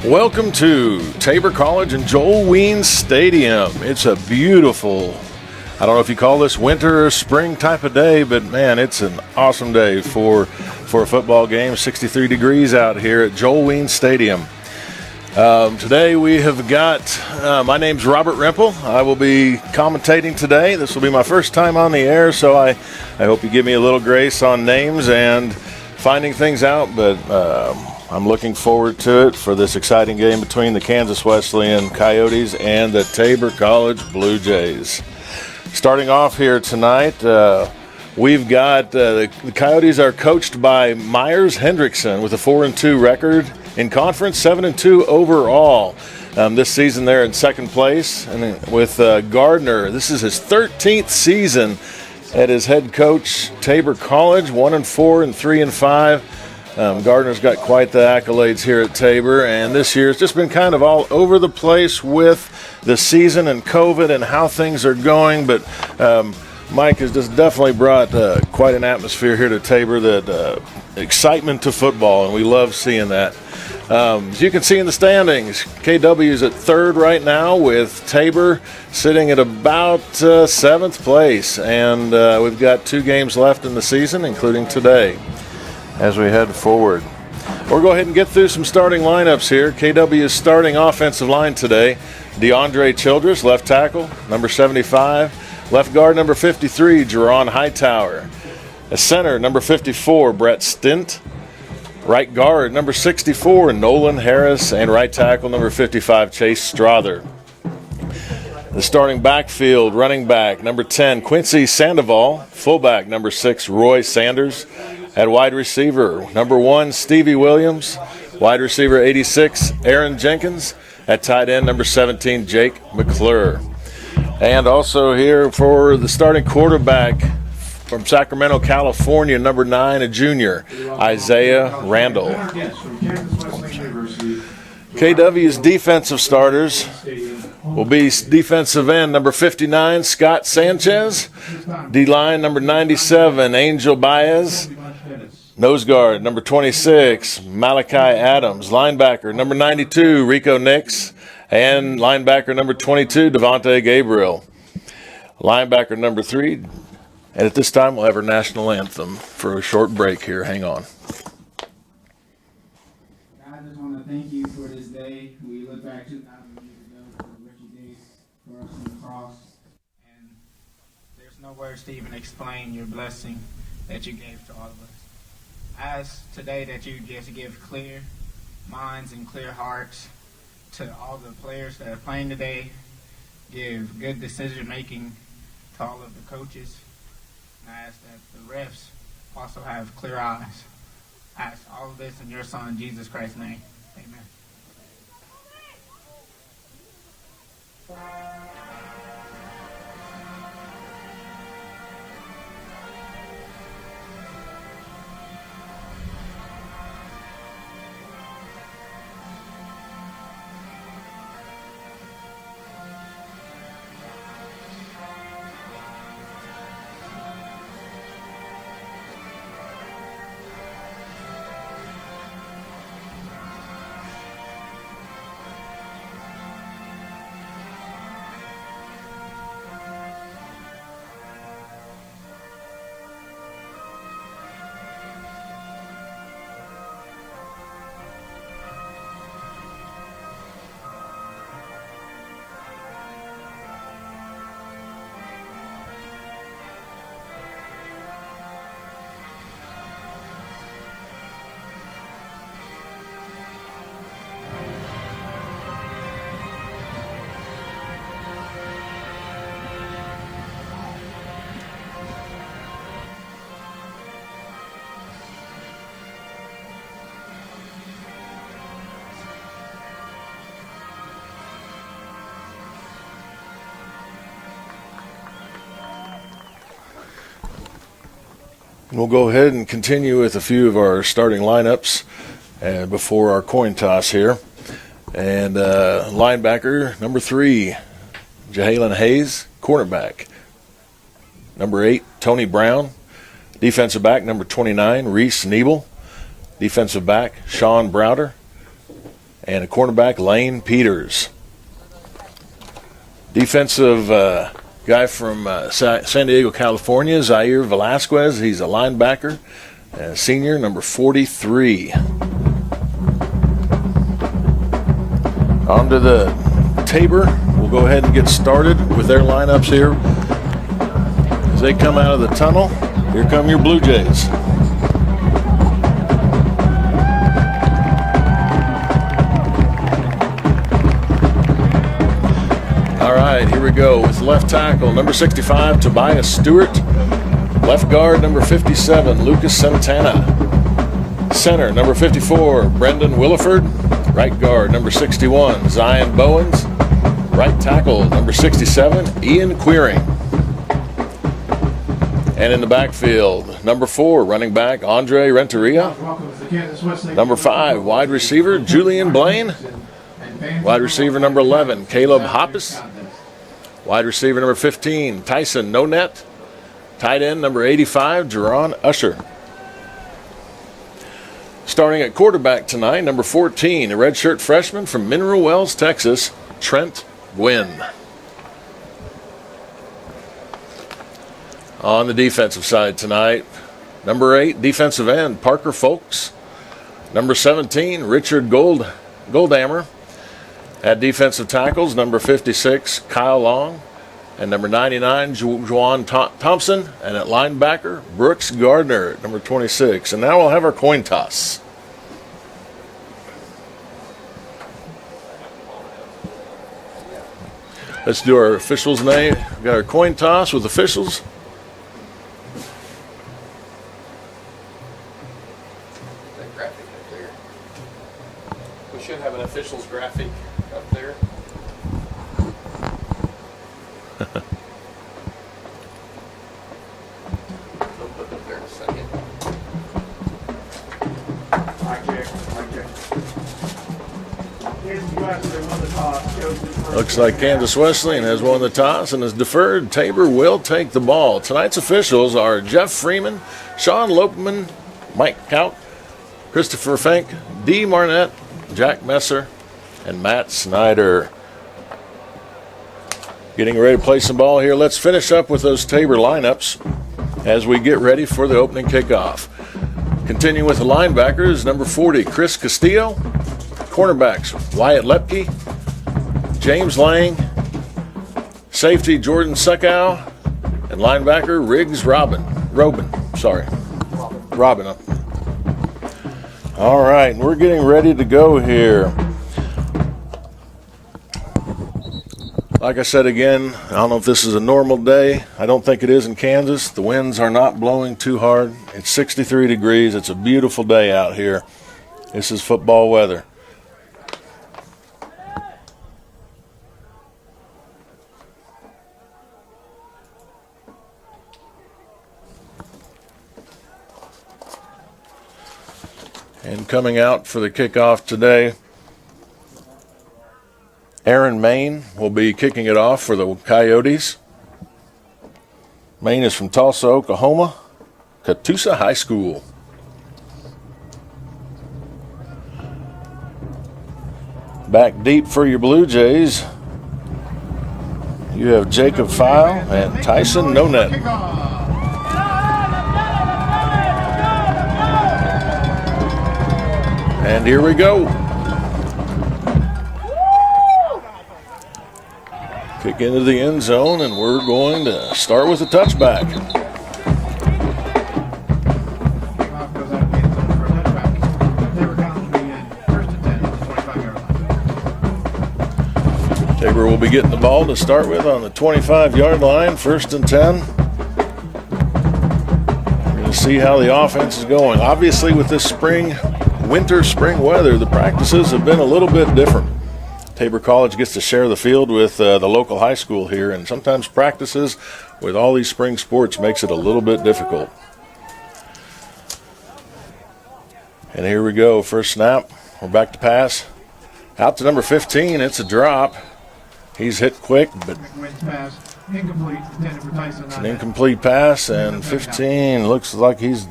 Welcome to Tabor College and Joel Weens Stadium. It's a beautiful, I don't know if you call this winter or spring type of day, but man, it's an awesome day for a football game. 63 degrees out here at Joel Weens Stadium. Today we have got, my name's Robert Rimple. I will be commentating today. This will be my first time on the air, so I hope you give me a little grace on names and finding things out, but I'm looking forward to it for this exciting game between the Kansas Wesleyan Coyotes and the Tabor College Blue Jays. Starting off here tonight, we've got the Coyotes are coached by Myers Hendrickson with a 4-2 record in conference, 7-2 overall. This season they're in second place, and with Gardner, this is his 13th season at his head coach, Tabor College, 1-4 and 3-5. Gardner's got quite the accolades here at Tabor, and this year it's just been kind of all over the place with the season and COVID and how things are going, but Mike has just definitely brought quite an atmosphere here to Tabor, that excitement to football, and we love seeing that. As you can see in the standings, KW is at third right now, with Tabor sitting at about seventh place, and we've got 2 games left in the season, including today. As we head forward, we'll go ahead and get through some starting lineups here. KW's starting offensive line today: DeAndre Childress, left tackle, number 75. Left guard, number 53, Jerron Hightower. A center, number 54, Brett Stint. Right guard, number 64, Nolan Harris. And right tackle, number 55, Chase Strother. The starting backfield: running back, number 10, Quincy Sandoval. Fullback, number 6, Roy Sanders. At wide receiver, number 1, Stevie Williams. Wide receiver, 86, Aaron Jenkins. At tight end, number 17, Jake McClure. And also here for the starting quarterback from Sacramento, California, number 9, a junior, Isaiah Randall. KW's defensive starters will be defensive end, number 59, Scott Sanchez. D-line, number 97, Angel Baez. Nose guard, number 26, Malachi Adams. Linebacker, number 92, Rico Nix. And linebacker, number 22, Devontae Gabriel. Linebacker, number 3. And at this time, we'll have our national anthem for a short break here. Hang on. I just want to thank you for this day. We look back 2,000 years ago for what you did for us on the cross. And there's no words to even explain your blessing that you gave to all of us. I ask today that you just give clear minds and clear hearts to all the players that are playing today. Give good decision making to all of the coaches. And I ask that the refs also have clear eyes. I ask all of this in your Son, Jesus Christ's name. Amen. We'll go ahead and continue with a few of our starting lineups before our coin toss here. And linebacker, number 3, Jahalen Hayes. Cornerback, number 8, Tony Brown. Defensive back, number 29, Reese Nebel. Defensive back, Sean Browder. and a cornerback, Lane Peters. Defensive guy from San Diego, California, Zaire Velasquez. He's a linebacker, senior, number 43. On to the Tabor. We'll go ahead and get started with their lineups here. As they come out of the tunnel, here come your Blue Jays. All right, here we go with left tackle, number 65, Tobias Stewart. Left guard, number 57, Lucas Santana. Center, number 54, Brendan Williford. Right guard, number 61, Zion Bowens. Right tackle, number 67, Ian Queering. And in the backfield, number 4, running back, Andre Renteria. Number 5, wide receiver, Julian Blaine. Wide receiver, number 11, Caleb Hoppus. Wide receiver, number 15, Tyson Nonet. Tight end, number 85, Jerron Usher. Starting at quarterback tonight, number 14, a redshirt freshman from Mineral Wells, Texas, Trent Gwynn. On the defensive side tonight, number 8, defensive end, Parker Folks. Number 17, Richard Goldhammer. At defensive tackles, number 56, Kyle Long. And number 99, Juwan Thompson. And at linebacker, Brooks Gardner, number 26. And now we'll have our coin toss. Let's do our officials' name. We've got our coin toss with officials. That graphic up there. We should have an officials graphic up there. They'll put it up there in a second. Looks like Kansas Wesleyan has won the toss and is deferred. Tabor will take the ball. Tonight's officials are Jeff Freeman, Sean Lopeman, Mike Kaut, Christopher Fink, Dee Marnett, Jack Messer, and Matt Snyder. Getting ready to play some ball here. Let's finish up with those Tabor lineups as we get ready for the opening kickoff. Continuing with the linebackers, number 40, Chris Castillo. Cornerbacks, Wyatt Lepke, James Lang, safety, Jordan Suckow, and linebacker, Riggs Robin. All right, we're getting ready to go here. Like I said again, I don't know if this is a normal day. I don't think it is in Kansas. The winds are not blowing too hard. It's 63 degrees. It's a beautiful day out here. This is football weather. And coming out for the kickoff today, Aaron Main will be kicking it off for the Coyotes. Main is from Tulsa, Oklahoma, Catoosa High School. Back deep for your Blue Jays, you have Jacob File and Tyson Nonet. And here we go. Kick into the end zone, and we're going to start with a touchback. Tabor will be getting the ball to start with on the 25-yard line, 1st and 10. We're going to see how the offense is going. Obviously, with this winter spring weather, the practices have been a little bit different. Tabor College gets to share the field with the local high school here, and sometimes practices with all these spring sports makes it a little bit difficult. And here we go, first snap. We're back to pass. Out to number 15, it's a drop. He's hit quick, but it's an incomplete pass, and 15 looks like he's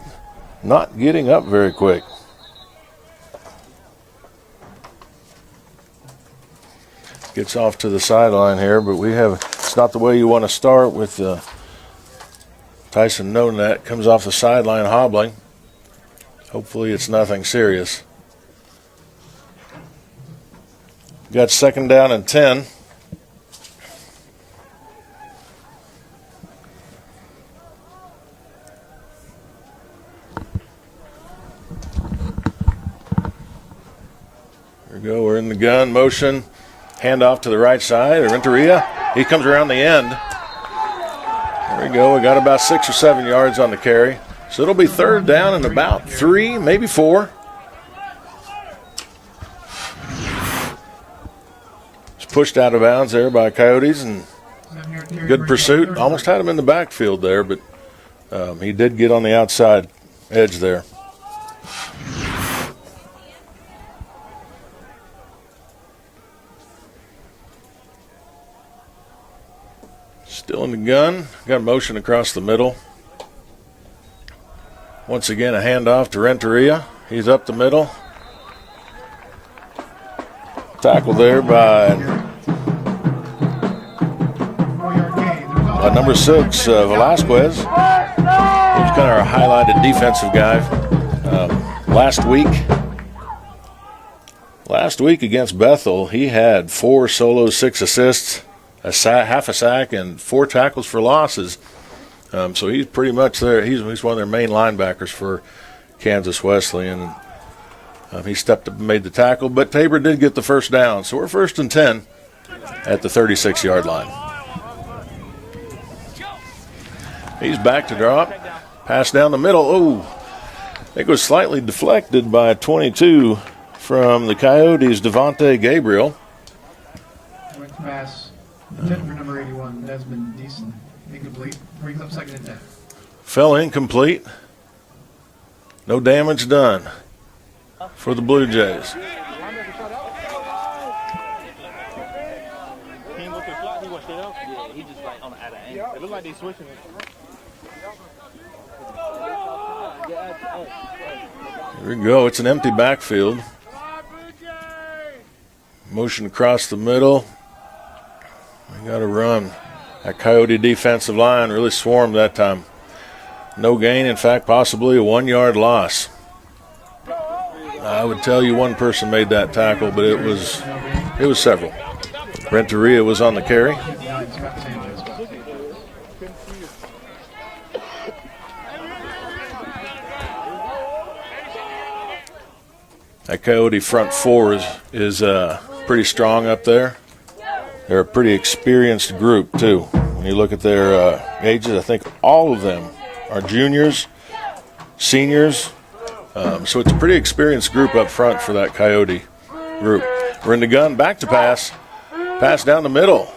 not getting up very quick. gets off to the sideline here, but it's not the way you want to start with Tyson Nonet comes off the sideline hobbling. Hopefully it's nothing serious. Got 2nd down and 10. Here we go. We're in the gun motion. Handoff to the right side. Renteria. He comes around the end. There we go. We got about 6 or 7 yards on the carry. So it'll be 3rd down and about 3, maybe 4. Pushed out of bounds there by Coyotes, and good pursuit. Almost had him in the backfield there, but he did get on the outside edge there. Still in the gun. Got motion across the middle. Once again, a handoff to Renteria. He's up the middle. Tackle there by number 6, Velasquez. He was kind of our highlighted defensive guy last week against Bethel. He had 4 solos, 6 assists, half a sack, and 4 tackles for losses. So he's pretty much there. He's one of their main linebackers for Kansas Wesleyan. He stepped up and made the tackle, but Tabor did get the 1st down. So we're 1st and 10 at the 36-yard line. He's back to drop. Pass down the middle. Oh, I think it was slightly deflected by 22 from the Coyotes, Devontae Gabriel. Quick pass. Intent for number 81, Desmond Deason. Incomplete. Brings up 2nd and 10. Fell incomplete. No damage done for the Blue Jays. Here we go. It's an empty backfield. Motion across the middle. We got to run. That Coyote defensive line really swarmed that time. No gain. In fact, possibly a 1-yard loss. I would tell you one person made that tackle, but it was several. Renteria was on the carry. That Coyote front 4 is pretty strong up there. They're a pretty experienced group, too. When you look at their ages, I think all of them are juniors, seniors. So it's a pretty experienced group up front for that Coyote group. We're in the gun, back to pass. Pass down the middle.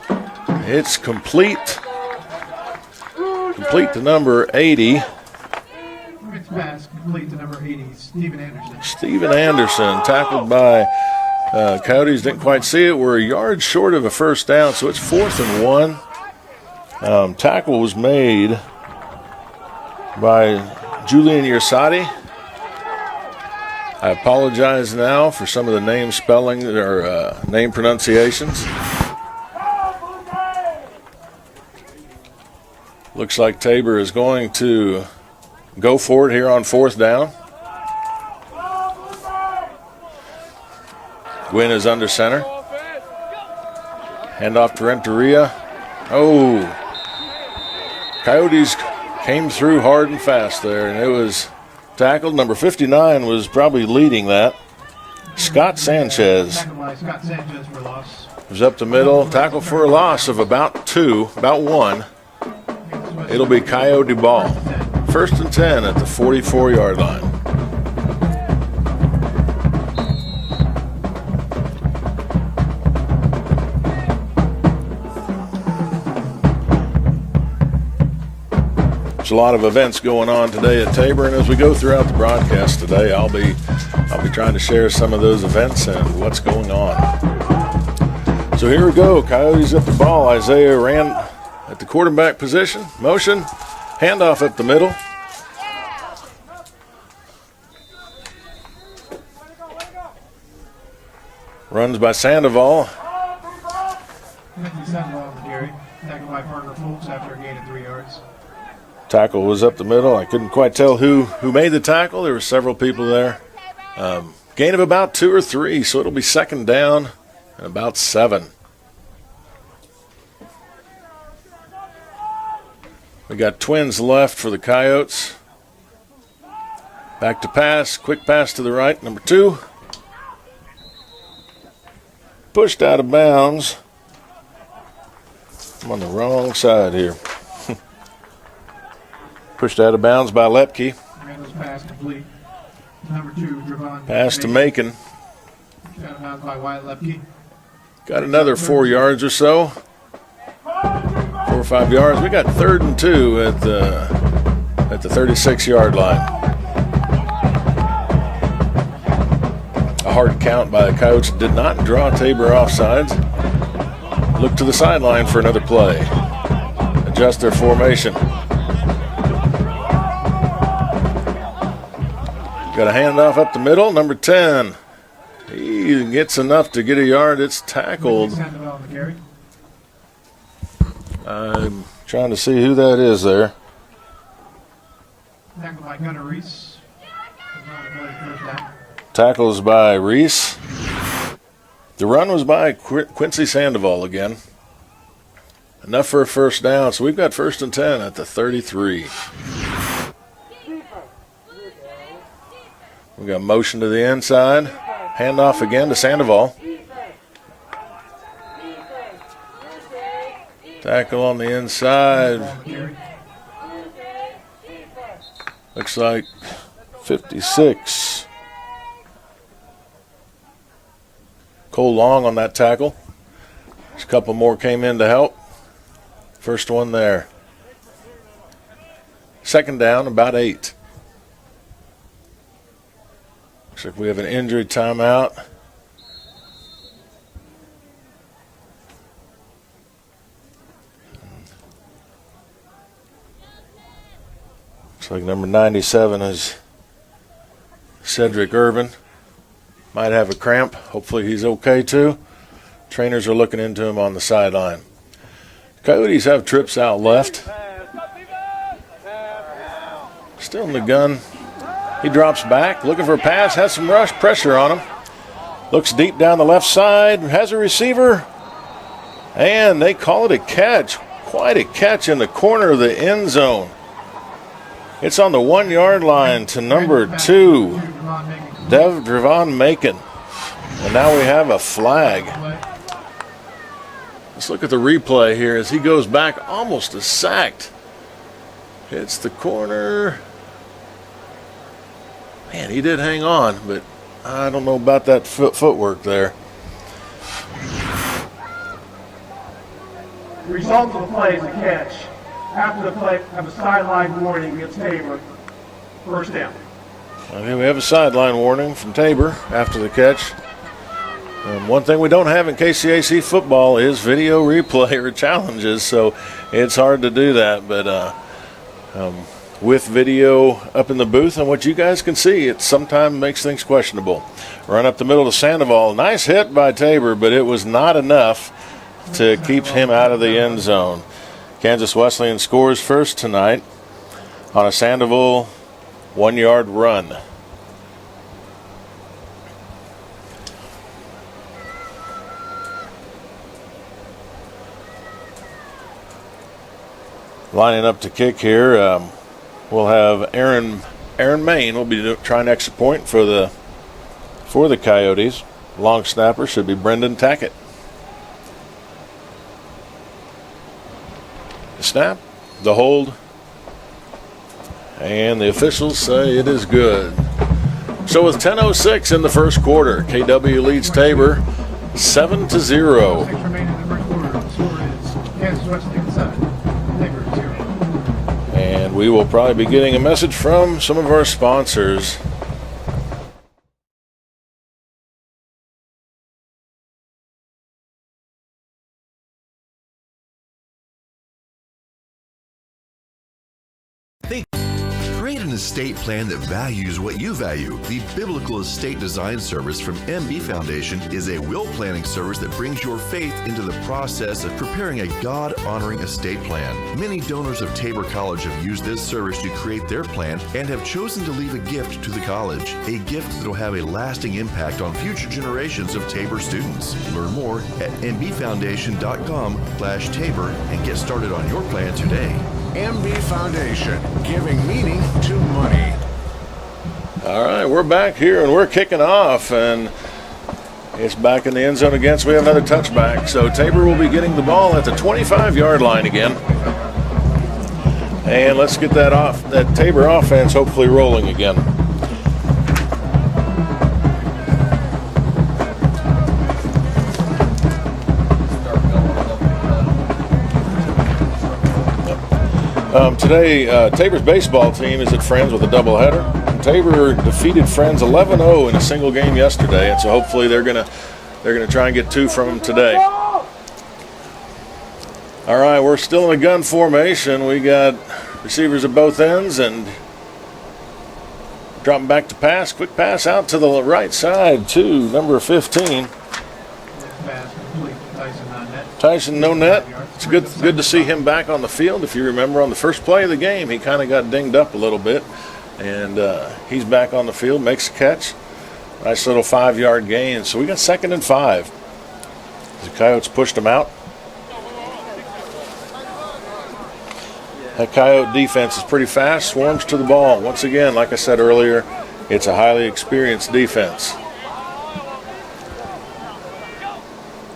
It's complete. Complete to number 80. Pass complete to number 80, Steven Anderson. Steven Anderson, tackled by Coyotes. Didn't quite see it. We're a yard short of a 1st down, so it's 4th and 1. Tackle was made by Julian Yersati. I apologize now for some of the name spelling or name pronunciations. Looks like Tabor is going to go for it here on 4th down. Gwynn is under center. Hand off to Renteria. Oh, Coyotes came through hard and fast there, and it was tackled. Number 59 was probably leading that. Scott Sanchez was up the middle. Tackle for a loss of about 1. It'll be Coyote ball. 1st and 10 at the 44-yard line. There's a lot of events going on today at Tabor, and as we go throughout the broadcast today, I'll be trying to share some of those events and what's going on. So here we go. Coyotes at the ball. Isaiah ran at the quarterback position. Motion. Handoff up the middle. Runs by Sandoval. Tackled by Parker Fultz after a gain of 3 yards. Tackle was up the middle. I couldn't quite tell who made the tackle. There were several people there. Gain of about 2 or 3, so it'll be second down and about 7. We got Twins left for the Coyotes. Back to pass. Quick pass to the right, number 2. Pushed out of bounds. I'm on the wrong side here. Pushed out of bounds by Lepke. Pass complete. Number 2, Javon. Pass to Macon. Pushed out of bounds by Wyatt Lepke. Got another 4 yards or so. 4 or 5 yards. We got 3rd and 2 at the 36-yard line. A hard count by the Coyotes. Did not draw Tabor offsides. Look to the sideline for another play. Adjust their formation. Got a handoff up the middle. Number 10. He gets enough to get a yard. It's tackled. I'm trying to see who that is there. Tackled by Gunnar Reese. Tackles by Reese. The run was by Quincy Sandoval again. Enough for a first down, so we've got 1st and 10 at the 33. We got motion to the inside. Handoff again to Sandoval. Tackle on the inside. Looks like 56. Cole Long on that tackle. There's a couple more came in to help. First one there. Second down, about 8. Looks like we have an injury timeout. Looks like number 97 is Cedric Irvin. Might have a cramp. Hopefully he's okay too. Trainers are looking into him on the sideline. Coyotes have trips out left. Still in the gun. He drops back, looking for a pass, has some rush pressure on him. Looks deep down the left side, has a receiver, and they call it a catch. Quite a catch in the corner of the end zone. It's on the 1-yard line to number 2, Devon Macon. And now we have a flag. Let's look at the replay here as he goes back almost a sacked. Hits the corner. Man, he did hang on, but I don't know about that footwork there. The result of the play is a catch. After the play, have a sideline warning against Tabor. First down. Okay, we have a sideline warning from Tabor after the catch. One thing we don't have in KCAC football is video replay or challenges, so it's hard to do that. But with video up in the booth and what you guys can see, it sometimes makes things questionable. Run up the middle to Sandoval. Nice hit by Tabor, but it was not enough to keep him out of the end zone. Kansas Wesleyan scores first tonight on a Sandoval 1-yard run. Lining up to kick here, we'll have Aaron Main will be trying extra point for the Coyotes. Long snapper should be Brendan Tackett. The snap, the hold, and the officials say it is good. So with 10:06 in the first quarter, KW leads Tabor 7-0. 6 remaining in the first quarter. The score is Kansas Wesleyan 7, Tabor 0. And we will probably be getting a message from some of our sponsors. Create an an estate plan that values what you value. The Biblical Estate Design Service from MB Foundation is a will planning service that brings your faith into the process of preparing a God-honoring estate plan. Many donors of Tabor College have used this service to create their plan and have chosen to leave a gift to the college, a gift that will have a lasting impact on future generations of Tabor students. Learn more at mbfoundation.com/Tabor and get started on your plan today. MB Foundation, giving meaning to money. All right, we're back here and we're kicking off, and it's back in the end zone again, so we have another touchback. So Tabor will be getting the ball at the 25-yard line again. And let's get that Tabor offense hopefully rolling again. Today, Tabor's baseball team is at Friends with a doubleheader. Tabor defeated Friends 11-0 in a single game yesterday, and so hopefully they're gonna try and get 2 from them today. All right, we're still in a gun formation. We got receivers at both ends and dropping back to pass. Quick pass out to the right side to number 15. Tyson, no net. It's good to see him back on the field. If you remember, on the first play of the game, he kind of got dinged up a little bit, and he's back on the field, makes a catch. Nice little 5-yard gain. So we got 2nd and 5. The Coyotes pushed him out. That Coyote defense is pretty fast, swarms to the ball. Once again, like I said earlier, it's a highly experienced defense.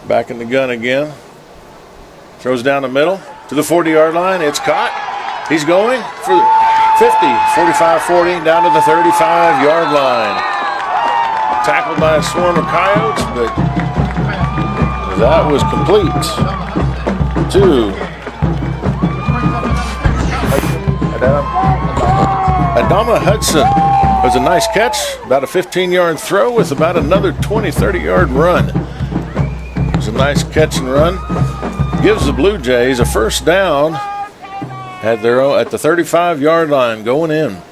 Back in the gun again. Throws down the middle to the 40-yard line. It's caught. He's going for 50, 45-40, down to the 35-yard line. Tackled by a swarm of Coyotes, but that was complete to Adama Hudson. It was a nice catch, about a 15-yard throw with about another 20, 30-yard run. It was a nice catch and run. Gives the Blue Jays a first down at the 35-yard line going in.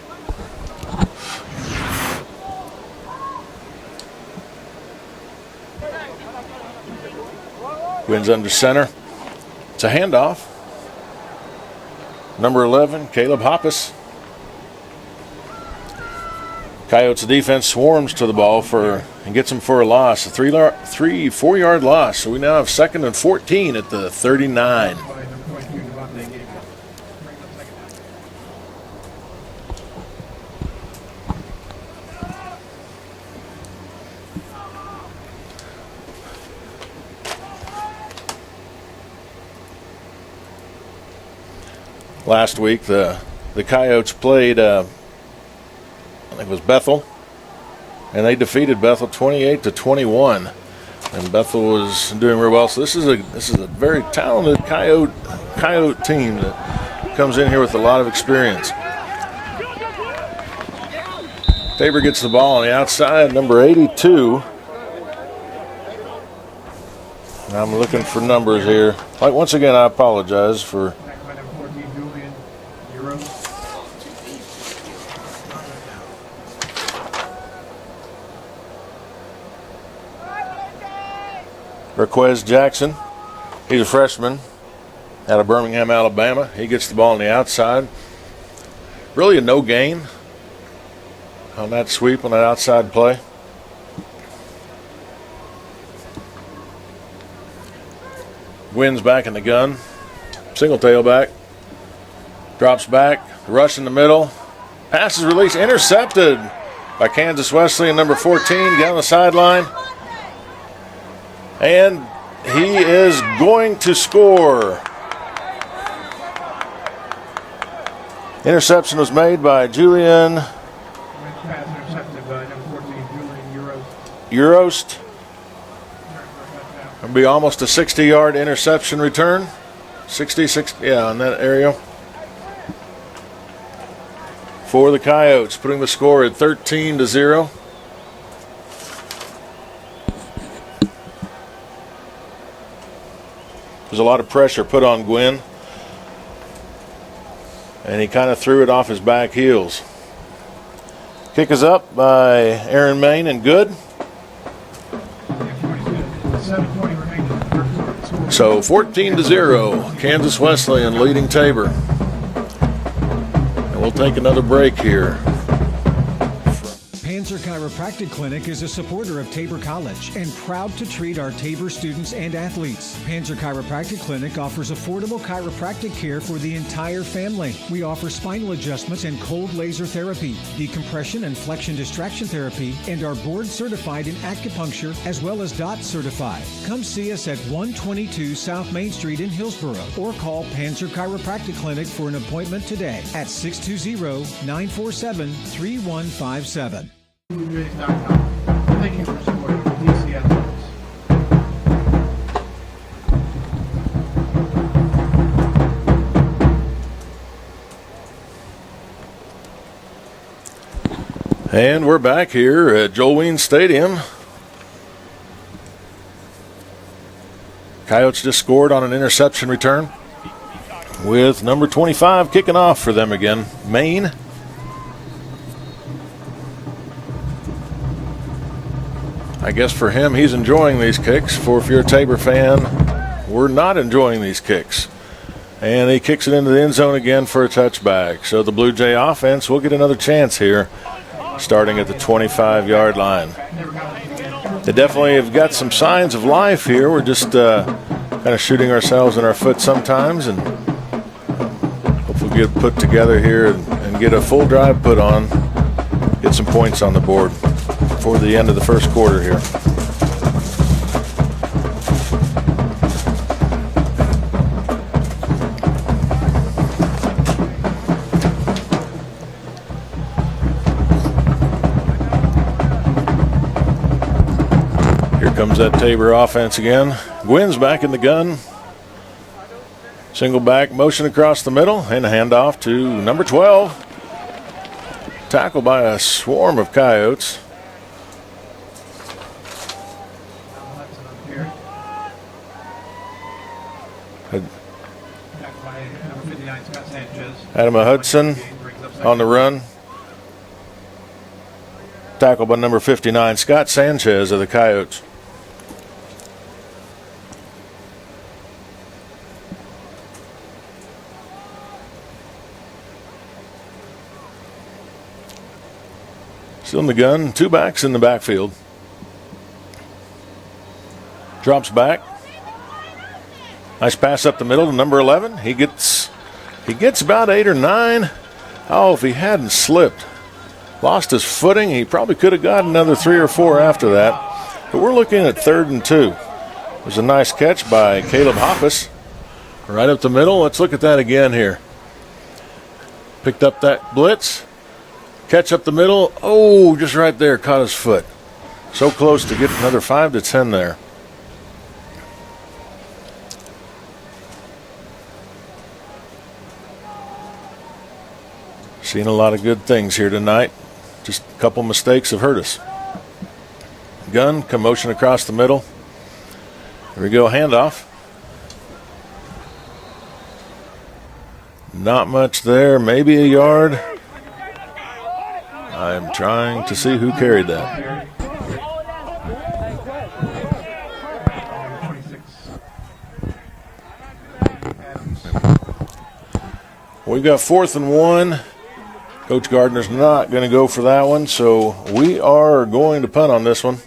Wins under center. It's a handoff. Number 11, Caleb Hoppus. Coyotes defense swarms to the ball and gets him for a loss, a 4-yard loss. So we now have 2nd and 14 at the 39. Last week, the Coyotes played, I think it was Bethel, and they defeated Bethel 28-21. And Bethel was doing real well. So this is a very talented Coyote team that comes in here with a lot of experience. Tabor gets the ball on the outside, number 82. I'm looking for numbers here. Like, once again, I apologize for. Requez Jackson, he's a freshman out of Birmingham, Alabama. He gets the ball on the outside. Really a no gain on that sweep, on that outside play. Wins back in the gun. Single tailback. Drops back. Rush in the middle. Pass is released. Intercepted by Kansas Wesleyan, number 14, down the sideline. And he is going to score. Interception was made by Julian Eurost. It'll be almost a 60-yard interception return. 60, yeah, in that area. For the Coyotes, putting the score at 13-0. There's a lot of pressure put on Gwynn, and he kind of threw it off his back heels. Kick is up by Aaron Main and good. So 14-0, Kansas Wesleyan leading Tabor. And we'll take another break here. Panzer Chiropractic Clinic is a supporter of Tabor College and proud to treat our Tabor students and athletes. Panzer Chiropractic Clinic offers affordable chiropractic care for the entire family. We offer spinal adjustments and cold laser therapy, decompression and flexion distraction therapy, and are board certified in acupuncture as well as DOT certified. Come see us at 122 South Main Street in Hillsboro or call Panzer Chiropractic Clinic for an appointment today at 620-947-3157. Thank you for supporting DC Athletics. And we're back here at Joel Weens Stadium. Coyotes just scored on an interception return with number 25 kicking off for them again, Maine. I guess for him, he's enjoying these kicks. For if you're a Tabor fan, we're not enjoying these kicks. And he kicks it into the end zone again for a touchback. So the Blue Jay offense will get another chance here, starting at the 25-yard line. They definitely have got some signs of life here. We're just kind of shooting ourselves in our foot sometimes, and hopefully get put together here and get a full drive put on, get some points on the board for the end of the first quarter here. Here comes that Tabor offense again. Gwynn's back in the gun. Single back motion across the middle and a handoff to number 12. Tackled by a swarm of Coyotes. Adam Hudson on the run. Tackled by number 59, Scott Sanchez of the Coyotes. Still in the gun, two backs in the backfield. Drops back. Nice pass up the middle to number 11. He gets about 8 or 9. Oh, if he hadn't slipped, lost his footing, he probably could have got another 3 or 4 after that. But we're looking at 3rd and 2. It was a nice catch by Caleb Hoppus. Right up the middle. Let's look at that again here. Picked up that blitz. Catch up the middle. Oh, just right there, caught his foot. So close to getting another 5 to 10 there. Seen a lot of good things here tonight. Just a couple mistakes have hurt us. Gun, commotion across the middle. Here we go, handoff. Not much there, maybe a yard. I'm trying to see who carried that. We've got 4th and 1. Coach Gardner's not going to go for that one, so we are going to punt on this one.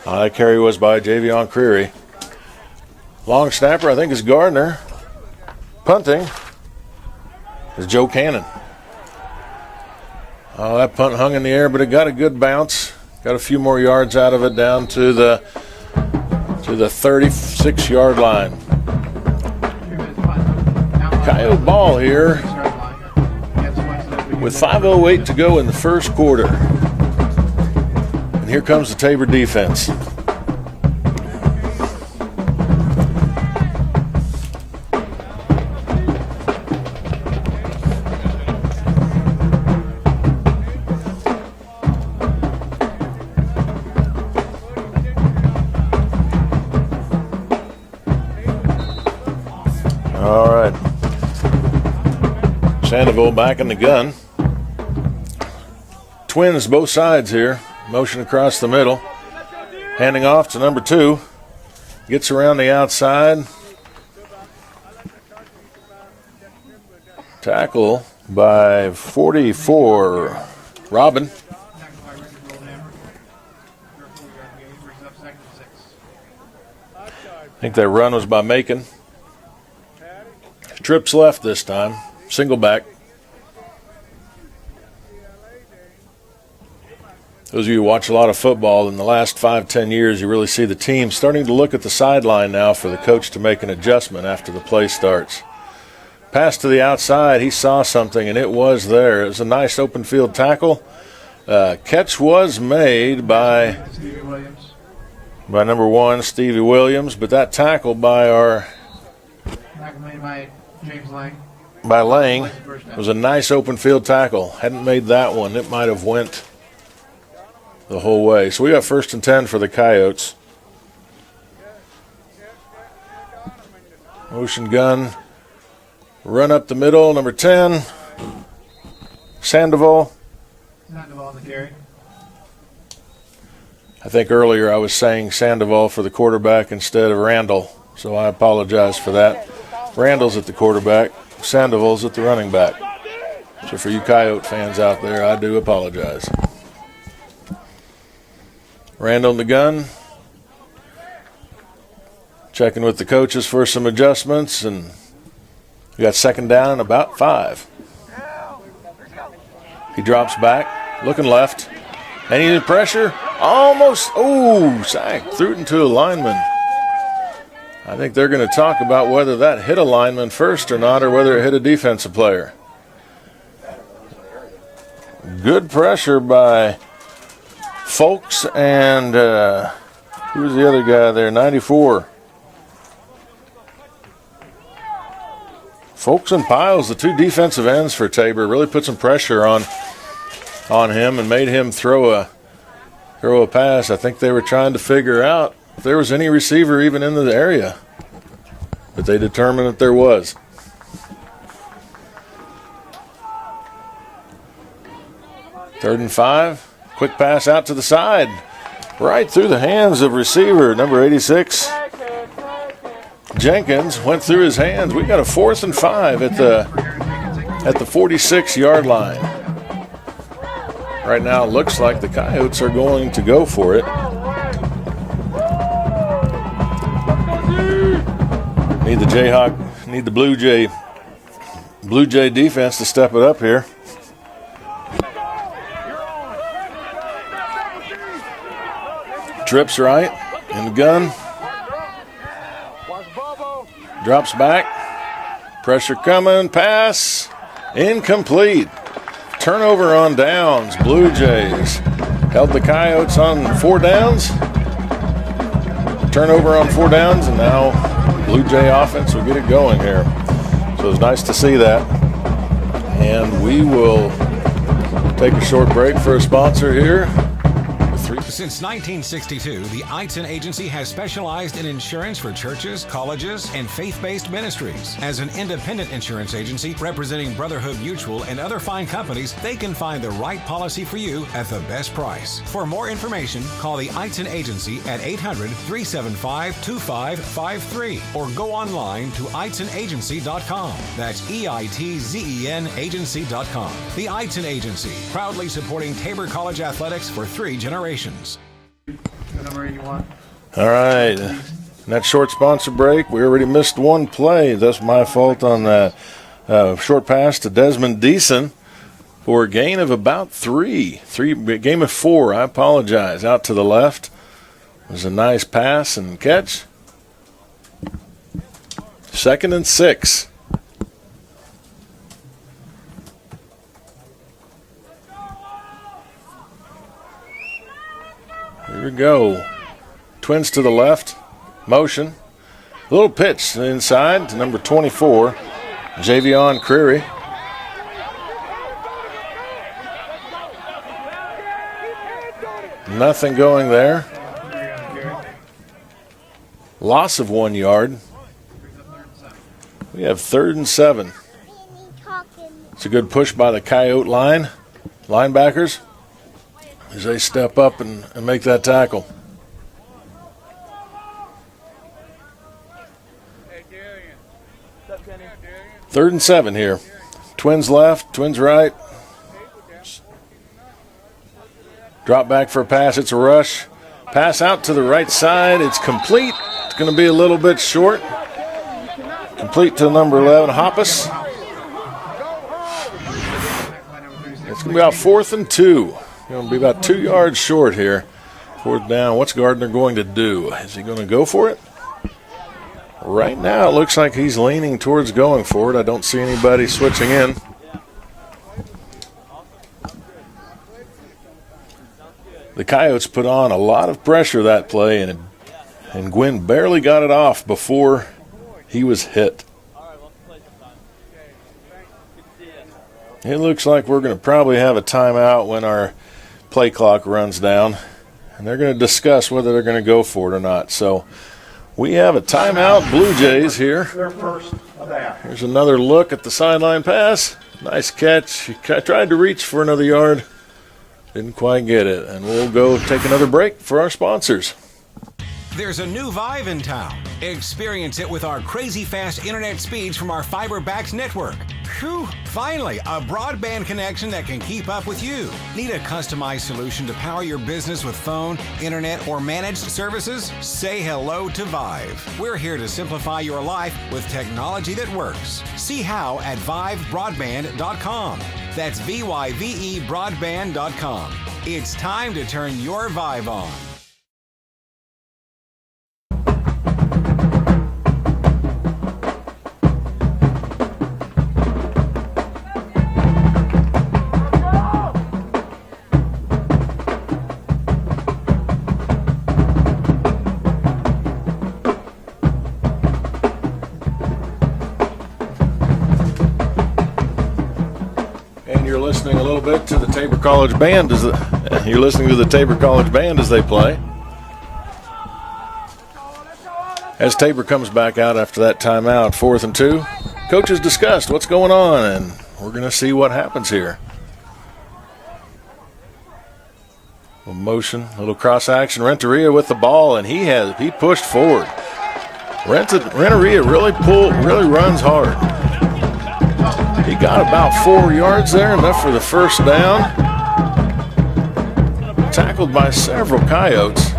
That carry was by Javion Creary. Long snapper, I think, is Gardner. Punting is Joe Cannon. Oh, that punt hung in the air, but it got a good bounce. Got a few more yards out of it down to the 36-yard line. Coyote ball here with 5:08 to go in the first quarter. And here comes the Tabor defense. All right. Sandoval back in the gun. Twins both sides here. Motion across the middle. Handing off to number 2. Gets around the outside. Tackle by 44. Robin. I think that run was by Macon. Trips left this time. Single back. Those of you who watch a lot of football, in the last 5-10 years, you really see the team starting to look at the sideline now for the coach to make an adjustment after the play starts. Pass to the outside, he saw something, and it was there. It was a nice open field tackle. Catch was made by number 1, Stevie Williams, but that tackle by James Lang. By Lang was a nice open field tackle. Hadn't made that one, it might have went the whole way. So we got 1st and 10 for the Coyotes. Motion gun. Run up the middle, number 10. Sandoval. Sandoval on the carry. I think earlier I was saying Sandoval for the quarterback instead of Randall, so I apologize for that. Randall's at the quarterback. Sandoval's at the running back. So for you Coyote fans out there, I do apologize. Randall in the gun. Checking with the coaches for some adjustments, and we got 2nd down and about 5. He drops back, looking left. Any pressure? Almost. Oh, sack. Threw it into a lineman. I think they're going to talk about whether that hit a lineman first or not, or whether it hit a defensive player. Good pressure by Folks and who was the other guy there? 94. Folks and Piles, the 2 defensive ends for Tabor, really put some pressure on him and made him throw a pass. I think they were trying to figure out if there was any receiver even in the area, but they determined that there was. Third and 5. Quick pass out to the side. Right through the hands of receiver number 86. Jenkins went through his hands. We got a 4th and 5 at the 46-yard line. Right now it looks like the Coyotes are going to go for it. Need the Blue Jay defense to step it up here. Trips right in the gun. Drops back. Pressure coming. Pass. Incomplete. Turnover on downs. Blue Jays held the Coyotes on 4 downs. Turnover on 4 downs, and now Blue Jay offense will get it going here. So it's nice to see that. And we will take a short break for a sponsor here. Since 1962, the Eitzen Agency has specialized in insurance for churches, colleges, and faith-based ministries. As an independent insurance agency representing Brotherhood Mutual and other fine companies, they can find the right policy for you at the best price. For more information, call the Eitzen Agency at 800-375-2553 or go online to EitzenAgency.com. That's EITZEN agency.com. The Eitzen Agency, proudly supporting Tabor College athletics for 3 generations. Number 81. All right. That short sponsor break, we already missed one play. That's my fault on that short pass to Desmond Deason for a gain of about 3. Game of 4. I apologize. Out to the left. It was a nice pass and catch. 2nd and 6. Here we go. Twins to the left. Motion. Little pitch inside to number 24, Javion Creary. Nothing going there. Loss of 1 yard. We have 3rd and 7. It's a good push by the Coyote linebackers, as they step up and make that tackle. Third and 7 here. Twins left, Twins right. Drop back for a pass. It's a rush. Pass out to the right side. It's complete. It's going to be a little bit short. Complete to number 11, Hoppus. It's going to be about 4th and 2. Going to be about 2 yards short here. 4th down. What's Gardner going to do? Is he going to go for it? Right now, it looks like he's leaning towards going for it. I don't see anybody switching in. The Coyotes put on a lot of pressure that play, and Gwynn barely got it off before he was hit. It looks like we're going to probably have a timeout when our play clock runs down, and they're going to discuss whether they're going to go for it or not. So we have a timeout, Blue Jays here. Their first of that. Here's another look at the sideline pass. Nice catch. He tried to reach for another yard. Didn't quite get it. And we'll go take another break for our sponsors. There's a new Vive in town. Experience it with our crazy fast internet speeds from our fiber-backed network. Whew, finally, a broadband connection that can keep up with you. Need a customized solution to power your business with phone, internet, or managed services? Say hello to Vive. We're here to simplify your life with technology that works. See how at vivebroadband.com. That's VYVE broadband.com. It's time to turn your Vive on. Listening a little bit to the Tabor College Band you're listening to the Tabor College Band as they play. As Tabor comes back out after that timeout, 4th and 2, coaches discussed what's going on, and we're going to see what happens here. A motion, a little cross action. Renteria with the ball, and he pushed forward. Renteria really runs hard. He got about 4 yards there, enough for the first down. Tackled by several Coyotes.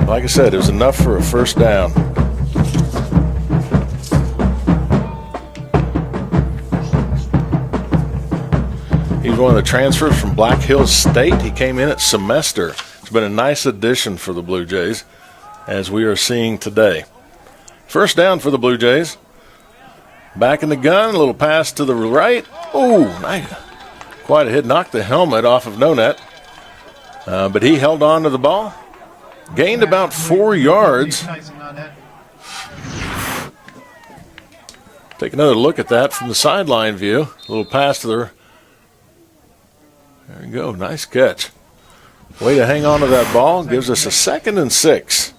Like I said, it was enough for a first down. He's one of the transfers from Black Hills State. He came in at semester. It's been a nice addition for the Blue Jays, as we are seeing today. First down for the Blue Jays. Back in the gun, a little pass to the right. Oh, nice. Quite a hit. Knocked the helmet off of Nonet. But he held on to the ball. Gained about 4 yards. Take another look at that from the sideline view. A little pass to the... There you go. Nice catch. Way to hang on to that ball. Gives us a 2nd and 6.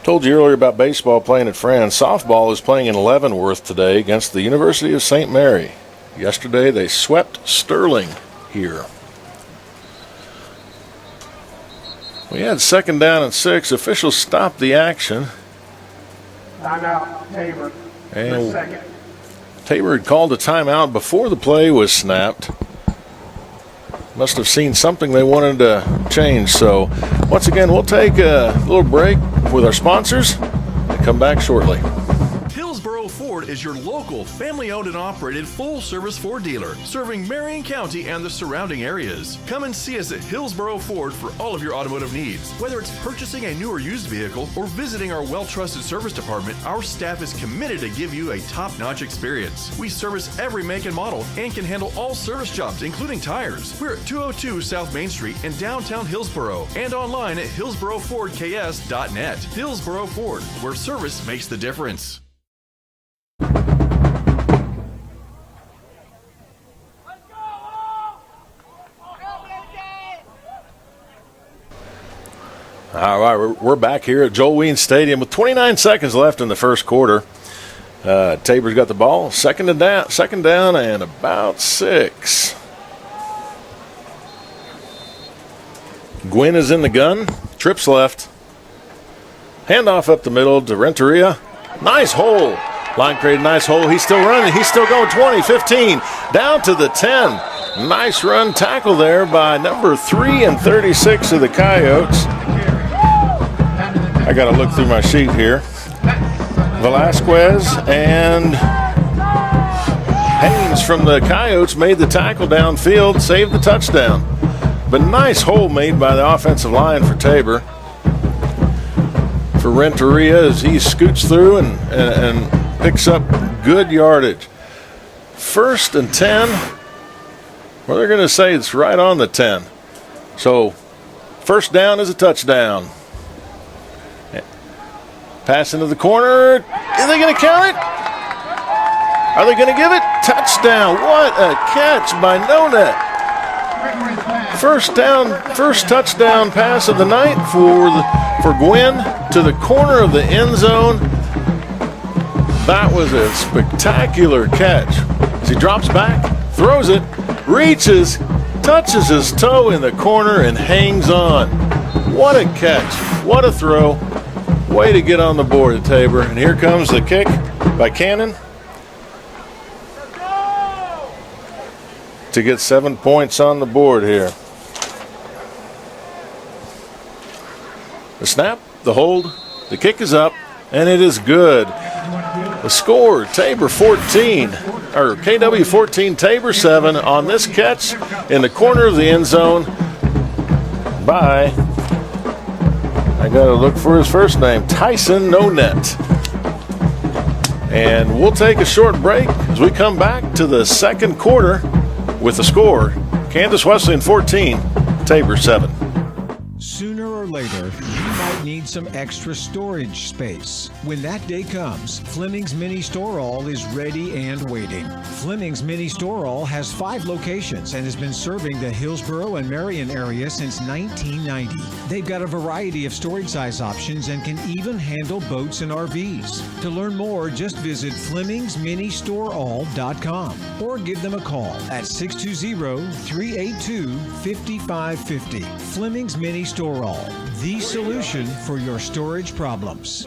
Told you earlier about baseball playing at Friends. Softball is playing in Leavenworth today against the University of St. Mary. Yesterday they swept Sterling here. We had 2nd down and 6. Officials stopped the action. Timeout, Tabor. And second. Tabor had called a timeout before the play was snapped. Must have seen something they wanted to change. So once again, we'll take a little break with our sponsors and come back shortly. Hillsboro Ford is your local, family-owned and operated full-service Ford dealer, serving Marion County and the surrounding areas. Come and see us at Hillsboro Ford for all of your automotive needs. Whether it's purchasing a new or used vehicle or visiting our well-trusted service department, our staff is committed to give you a top-notch experience. We service every make and model and can handle all service jobs, including tires. We're at 202 South Main Street in downtown Hillsboro and online at hillsborofordks.net. Hillsboro Ford, where service makes the difference. All right, we're back here at Joel Ween Stadium with 29 seconds left in the first quarter. Tabor's got the ball, second down and about 6. Gwynn is in the gun, trips left. Handoff up the middle to Renteria. Nice hole. Line created a nice hole. He's still running. He's still going 20, 15, down to the 10. Nice run tackle there by number 3 and 36 of the Coyotes. I got to look through my sheet here. Velasquez and Haynes from the Coyotes made the tackle downfield, saved the touchdown. But nice hole made by the offensive line for Tabor. For Renteria as he scoots through and picks up good yardage. 1st and 10. Well, they're going to say it's right on the 10. So, first down is a touchdown. Pass into the corner. Are they going to count it? Are they going to give it? Touchdown. What a catch by No-Net. First touchdown pass of the night for Gwynn to the corner of the end zone. That was a spectacular catch. As he drops back, throws it, reaches, touches his toe in the corner, and hangs on. What a catch. What a throw. Way to get on the board at Tabor. And here comes the kick by Cannon to get 7 points on the board here. The snap, the hold, the kick is up, and it is good. The score, Tabor 14, or KW 14, Tabor 7 on this catch in the corner of the end zone by, I got to look for his first name, Tyson No-Net. And we'll take a short break as we come back to the second quarter with the score, Kansas Wesleyan 14, Tabor 7. Sooner or later, you might need some extra storage space. When that day comes, Fleming's Mini Store All is ready and waiting. Fleming's Mini Store All has 5 locations and has been serving the Hillsborough and Marion area since 1990. They've got a variety of storage size options and can even handle boats and RVs. To learn more, just visit FlemingsMiniStoreAll.com or give them a call at 620-382-5550. Fleming's Mini Store All, the solution for your storage problems.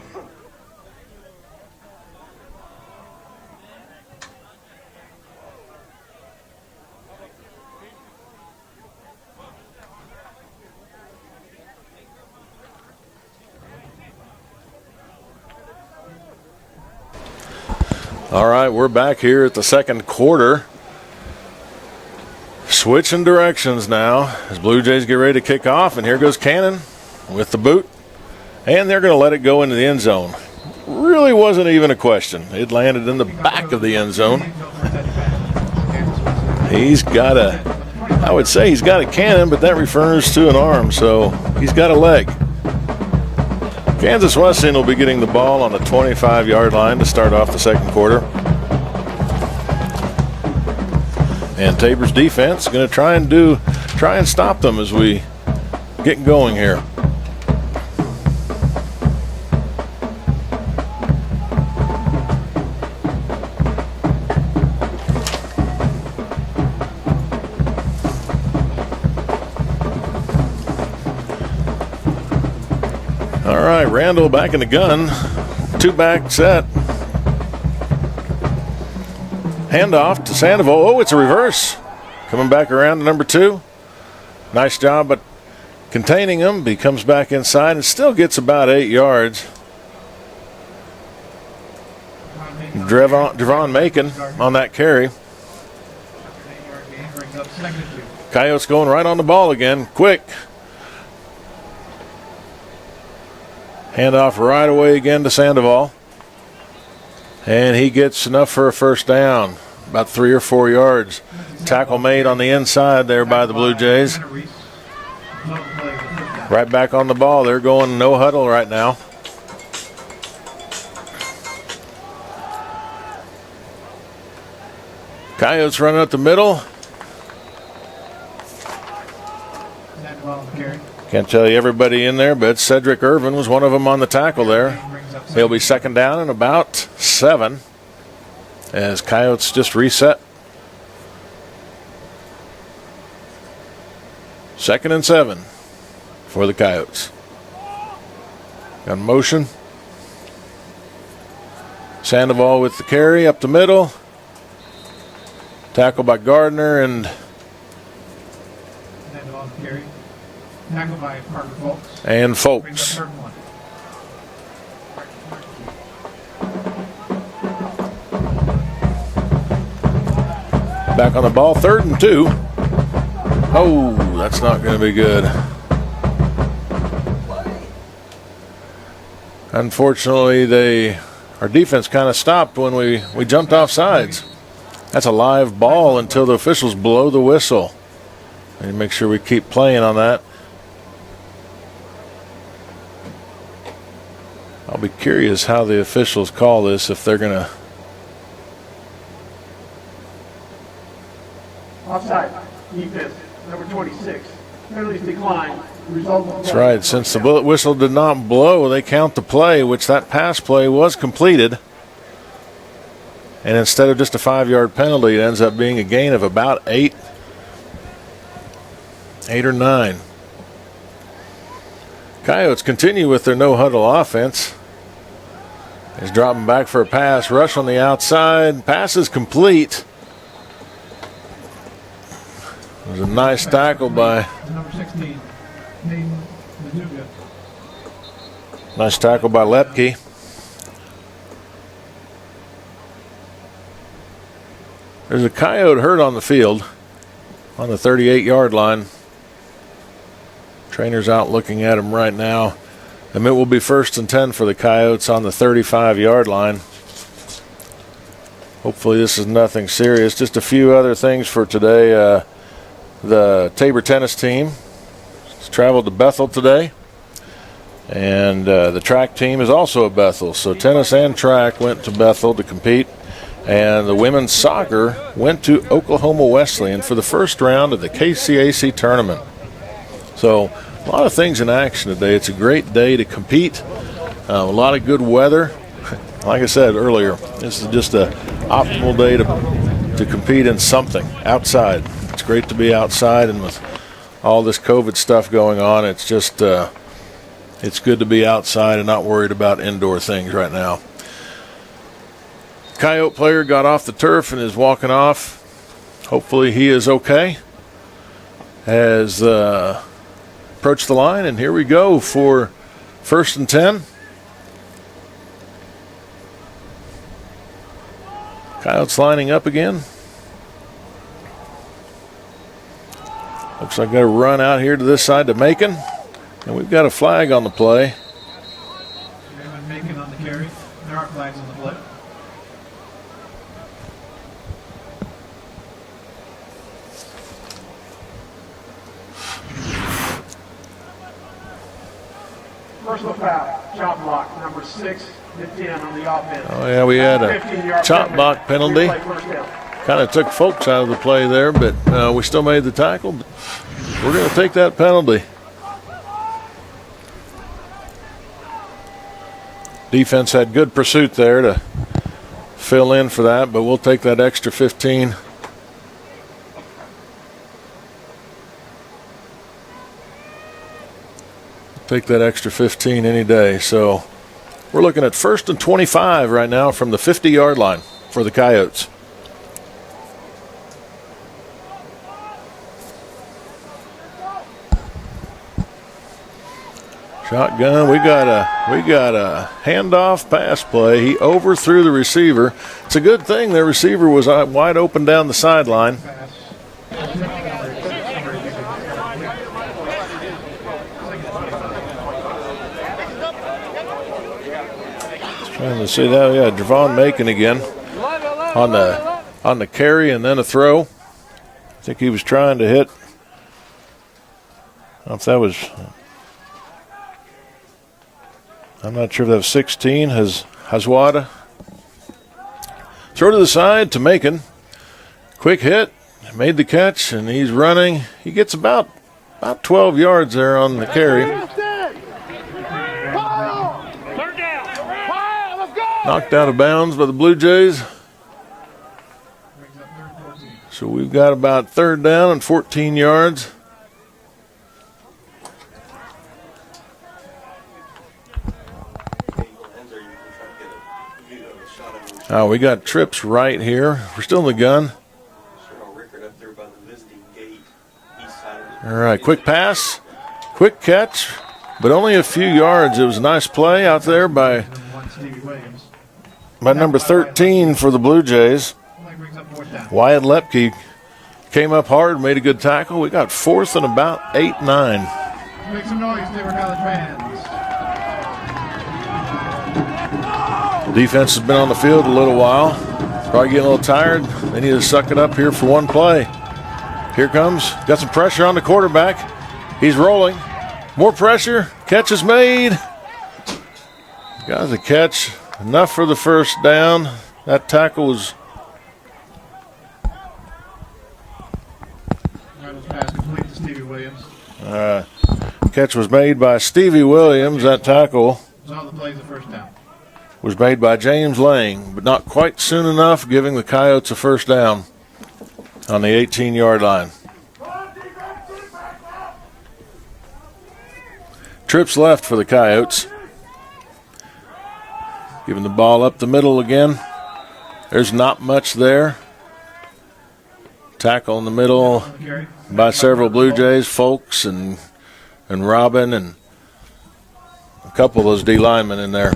All right, we're back here at the second quarter. Switching directions now as Blue Jays get ready to kick off, and here goes Cannon with the boot, and they're going to let it go into the end zone. Really wasn't even a question. It landed in the back of the end zone. He's got I would say he's got a cannon, but that refers to an arm, so he's got a leg. Kansas Wesleyan will be getting the ball on the 25-yard line to start off the second quarter. And Tabor's defense is going to try and stop them as we get going here. All right, Randall back in the gun. 2-back set. Handoff to Sandoval. Oh, it's a reverse. Coming back around to number 2. Nice job at containing him. He comes back inside and still gets about 8 yards. Devon Macon on that carry. Coyotes going right on the ball again. Quick. Handoff right away again to Sandoval. And he gets enough for a first down. About 3 or 4 yards. Tackle made on the inside there by the Blue Jays. Right back on the ball. They're going no huddle right now. Coyotes running up the middle. Can't tell you everybody in there, but Cedric Irvin was one of them on the tackle there. He'll be second down and about 7 as Coyotes just reset. 2nd and 7 for the Coyotes. Got motion. Sandoval with the carry up the middle. Tackle by Gardner and Sandoval carry. Tackle by Parker Folks. And Brings up Folks. 3rd and 1. Back on the ball, 3rd and 2. Oh, that's not going to be good. Unfortunately, our defense kind of stopped when we jumped off sides. That's a live ball until the officials blow the whistle. And make sure we keep playing on that. I'll be curious how the officials call this, if they're going to. Offside. Defense. Number 26. Penalties declined. Result of That's right. Since the bullet whistle did not blow, they count the play, which that pass play was completed. And instead of just a 5-yard penalty, it ends up being a gain of about 8 or 9. Coyotes continue with their no-huddle offense. He's dropping back for a pass. Rush on the outside. Pass is complete. There's a nice tackle by. Number 16. Hayden Maduga. Nice tackle by Lepke. There's a Coyote hurt on the field on the 38-yard line. Trainer's out looking at him right now. And it will be 1st and 10 for the Coyotes on the 35-yard line. Hopefully this is nothing serious. Just a few other things for today. The Tabor tennis team has traveled to Bethel today. And the track team is also at Bethel. So tennis and track went to Bethel to compete. And the women's soccer went to Oklahoma Wesleyan for the first round of the KCAC tournament. So a lot of things in action today. It's a great day to compete. A lot of good weather. Like I said earlier, this is just an optimal day to compete in something outside. It's great to be outside, and with all this COVID stuff going on, it's just it's good to be outside and not worried about indoor things right now. Coyote player got off the turf and is walking off. Hopefully he is okay. Has approached the line, and here we go for 1st and 10. Coyotes lining up again. Looks like they're run out here to this side to Macon. And we've got a flag on the play. Macon on the carry. There are flags on the play. Personal foul. Chop block. Number 6 to 10 on the offense. Oh, yeah, we had a chop block penalty. Kind of took Folks out of the play there, but we still made the tackle. We're going to take that penalty. Defense had good pursuit there to fill in for that, but we'll take that extra 15. Take that extra 15 any day. So we're looking at 1st and 25 right now from the 50-yard line for the Coyotes. Shotgun. We got a handoff pass play. He overthrew the receiver. It's a good thing the receiver was wide open down the sideline. Trying to see that. Yeah, Javon Macon again on the carry and then a throw. I think he was trying to hit. I don't know if that was. I'm not sure if that was 16. Hazwada. Throw to the side to Macon. Quick hit. Made the catch, and he's running. He gets about about 12 yards there on the carry. Knocked out of bounds by the Blue Jays. So we've got about 3rd down and 14 yards. We got trips right here. We're still in the gun. All right, quick pass, quick catch, but only a few yards. It was a nice play out there by number 13 for the Blue Jays. Wyatt Lepke came up hard, made a good tackle. We got 4th and about 8-9. Make some noise, Tabor College fans. Defense has been on the field a little while. Probably getting a little tired. They need to suck it up here for one play. Here comes. Got some pressure on the quarterback. He's rolling. More pressure. Catch is made. Got the catch. Enough for the 1st down. That tackle was... Pass complete to Stevie Williams. Catch was made by Stevie Williams. That tackle Was on the play the 1st down. was made by James Lang, but not quite soon enough, giving the Coyotes a 1st down on the 18-yard line. Trips left for the Coyotes. Giving the ball up the middle again. There's not much there. Tackle in the middle by several Blue Jays, Folks and Robin and a couple of those D linemen in there.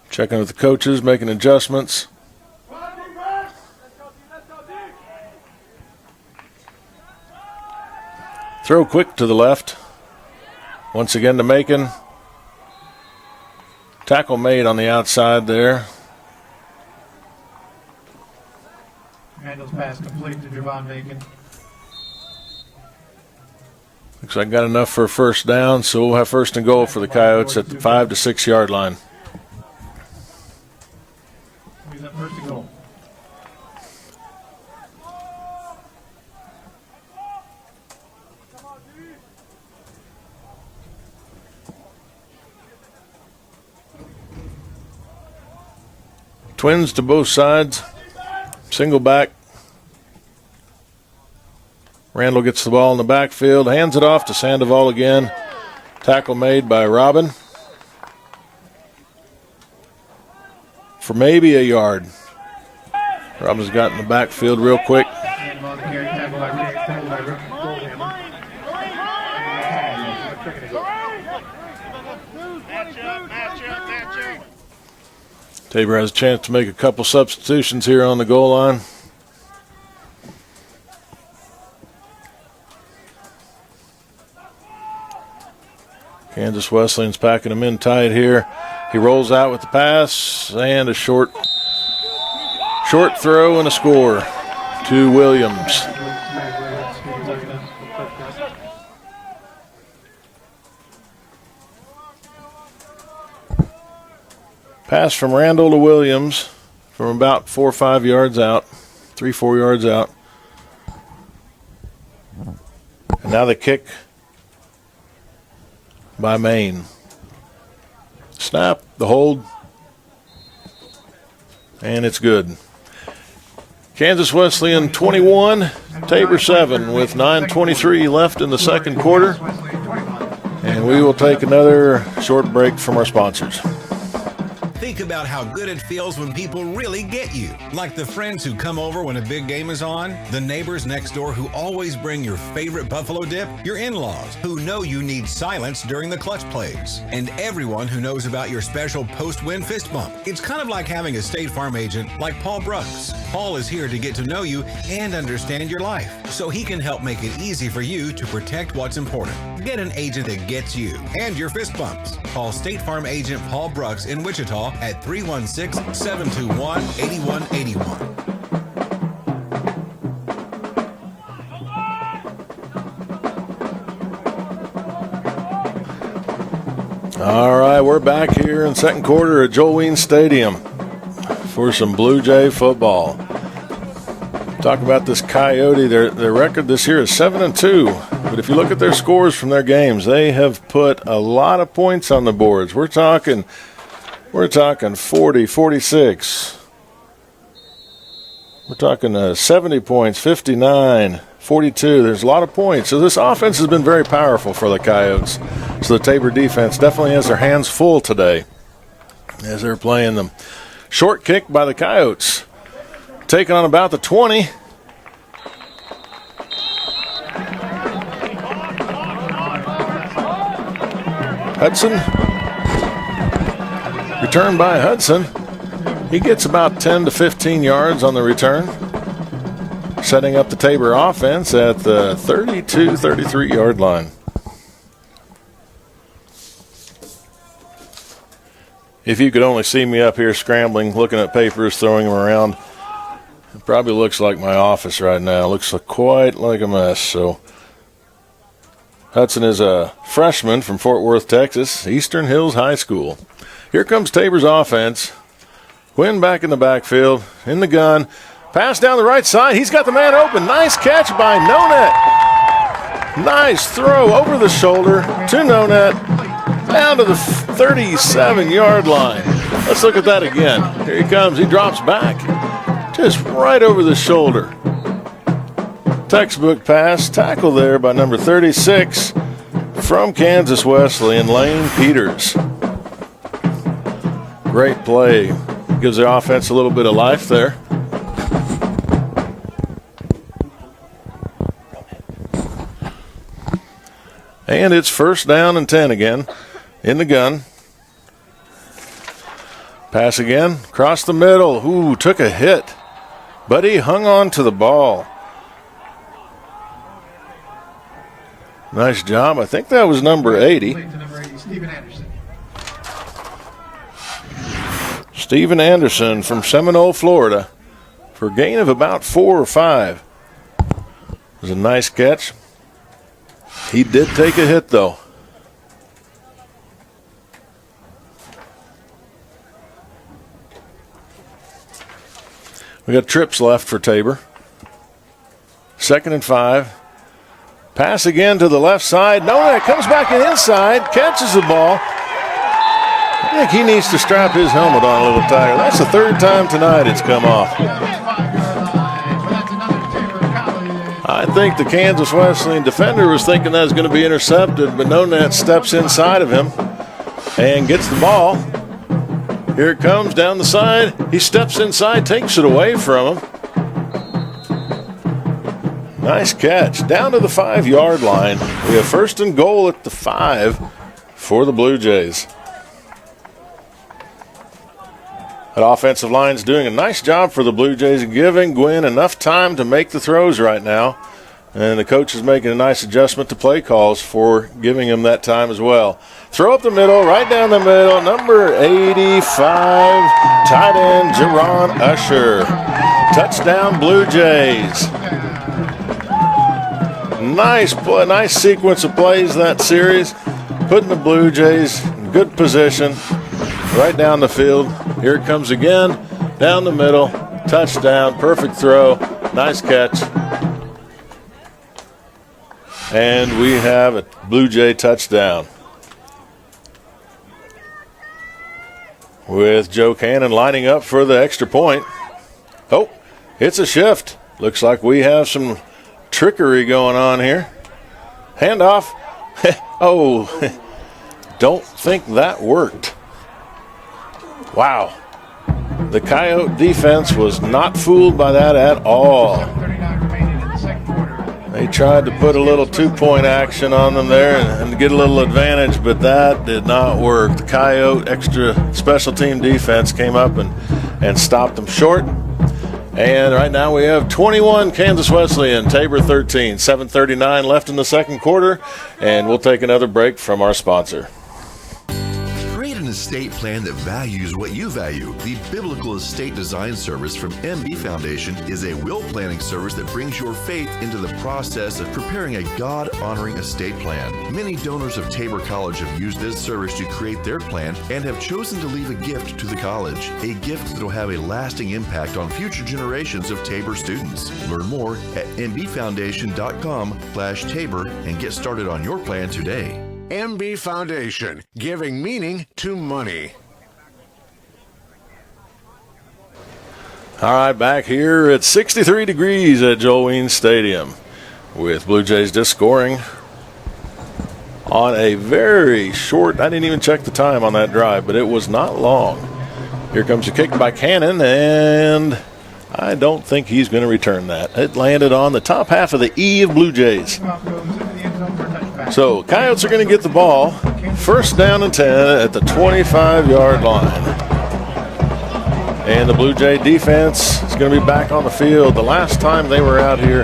Checking with the coaches, making adjustments. Throw quick to the left. Once again to Macon. Tackle made on the outside there. Randall's pass complete to Javon Macon. Looks like got enough for a 1st down, so we'll have 1st and goal for the Coyotes at the 5 to 6 yard line. He's up 1st and goal. Twins to both sides. Single back. Randall gets the ball in the backfield, hands it off to Sandoval again. Tackle made by Robin for maybe a yard. Robin's got in the backfield real quick. Tabor has a chance to make a couple substitutions here on the goal line. Kansas Wesleyan's packing him in tight here. He rolls out with the pass and a short throw and a score to Williams. Pass from Randall to Williams from about 4 or 5 yards out, 3-4 yards out. And now the kick by Maine. Snap, the hold, and it's good. Kansas Wesleyan 21, Tabor 7 with 9:23 left in the 2nd quarter. And we will take another short break from our sponsors. Think about how good it feels when people really get you. Like the friends who come over when a big game is on, the neighbors next door who always bring your favorite buffalo dip, your in-laws who know you need silence during the clutch plays, and everyone who knows about your special post-win fist bump. It's kind of like having a State Farm agent like Paul Brooks. Paul is here to get to know you and understand your life, so he can help make it easy for you to protect what's important. Get an agent that gets you and your fist bumps. Call State Farm agent Paul Brooks in Wichita at 316-721-8181. All right, we're back here in second quarter at Joel Ween Stadium for some Blue Jay football. Talk about this Coyote. Their record this year is 7-2. But if you look at their scores from their games, they have put a lot of points on the boards. We're talking 40, 46. We're talking 70 points, 59, 42. There's a lot of points. So this offense has been very powerful for the Coyotes. So the Tabor defense definitely has their hands full today as they're playing them. Short kick by the Coyotes. Taking on about the 20. Hudson. Return by Hudson. He gets about 10 to 15 yards on the return. Setting up the Tabor offense at the 32, 33-yard line. If you could only see me up here scrambling, looking at papers, throwing them around, it probably looks like my office right now. It looks quite like a mess. So Hudson is a freshman from Fort Worth, Texas, Eastern Hills High School. Here comes Tabor's offense. Quinn back in the backfield, in the gun. Pass down the right side. He's got the man open. Nice catch by Nonet. Nice throw over the shoulder to Nonet. Down to the 37-yard line. Let's look at that again. Here he comes. He drops back. Just right over the shoulder. Textbook pass. Tackle there by number 36 from Kansas Wesleyan, Lane Peters. Great play. Gives the offense a little bit of life there. And it's first down and 10 again. In the gun. Pass again. Across the middle. Ooh, took a hit. But he hung on to the ball. Nice job. I think that was number 80. Stephen Anderson from Seminole, Florida, for a gain of about 4 or 5. It was a nice catch. He did take a hit, though. We got trips left for Tabor. 2nd and 5. Pass again to the left side. Nonek comes back inside, catches the ball. I think he needs to strap his helmet on a little tighter. That's the 3rd time tonight it's come off. I think the Kansas Wesleyan defender was thinking that was going to be intercepted, but Nonet steps inside of him and gets the ball. Here it comes down the side. He steps inside, takes it away from him. Nice catch. Down to the 5-yard line. We have 1st and goal at the 5 for the Blue Jays. That offensive line is doing a nice job for the Blue Jays, giving Gwynn enough time to make the throws right now. And the coach is making a nice adjustment to play calls for giving him that time as well. Throw up the middle, right down the middle, number 85, tight end Jerron Usher. Touchdown Blue Jays. Nice play, nice sequence of plays that series, putting the Blue Jays in good position, right down the field. Here it comes again, down the middle, touchdown, perfect throw, nice catch. And we have a Blue Jay touchdown. With Joe Cannon lining up for the extra point. Oh, it's a shift. Looks like we have some trickery going on here. Handoff. Oh, don't think that worked. Wow. The Coyote defense was not fooled by that at all. They tried to put a little 2-point action on them there and get a little advantage, but that did not work. The Coyote extra special team defense came up and stopped them short. And right now we have 21 Kansas Wesleyan, Tabor 13, 7:39 left in the second quarter, and we'll take another break from our sponsor. Create an estate plan that values what you value. The Biblical Estate Design Service from MB Foundation is a will planning service that brings your faith into the process of preparing a God-honoring estate plan. Many donors of Tabor College have used this service to create their plan and have chosen to leave a gift to the college, a gift that will have a lasting impact on future generations of Tabor students. Learn more at mbfoundation.com/Tabor and get started on your plan today. MB Foundation, giving meaning to money. All right, back here at 63 degrees at Joel Weens Stadium with Blue Jays just scoring on a very short, I didn't even check the time on that drive, but it was not long. Here comes a kick by Cannon, and I don't think he's going to return that. It landed on the top half of the E of Blue Jays. So Coyotes are going to get the ball. First down and 10 at the 25-yard line. And the Blue Jay defense is going to be back on the field. The last time they were out here,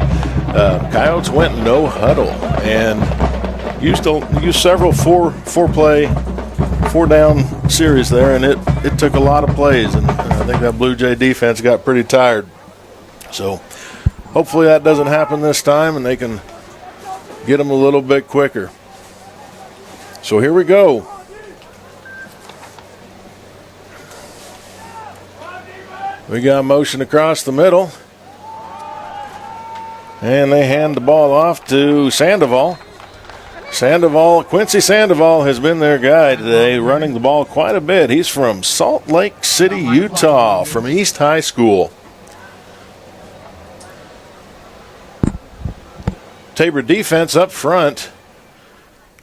Coyotes went no huddle and used several four down series there, and it took a lot of plays, and I think that Blue Jay defense got pretty tired. So hopefully that doesn't happen this time and they can get them a little bit quicker. So here we go. We got motion across the middle. And they hand the ball off to Sandoval. Quincy Sandoval has been their guy today, running the ball quite a bit. He's from Salt Lake City, Utah, from East High School. Tabor defense up front.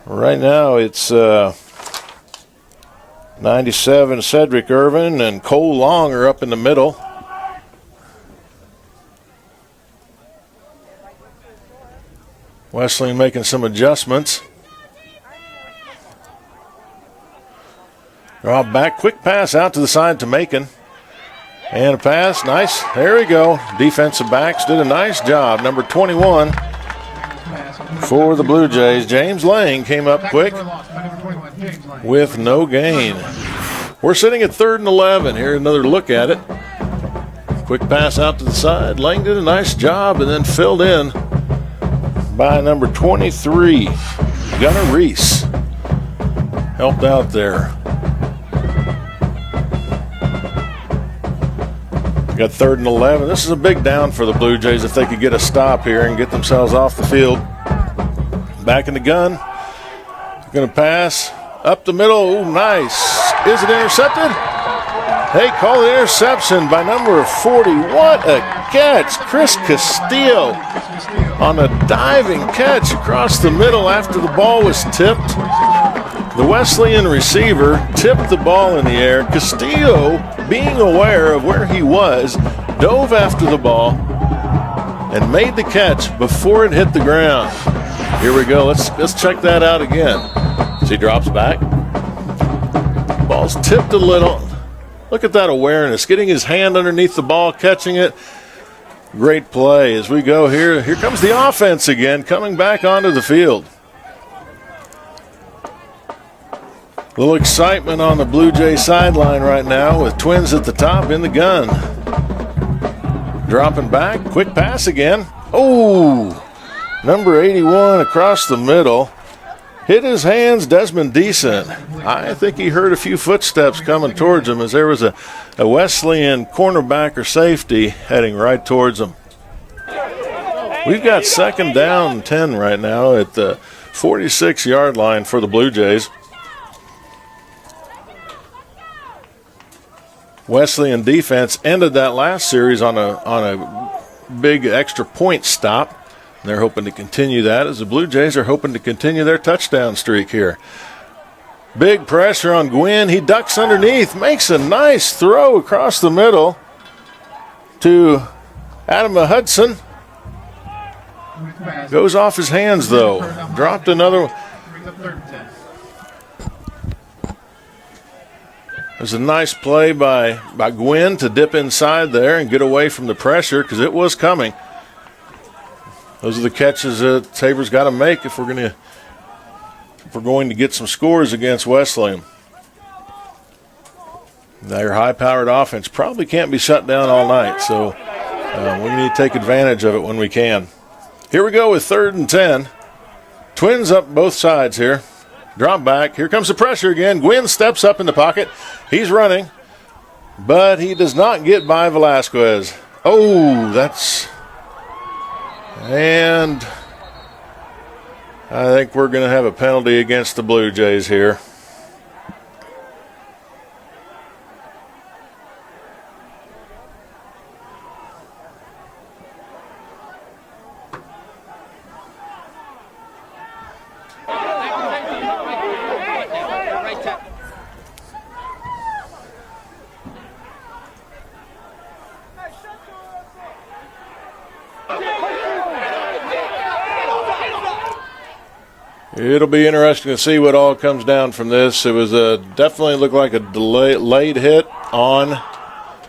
Right now it's 97 Cedric Irvin and Cole Long are up in the middle. Wesleyan making some adjustments. Draw back, quick pass out to the side to Macon. And a pass, nice, there we go. Defensive backs did a nice job. Number 21 for the Blue Jays, James Lang came up quick with no gain. We're sitting at 3rd and 11. Here, another look at it. Quick pass out to the side. Lang did a nice job and then filled in by number 23, Gunnar Reese. Helped out there. Got 3rd and 11. This is a big down for the Blue Jays if they could get a stop here and get themselves off the field. Back in the gun. Going to pass up the middle. Ooh, nice. Is it intercepted? They call the interception by number 40. What a catch. Chris Castillo on a diving catch across the middle after the ball was tipped. The Wesleyan receiver tipped the ball in the air. Castillo, being aware of where he was, dove after the ball and made the catch before it hit the ground. Here we go. Let's check that out again. So he drops back. Ball's tipped a little. Look at that awareness. Getting his hand underneath the ball, catching it. Great play as we go here. Here comes the offense again, coming back onto the field. A little excitement on the Blue Jay sideline right now with Twins at the top in the gun. Dropping back. Quick pass again. Oh! Number 81 across the middle. Hit his hands, Desmond Deason. I think he heard a few footsteps coming towards him as there was a Wesleyan cornerback or safety heading right towards him. We've got 2nd down and 10 right now at the 46-yard line for the Blue Jays. Wesleyan defense ended that last series on a big extra point stop. They're hoping to continue that as the Blue Jays are hoping to continue their touchdown streak here. Big pressure on Gwynn. He ducks underneath, makes a nice throw across the middle to Adam Hudson. Goes off his hands, though. Dropped another one. There's a nice play by Gwynn to dip inside there and get away from the pressure because it was coming. Those are the catches that Tabor's got to make if we're going to get some scores against Wesleyan. Their high-powered offense probably can't be shut down all night, so we need to take advantage of it when we can. Here we go with 3rd and 10. Twins up both sides here. Drop back. Here comes the pressure again. Gwynn steps up in the pocket. He's running, but he does not get by Velasquez. Oh, that's... And I think we're going to have a penalty against the Blue Jays here. It'll be interesting to see what all comes down from this. It was definitely looked like a delayed hit on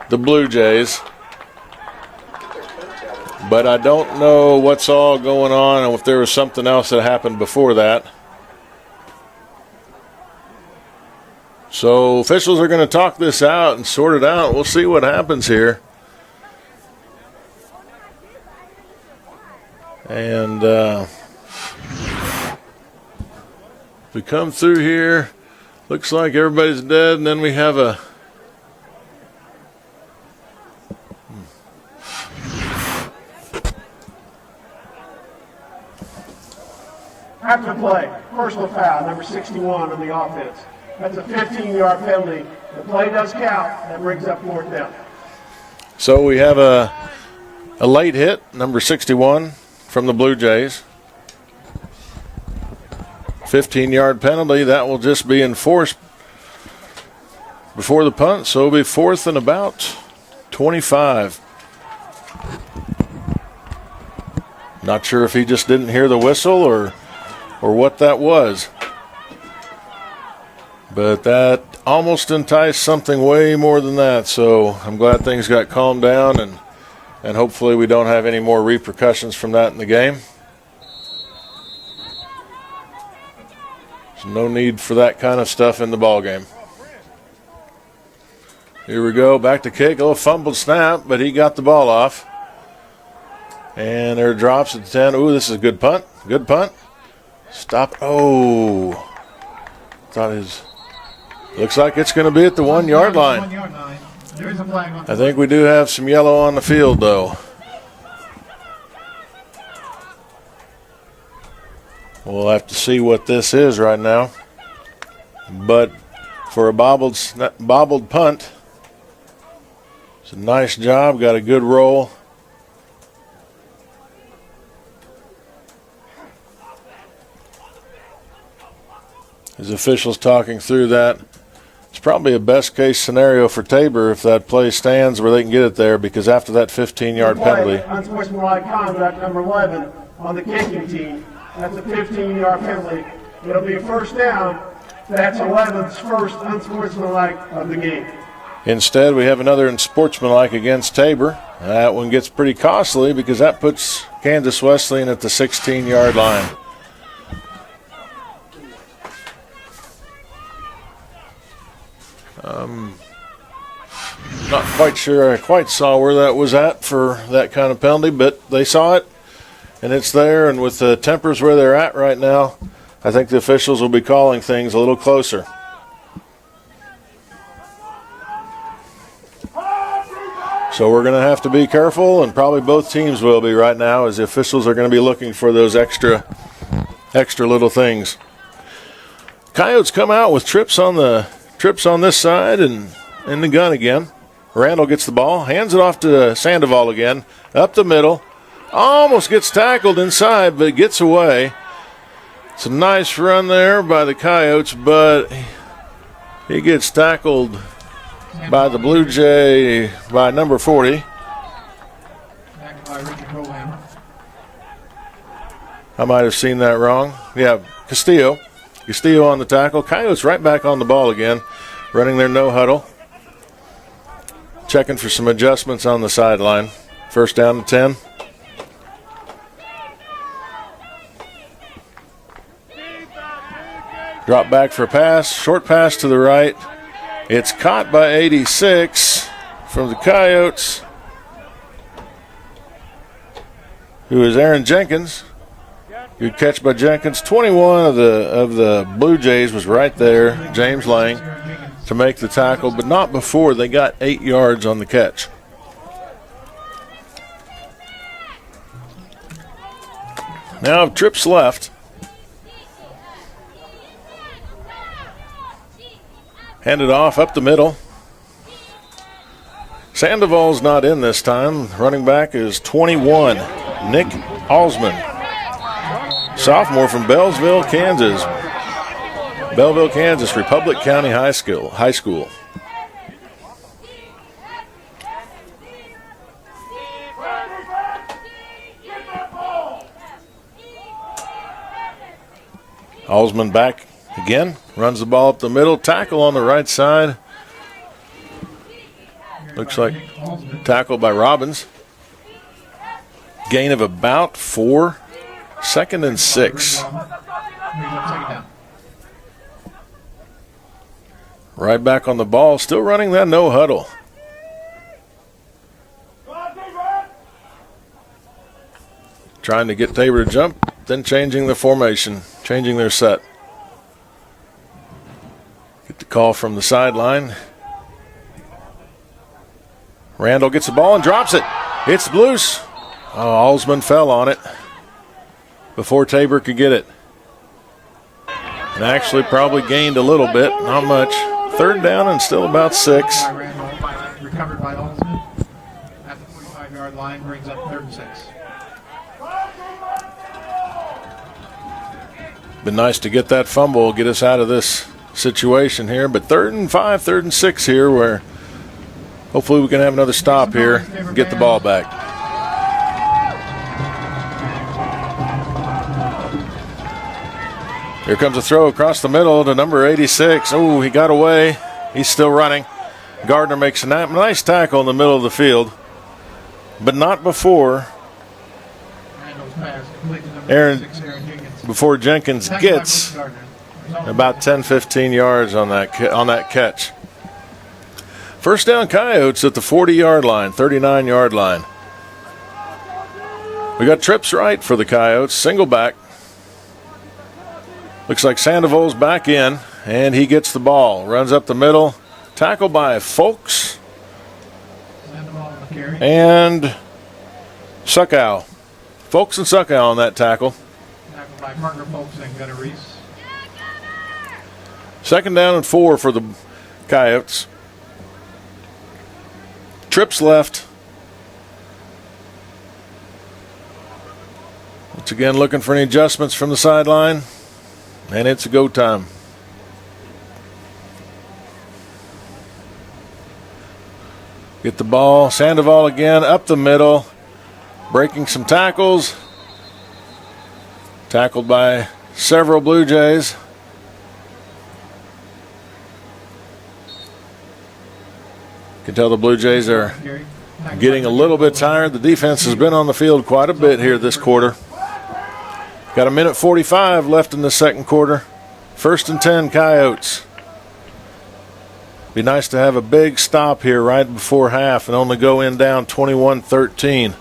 the Blue Jays. But I don't know what's all going on and if there was something else that happened before that. So officials are going to talk this out and sort it out. We'll see what happens here. And we come through here, looks like everybody's dead, and then we have a After play, personal foul, number 61 on the offense. That's a 15-yard penalty. The play does count. That brings up 4th down. So we have a late hit, number 61 from the Blue Jays. 15-yard penalty. That will just be enforced before the punt, so it'll be 4th and about 25. Not sure if he just didn't hear the whistle or what that was. But that almost enticed something way more than that, so I'm glad things got calmed down, and hopefully we don't have any more repercussions from that in the game. There's no need for that kind of stuff in the ball game. Here we go, back to kick, a little fumbled snap, but he got the ball off. And there drops at the 10. Ooh, this is a good punt. Good punt. Stop. Oh. Looks like it's going to be at the 1 yard line. 1 yard line. There is a flag on. I think we do have some yellow on the field, though. We'll have to see what this is right now. But for a bobbled punt, it's a nice job. Got a good roll. His officials talking through that. It's probably a best case scenario for Tabor if that play stands where they can get it there, because after that 15-yard penalty. Unsportsmanlike conduct, number 11 on the kicking team. That's a 15-yard penalty. It'll be a 1st down. That's 11's first unsportsmanlike of the game. Instead, we have another unsportsmanlike against Tabor. That one gets pretty costly because that puts Kansas Wesleyan at the 16-yard line. Not quite sure I quite saw where that was at for that kind of penalty, but they saw it, and it's there. And with the tempers where they're at right now, I think the officials will be calling things a little closer. So we're going to have to be careful, and probably both teams will be right now, as the officials are going to be looking for those extra little things. Coyotes come out with trips on this side and in the gun again. Randall gets the ball, hands it off to Sandoval again, up the middle. Almost gets tackled inside, but gets away. It's a nice run there by the Coyotes, but he gets tackled by the Blue Jay by number 40. I might have seen that wrong. Yeah, Castillo on the tackle. Coyotes right back on the ball again, running their no huddle. Checking for some adjustments on the sideline. 1st down to 10. Drop back for a pass. Short pass to the right. It's caught by 86 from the Coyotes, who is Aaron Jenkins. Good catch by Jenkins. 21 of the Blue Jays was right there, James Lang, to make the tackle, but not before they got 8 yards on the catch. Now trips left. Handed off up the middle. Sandoval's not in this time. Running back is 21, Nick Alsman. Sophomore from Belleville, Kansas. Belleville, Kansas, Republic County High School. Alsman back again, runs the ball up the middle, tackle on the right side. Looks like tackle by Robbins. Gain of about 4, 2nd and 6. Right back on the ball, still running that no huddle. Trying to get Tabor to jump, then changing the formation, changing their set. Get the call from the sideline. Randall gets the ball and drops it. It's loose. Oh, Alsman fell on it before Tabor could get it. And actually probably gained a little bit, not much. 3rd down and still about 6. Recovered by Alsman at the 45-yard line, brings up 3rd and 6. Been nice to get that fumble, get us out of this situation here. But 3rd and 5, 3rd and 6 here, where hopefully we can have another stop here and get the ball back. Here comes a throw across the middle to number 86. Oh, he got away. He's still running. Gardner makes a nice tackle in the middle of the field, but not before before Jenkins gets about 10, 15 yards on that catch. First down Coyotes at the 40-yard line, 39-yard line. We got trips right for the Coyotes, single back. Looks like Sandoval's back in, and he gets the ball. Runs up the middle. Tackle by Folks and Suckow. Folks and Suckow on that tackle. Tackle by Parker Folks and Gunnar Reese. 2nd down and 4 for the Coyotes. Trips left. Once again looking for any adjustments from the sideline. And it's a go time. Get the ball. Sandoval again up the middle. Breaking some tackles. Tackled by several Blue Jays. You can tell the Blue Jays are getting a little bit tired. The defense has been on the field quite a bit here this quarter. Got 1:45 left in the second quarter. 1st and 10 Coyotes. Be nice to have a big stop here right before half and only go in down 21-13.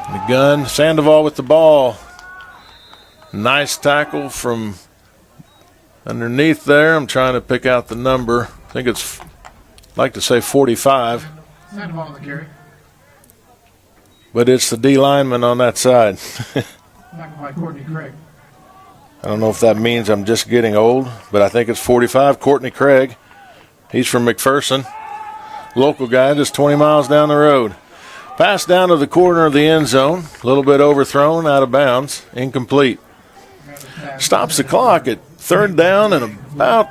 The gun, Sandoval with the ball. Nice tackle from underneath there. I'm trying to pick out the number. I think it's, I'd like to say 45. Sandoval on the carry. But it's the D lineman on that side. Back by Courtney Craig. I don't know if that means I'm just getting old, but I think it's 45. Courtney Craig. He's from McPherson. Local guy, just 20 miles down the road. Pass down to the corner of the end zone. A little bit overthrown, out of bounds. Incomplete. Stops the clock at 3rd down and about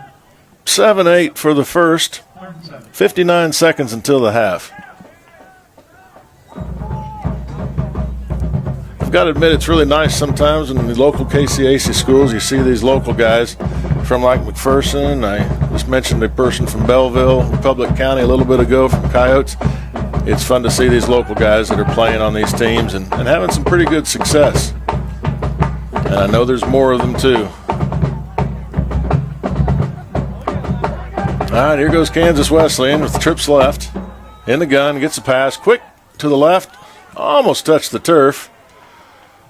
7-8 for the first. 59 seconds until the half. I've got to admit, it's really nice sometimes in the local KCAC schools. You see these local guys from like McPherson. I just mentioned a person from Belleville, Republic County a little bit ago from Coyotes. It's fun to see these local guys that are playing on these teams and having some pretty good success. And I know there's more of them too. right, here goes Kansas Wesleyan with trips left. In the gun, gets a pass. Quick to the left. Almost touched the turf.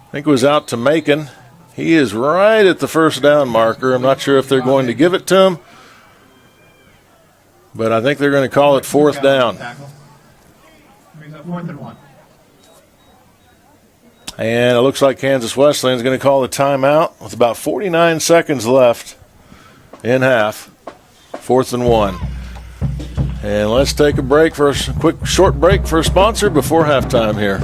I think it was out to Macon. He is right at the first down marker. I'm not sure if they're going to give it to him, but I think they're going to call it fourth down. Brings up 4th and 1. And it looks like Kansas Wesleyan is going to call the timeout with about 49 seconds left in half. 4th and 1. And let's take a break for a quick short break for a sponsor before halftime here.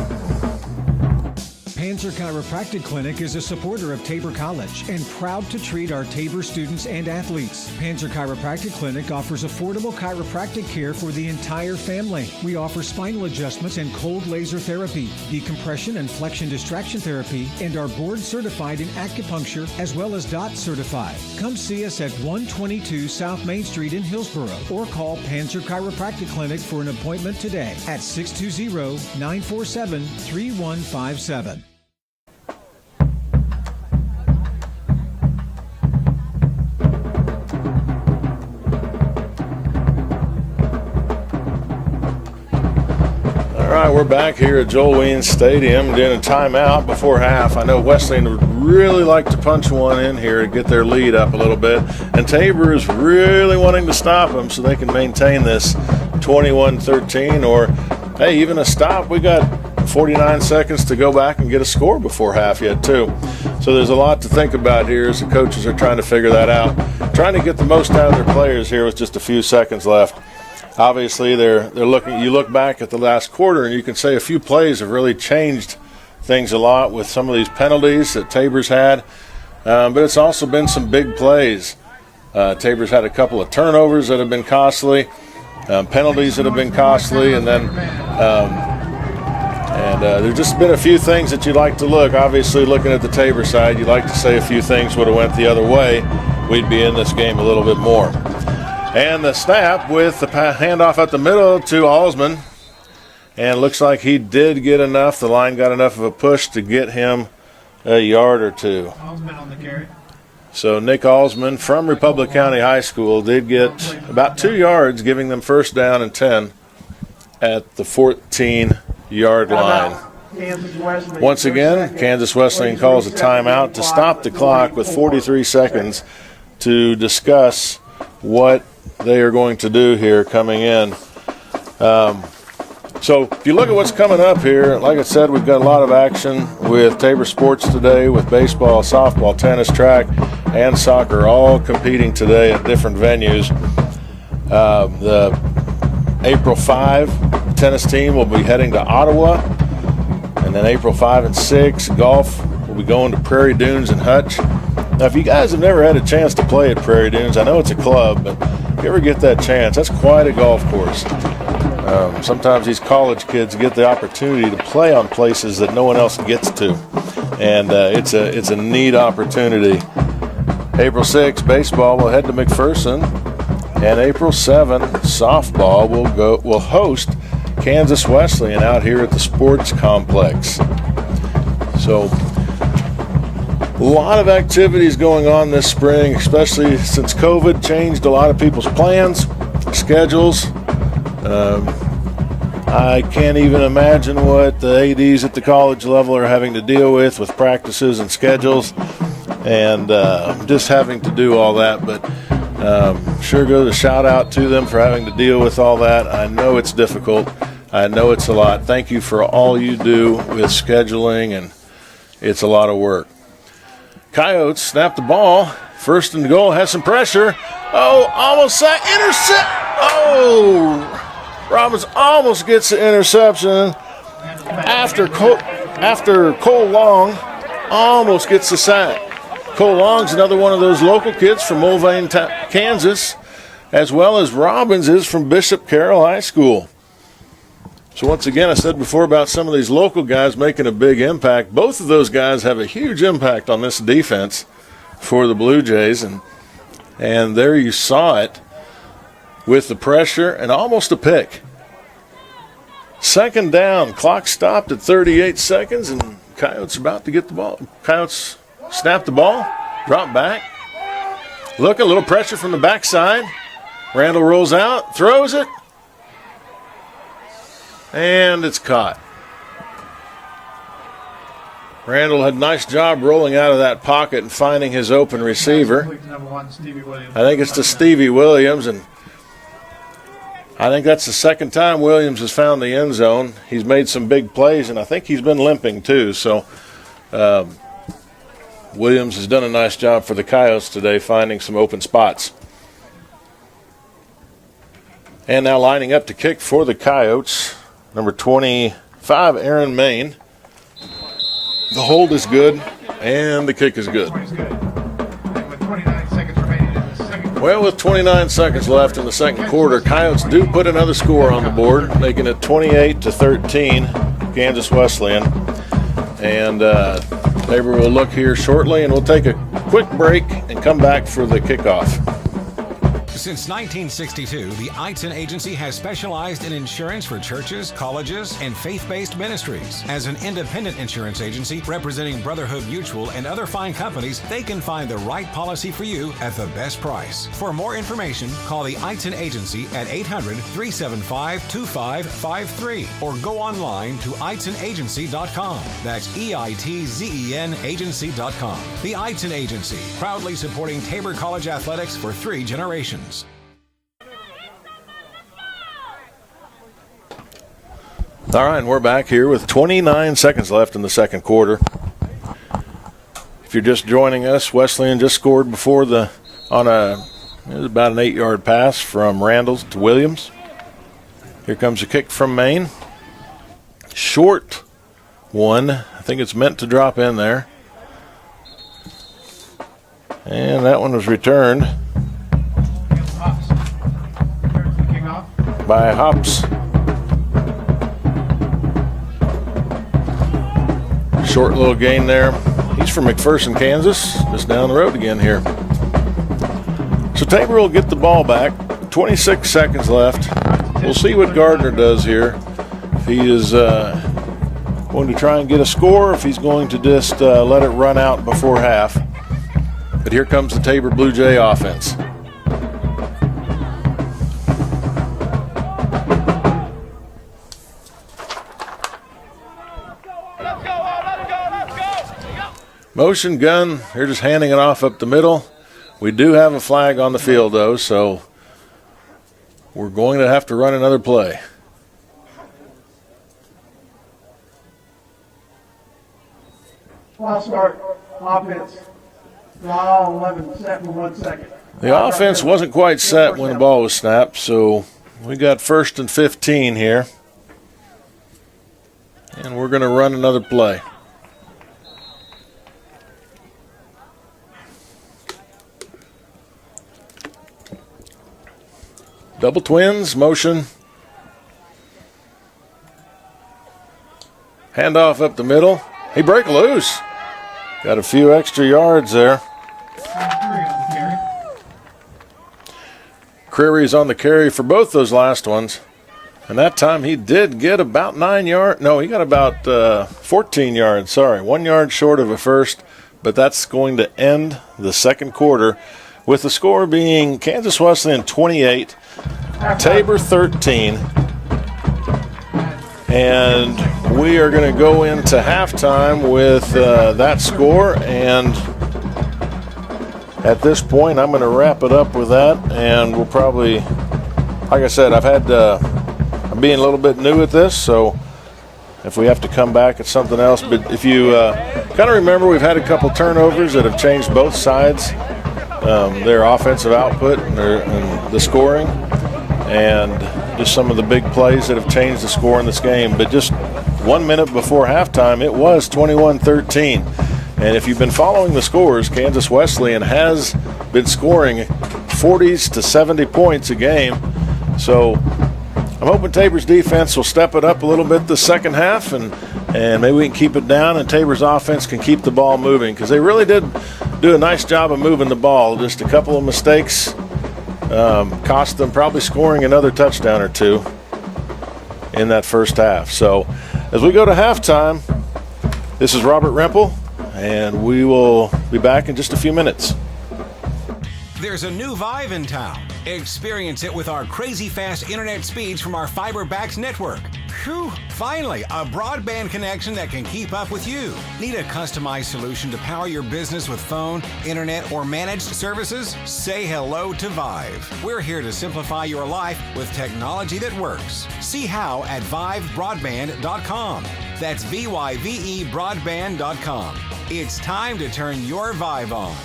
Panzer Chiropractic Clinic is a supporter of Tabor College and proud to treat our Tabor students and athletes. Panzer Chiropractic Clinic offers affordable chiropractic care for the entire family. We offer spinal adjustments and cold laser therapy, decompression and flexion distraction therapy, and are board certified in acupuncture as well as DOT certified. Come see us at 122 South Main Street in Hillsboro or call Panzer Chiropractic Clinic for an appointment today at 620-947-3157. All right, we're back here at Joel Weans Stadium doing a timeout before half. I know Wesleyan would really like to punch one in here to get their lead up a little bit, and Tabor is really wanting to stop them so they can maintain this 21-13, or, hey, even a stop. We got 49 seconds to go back and get a score before half yet, too. So there's a lot to think about here as the coaches are trying to figure that out, trying to get the most out of their players here with just a few seconds left. Obviously, they're looking. You look back at the last quarter, and you can say a few plays have really changed things a lot with some of these penalties that Tabor's had. But it's also been some big plays. Tabor's had a couple of turnovers that have been costly, penalties that have been costly, and then there's just been a few things that you'd like to look. Obviously, looking at the Tabor side, you'd like to say a few things would have went the other way. We'd be in this game a little bit more. And the snap with the handoff at the middle to Alsman. And it looks like he did get enough. The line got enough of a push to get him a yard or two. Alsman on the carry. So Nick Alsman from Republic County High School did get about 2 yards, giving them first down and 10 at the 14-yard line. Once again, Kansas Wesleyan calls a timeout to stop the clock with 43 seconds to discuss what they are going to do here coming in. So if you look at what's coming up here, like I said, we've got a lot of action with Tabor sports today, with baseball, softball, tennis, track, and soccer all competing today at different venues. The April 5 tennis team will be heading to Ottawa, and then April 5 and 6 golf will be going to Prairie Dunes and Hutch. Now, if you guys have never had a chance to play at Prairie Dunes, I know it's a club, but if you ever get that chance, that's quite a golf course. Sometimes these college kids get the opportunity to play on places that no one else gets to, and it's a neat opportunity. April 6, baseball will head to McPherson, and April 7, softball will host Kansas Wesleyan out here at the sports complex. So a lot of activities going on this spring, especially since COVID changed a lot of people's plans, schedules. I can't even imagine what the ADs at the college level are having to deal with practices and schedules, and just having to do all that. But sure goes a shout out to them for having to deal with all that. I know it's difficult. I know it's a lot. Thank you for all you do with scheduling, and it's a lot of work. Coyotes snap the ball. First and goal, has some pressure. Oh, almost sack, intercept. Oh, Robbins almost gets the interception after Cole Long almost gets the sack. Cole Long's another one of those local kids from Mulvane, Kansas, as well as Robbins is from Bishop Carroll High School. So once again, I said before about some of these local guys making a big impact. Both of those guys have a huge impact on this defense for the Blue Jays, and there you saw it with the pressure and almost a pick. Second down, clock stopped at 38 seconds, and Coyotes about to get the ball. Coyotes snap the ball, drop back. Look, a little pressure from the backside. Randall rolls out, throws it, and it's caught. Randall had a nice job rolling out of that pocket and finding his open receiver. Number 1, Stevie Williams. I think it's to Stevie Williams, and I think that's the second time Williams has found the end zone. He's made some big plays, and I think he's been limping too. So Williams has done a nice job for the Coyotes today, finding some open spots. And now lining up to kick for the Coyotes, number 25, Aaron Main. The hold is good, and the kick is good. Well, with 29 seconds left in the second quarter, Coyotes do put another score on the board, making it 28-13, Kansas Wesleyan. And Tabor will look here shortly, and we'll take a quick break and come back for the kickoff. Since 1962, the Eitzen Agency has specialized in insurance for churches, colleges, and faith-based ministries. As an independent insurance agency representing Brotherhood Mutual and other fine companies, they can find the right policy for you at the best price. For more information, call the Eitzen Agency at 800-375-2553 or go online to EitzenAgency.com. That's EITZEN agency.com. The Eitzen Agency, proudly supporting Tabor College athletics for 3 generations. All right, and we're back here with 29 seconds left in the second quarter. If you're just joining us, Wesleyan just scored before it was about an 8-yard pass from Randall to Williams. Here comes a kick from Maine. Short one. I think it's meant to drop in there. And that one was returned by Hops. Short little gain there. He's from McPherson, Kansas, just down the road again here. So Tabor will get the ball back. 26 seconds left. We'll see what Gardner does here. If he is going to try and get a score, if he's going to just let it run out before half. But here comes the Tabor Blue Jay offense. Motion gun, they're just handing it off up the middle. We do have a flag on the field, though, so we're going to have to run another play. False start, offense. All 11 set for 1 second. The offense wasn't quite set when the ball was snapped, so we got 1st and 15 here. And we're going to run another play. Double twins, motion. Handoff up the middle. He break loose. Got a few extra yards there. Creary's on the carry for both those last ones. And that time he did get about 9 yards. No, he got about 14 yards. Sorry, 1 yard short of a first. But that's going to end the second quarter with the score being Kansas Wesleyan 28, Tabor 13. And we are going to go into halftime with that score. And at this point, I'm going to wrap it up with that. And we'll probably, like I said, I'm being a little bit new at this. So if we have to come back at something else. But if you kind of remember, we've had a couple turnovers that have changed both sides. Their offensive output and the scoring, and just some of the big plays that have changed the score in this game. But just 1 minute before halftime, it was 21-13. And if you've been following the scores, Kansas Wesleyan has been scoring 40s to 70 points a game. So I'm hoping Tabor's defense will step it up a little bit the second half, and maybe we can keep it down and Tabor's offense can keep the ball moving, because they really did do a nice job of moving the ball. Just a couple of mistakes cost them probably scoring another touchdown or two in that first half. So as we go to halftime, this is Robert Rempel, and we will be back in just a few minutes. There's a new vibe in town. Experience it with our crazy fast internet speeds from our fiber-backed network. Whew, finally, a broadband connection that can keep up with you. Need a customized solution to power your business with phone, internet, or managed services? Say hello to Vive. We're here to simplify your life with technology that works. See how at vivebroadband.com. That's VYVE broadband.com. It's time to turn your Vive on.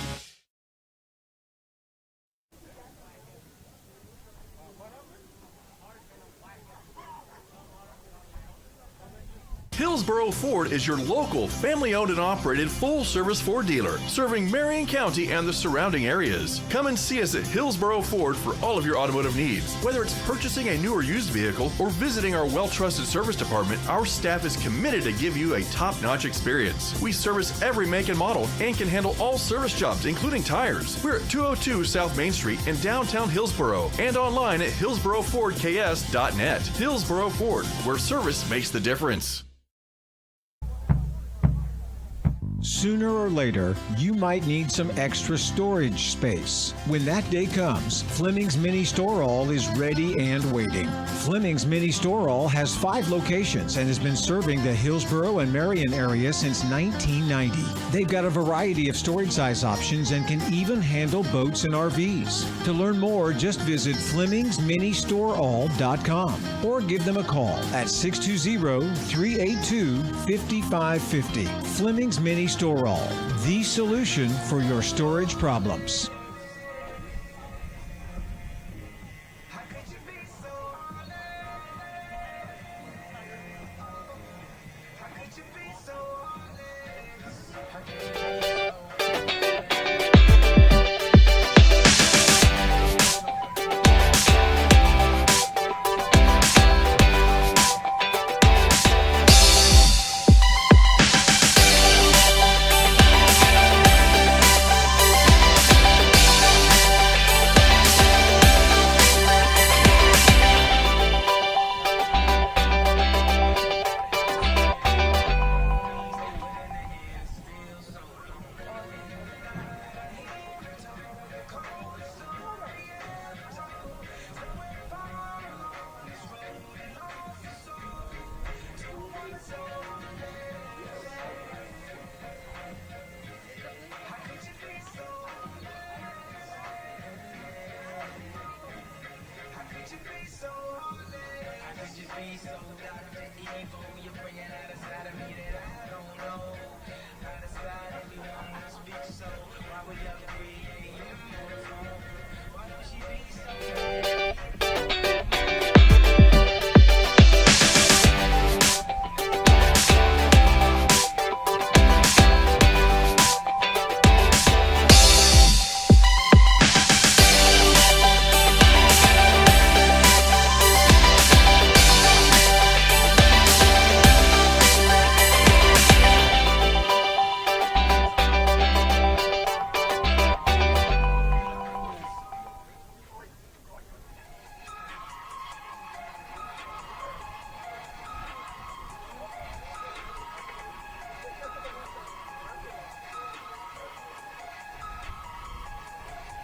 Hillsboro Ford is your local, family-owned and operated full-service Ford dealer, serving Marion County and the surrounding areas. Come and see us at Hillsboro Ford for all of your automotive needs. Whether it's purchasing a new or used vehicle or visiting our well-trusted service department, our staff is committed to give you a top-notch experience. We service every make and model and can handle all service jobs, including tires. We're at 202 South Main Street in downtown Hillsboro and online at hillsborofordks.net. Hillsboro Ford, where service makes the difference. Sooner or later, you might need some extra storage space. When that day comes, Fleming's Mini Store All is ready and waiting. Fleming's Mini Store All has 5 locations and has been serving the Hillsboro and Marion area since 1990. They've got a variety of storage size options and can even handle boats and RVs. To learn more, just visit FlemingsMiniStoreAll.com or give them a call at 620-382-5550. Fleming's Mini Store All, the solution for your storage problems.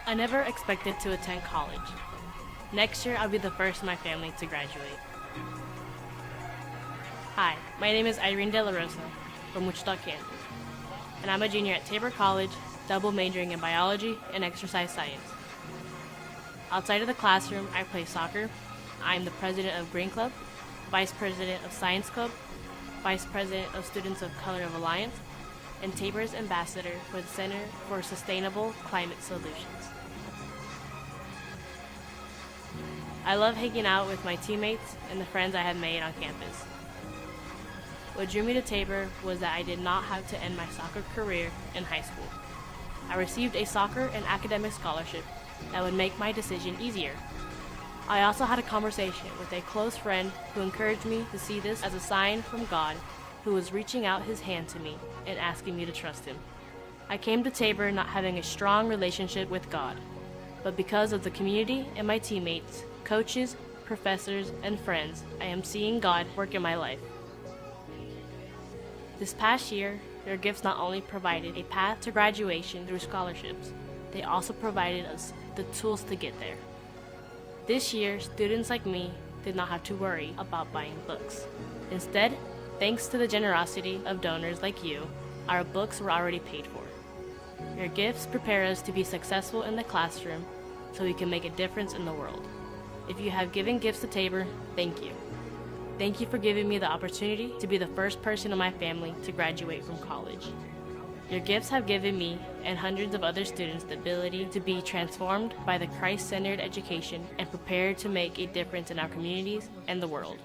I never expected to attend college. Next year, I'll be the first in my family to graduate. Hi, my name is Irene De La Rosa from Wichita, Kansas, and I'm a junior at Tabor College, double majoring in biology and exercise science. Outside of the classroom, I play soccer. I'm the president of Green Club, vice president of Science Club, vice president of Students of Color of Alliance, and Tabor's ambassador for the Center for Sustainable Climate Solutions. I love hanging out with my teammates and the friends I have made on campus. What drew me to Tabor was that I did not have to end my soccer career in high school. I received a soccer and academic scholarship that would make my decision easier. I also had a conversation with a close friend who encouraged me to see this as a sign from God, who was reaching out his hand to me and asking me to trust him. I came to Tabor not having a strong relationship with God, but because of the community and my teammates, coaches, professors, and friends, I am seeing God work in my life. This past year, their gifts not only provided a path to graduation through scholarships, they also provided us the tools to get there. This year, students like me did not have to worry about buying books. Instead, thanks to the generosity of donors like you, our books were already paid for. Your gifts prepare us to be successful in the classroom so we can make a difference in the world. If you have given gifts to Tabor, thank you. Thank you for giving me the opportunity to be the first person in my family to graduate from college. Your gifts have given me and hundreds of other students the ability to be transformed by the Christ-centered education and prepared to make a difference in our communities and the world.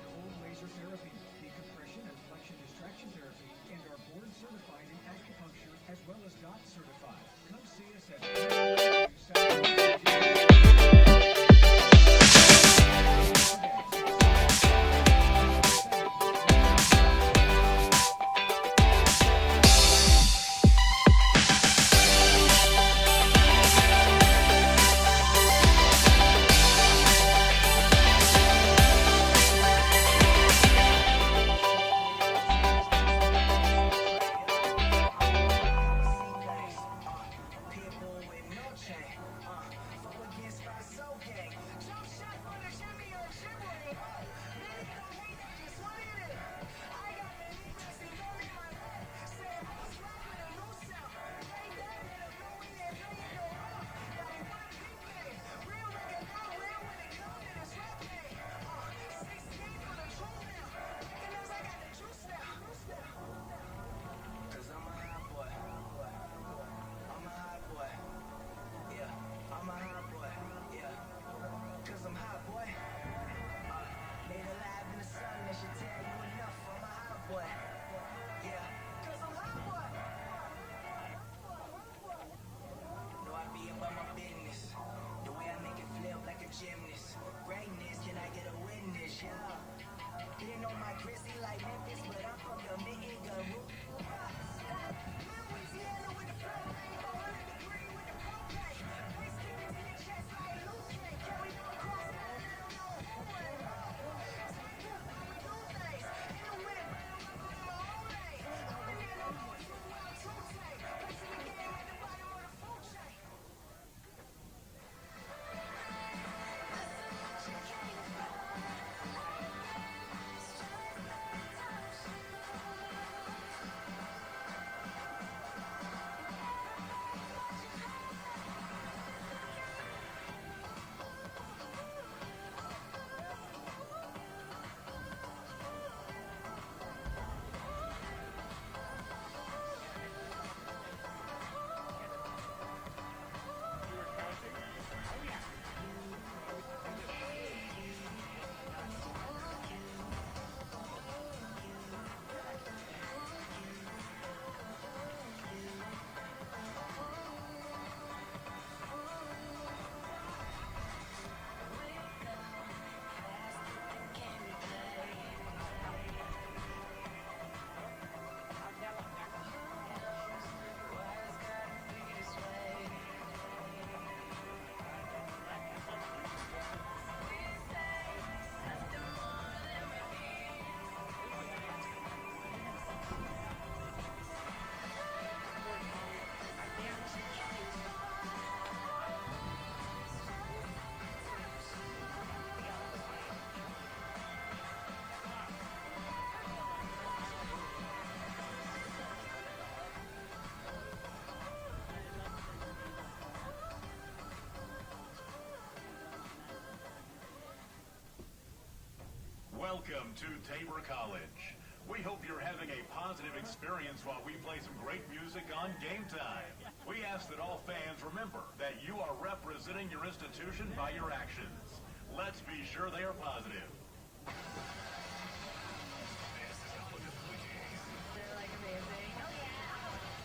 Welcome to Tabor College. We hope you're having a positive experience while we play some great music on game time. We ask that all fans remember that you are representing your institution by your actions. Let's be sure they are positive.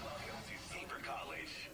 Welcome to Tabor College.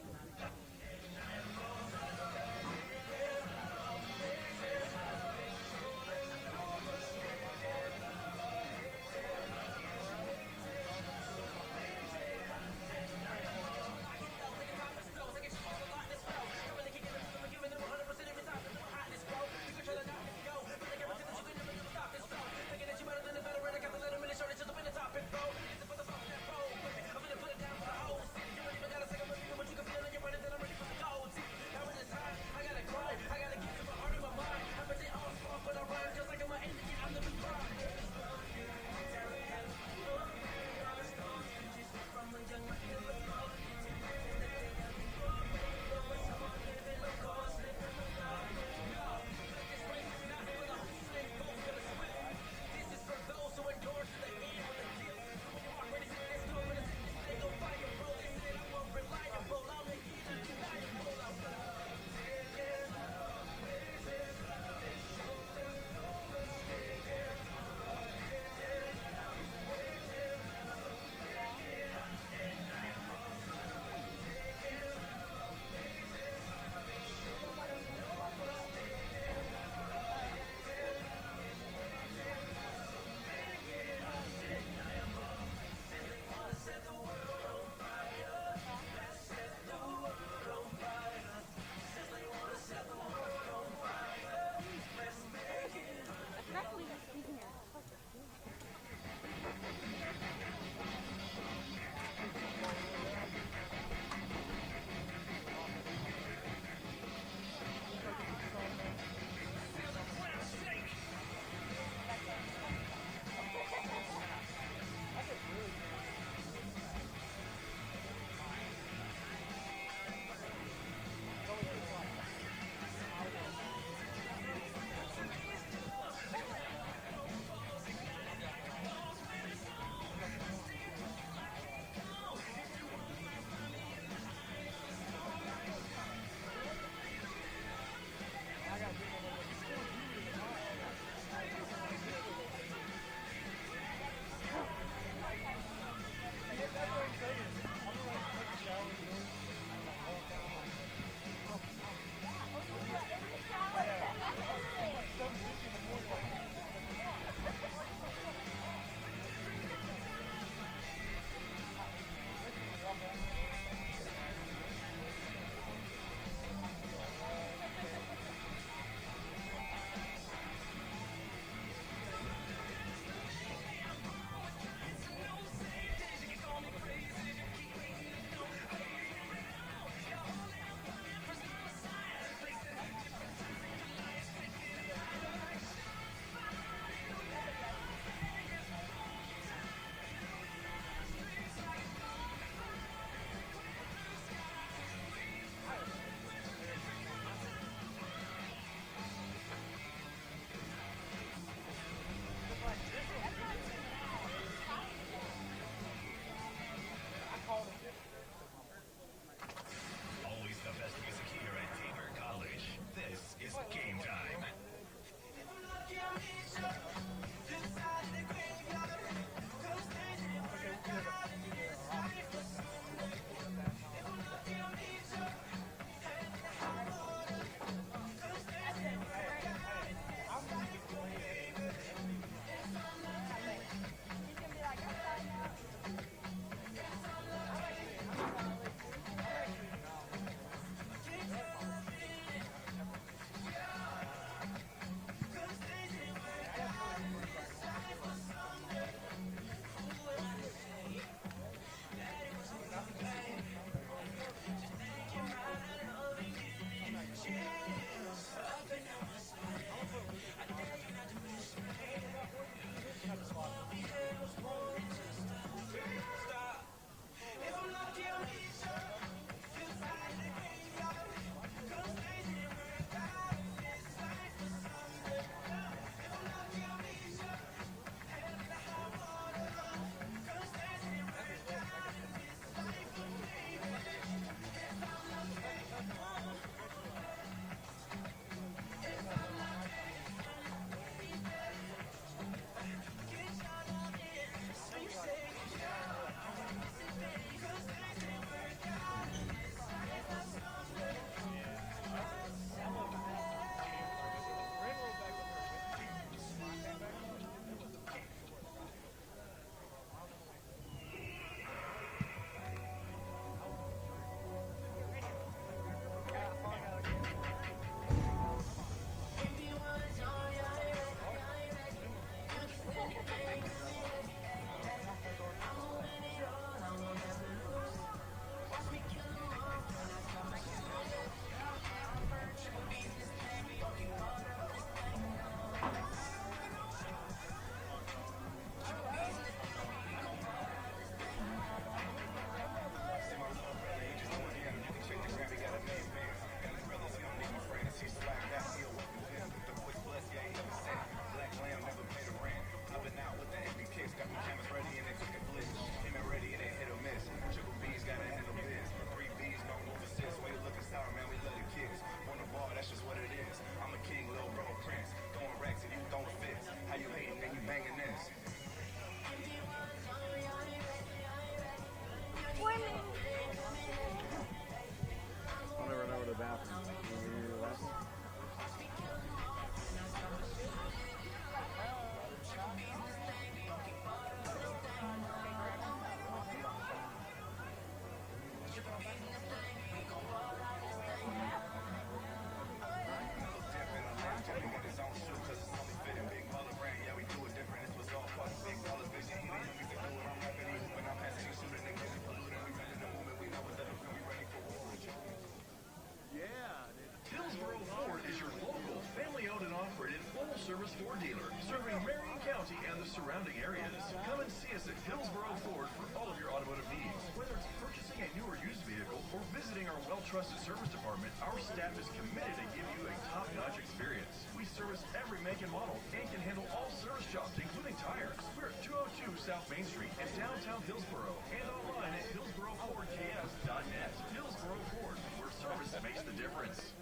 full-service Ford dealer, serving Marion County and the surrounding areas. Come and see us at Hillsborough Ford for all of your automotive needs. Whether it's purchasing a new or used vehicle or visiting our well-trusted service department, our staff is committed to give you a top-notch experience. We service every make and model and can handle all service jobs, including tires. We're at 202 South Main Street in downtown Hillsborough and online at hillsboroughfordks.net. Hillsborough Ford, where service makes the difference.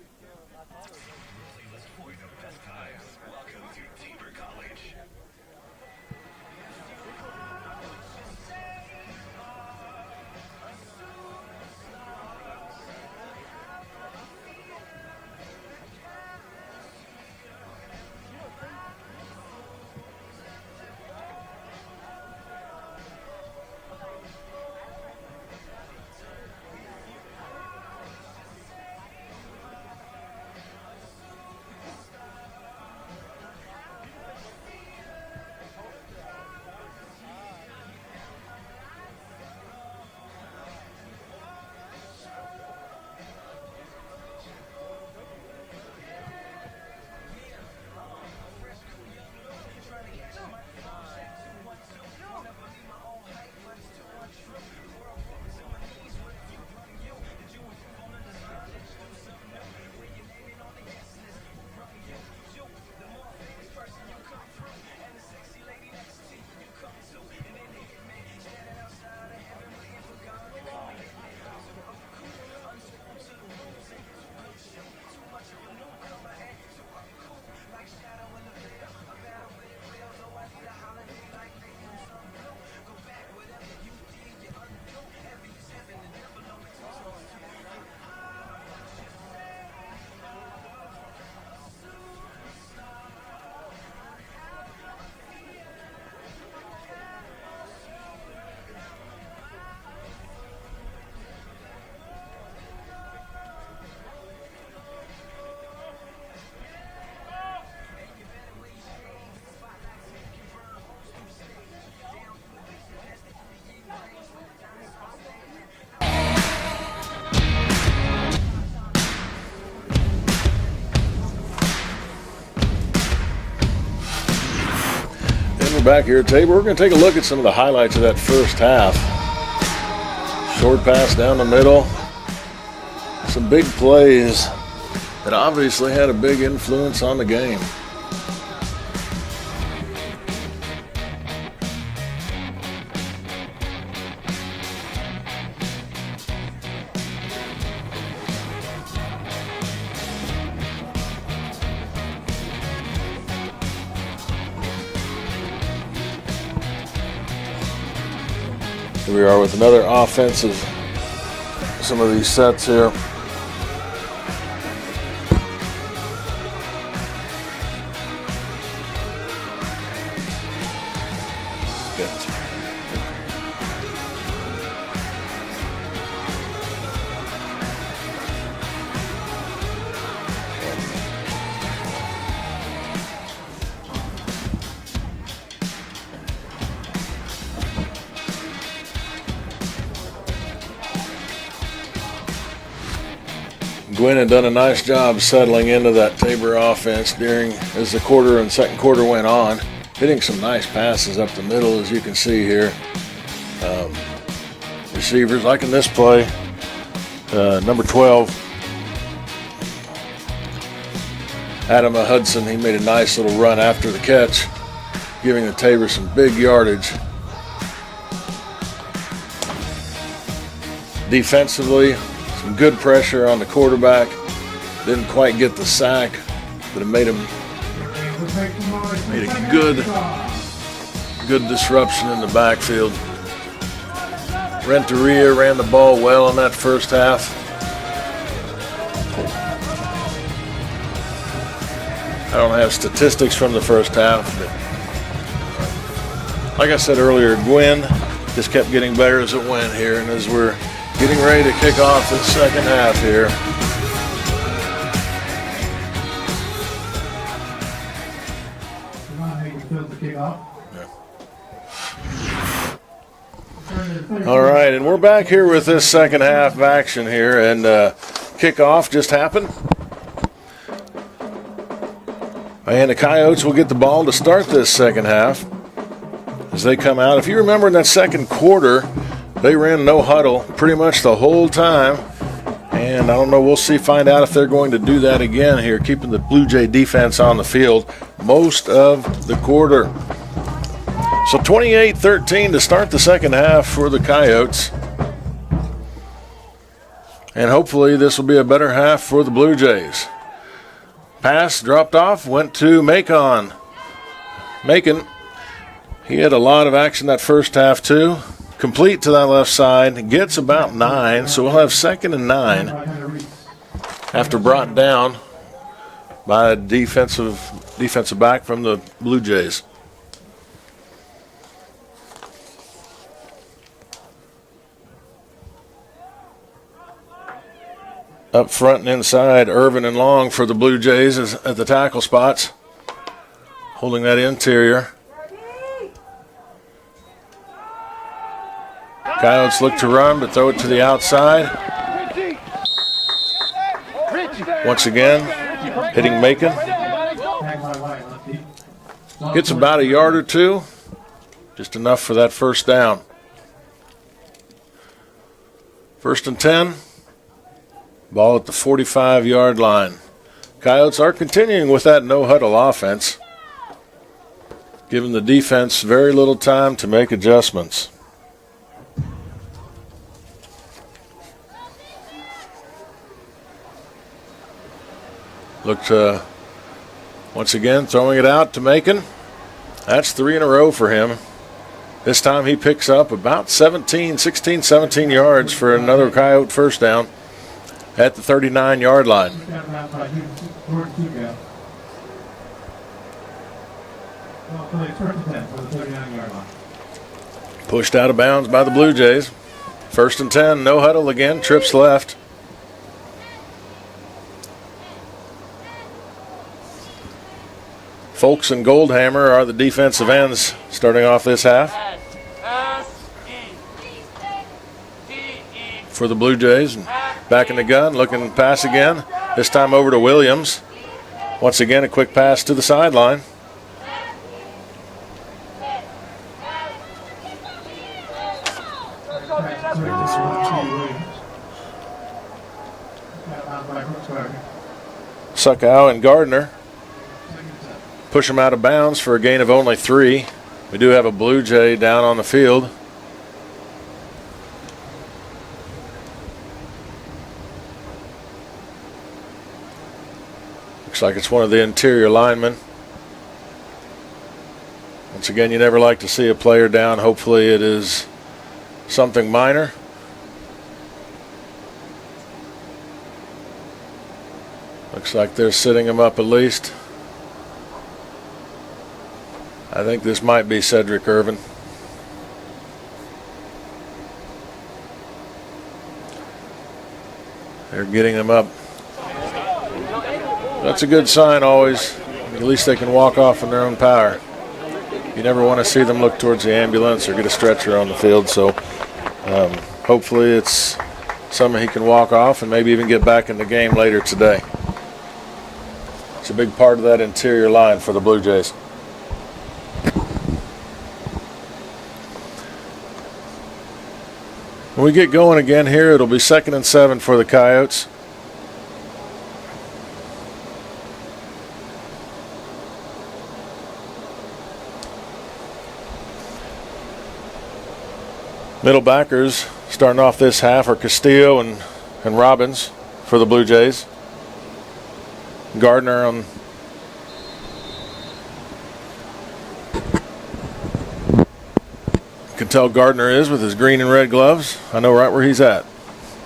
Let's point of best times. Welcome to Tabor College. Back here at Tabor, we're going to take a look at some of the highlights of that first half. Short pass down the middle. Some big plays that obviously had a big influence on the game. Here we are with another offensive, some of these sets here. Gwynn had done a nice job settling into that Tabor offense as the quarter and second quarter went on, hitting some nice passes up the middle, as you can see here. Receivers, like in this play, number 12, Adam Hudson, he made a nice little run after the catch, giving the Tabor some big yardage. Defensively, some good pressure on the quarterback. Didn't quite get the sack, but it made a good disruption in the backfield. Renteria ran the ball well in that first half. I don't have statistics from the first half, but like I said earlier, Gwynn just kept getting better as it went here, and as we're getting ready to kick off the second half here. All right, and we're back here with this second half action here, and kickoff just happened. And the Coyotes will get the ball to start this second half as they come out. If you remember in that second quarter, they ran no huddle pretty much the whole time. And I don't know, find out if they're going to do that again here, keeping the Blue Jay defense on the field most of the quarter. So 28-13 to start the second half for the Coyotes. And hopefully this will be a better half for the Blue Jays. Pass dropped off, went to Macon. He had a lot of action that first half too. Complete to that left side, gets about 9, so we'll have 2nd and 9 after brought down by a defensive back from the Blue Jays. Up front and inside, Irvin and Long for the Blue Jays is at the tackle spots, holding that interior. Coyotes look to run, but throw it to the outside. Once again, hitting Macon. Gets about a yard or two, just enough for that first down. 1st and 10. Ball at the 45-yard line. Coyotes are continuing with that no-huddle offense, giving the defense very little time to make adjustments. Looked once again throwing it out to Macon. That's 3 in a row for him. This time he picks up about 16, 17 yards for another Coyote first down at the 39-yard line. Pushed out of bounds by the Blue Jays. 1st and 10, no huddle again, trips left. Folks and Goldhammer are the defensive ends starting off this half for the Blue Jays. And back in the gun, looking to pass again. This time over to Williams. Once again, a quick pass to the sideline. Suckow and Gardner push him out of bounds for a gain of only 3. We do have a Blue Jay down on the field. Looks like it's one of the interior linemen. Once again, you never like to see a player down. Hopefully it is something minor. Looks like they're sitting him up at least. I think this might be Cedric Irvin. They're getting him up. That's a good sign always. At least they can walk off in their own power. You never want to see them look towards the ambulance or get a stretcher on the field, so hopefully it's something he can walk off and maybe even get back in the game later today. It's a big part of that interior line for the Blue Jays. When we get going again here, it'll be 2nd and 7 for the Coyotes. Middle backers starting off this half are Castillo and Robbins for the Blue Jays. Gardner on can tell Gardner is with his green and red gloves. I know right where he's at.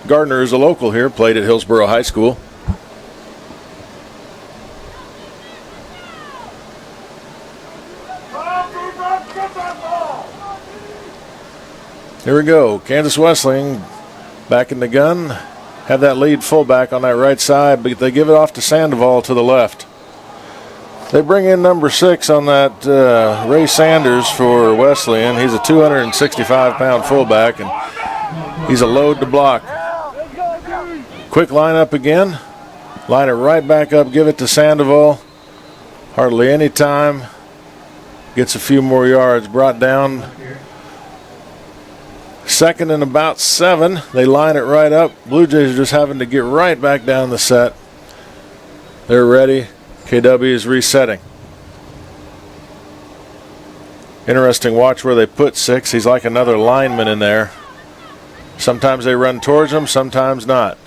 Gardner is a local here, played at Hillsborough High School. Here we go. Kansas Wesleyan back in the gun. Have that lead fullback on that right side, but they give it off to Sandoval to the left. They bring in number 6 on that Ray Sanders for Wesleyan. He's a 265-pound fullback, and he's a load to block. Quick lineup again. Line it right back up, give it to Sandoval. Hardly any time. Gets a few more yards. Brought down. Second and about 7. They line it right up. Blue Jays are just having to get right back down the set. They're ready. KW is resetting. Interesting watch where they put 6. He's like another lineman in there. Sometimes they run towards him, sometimes not.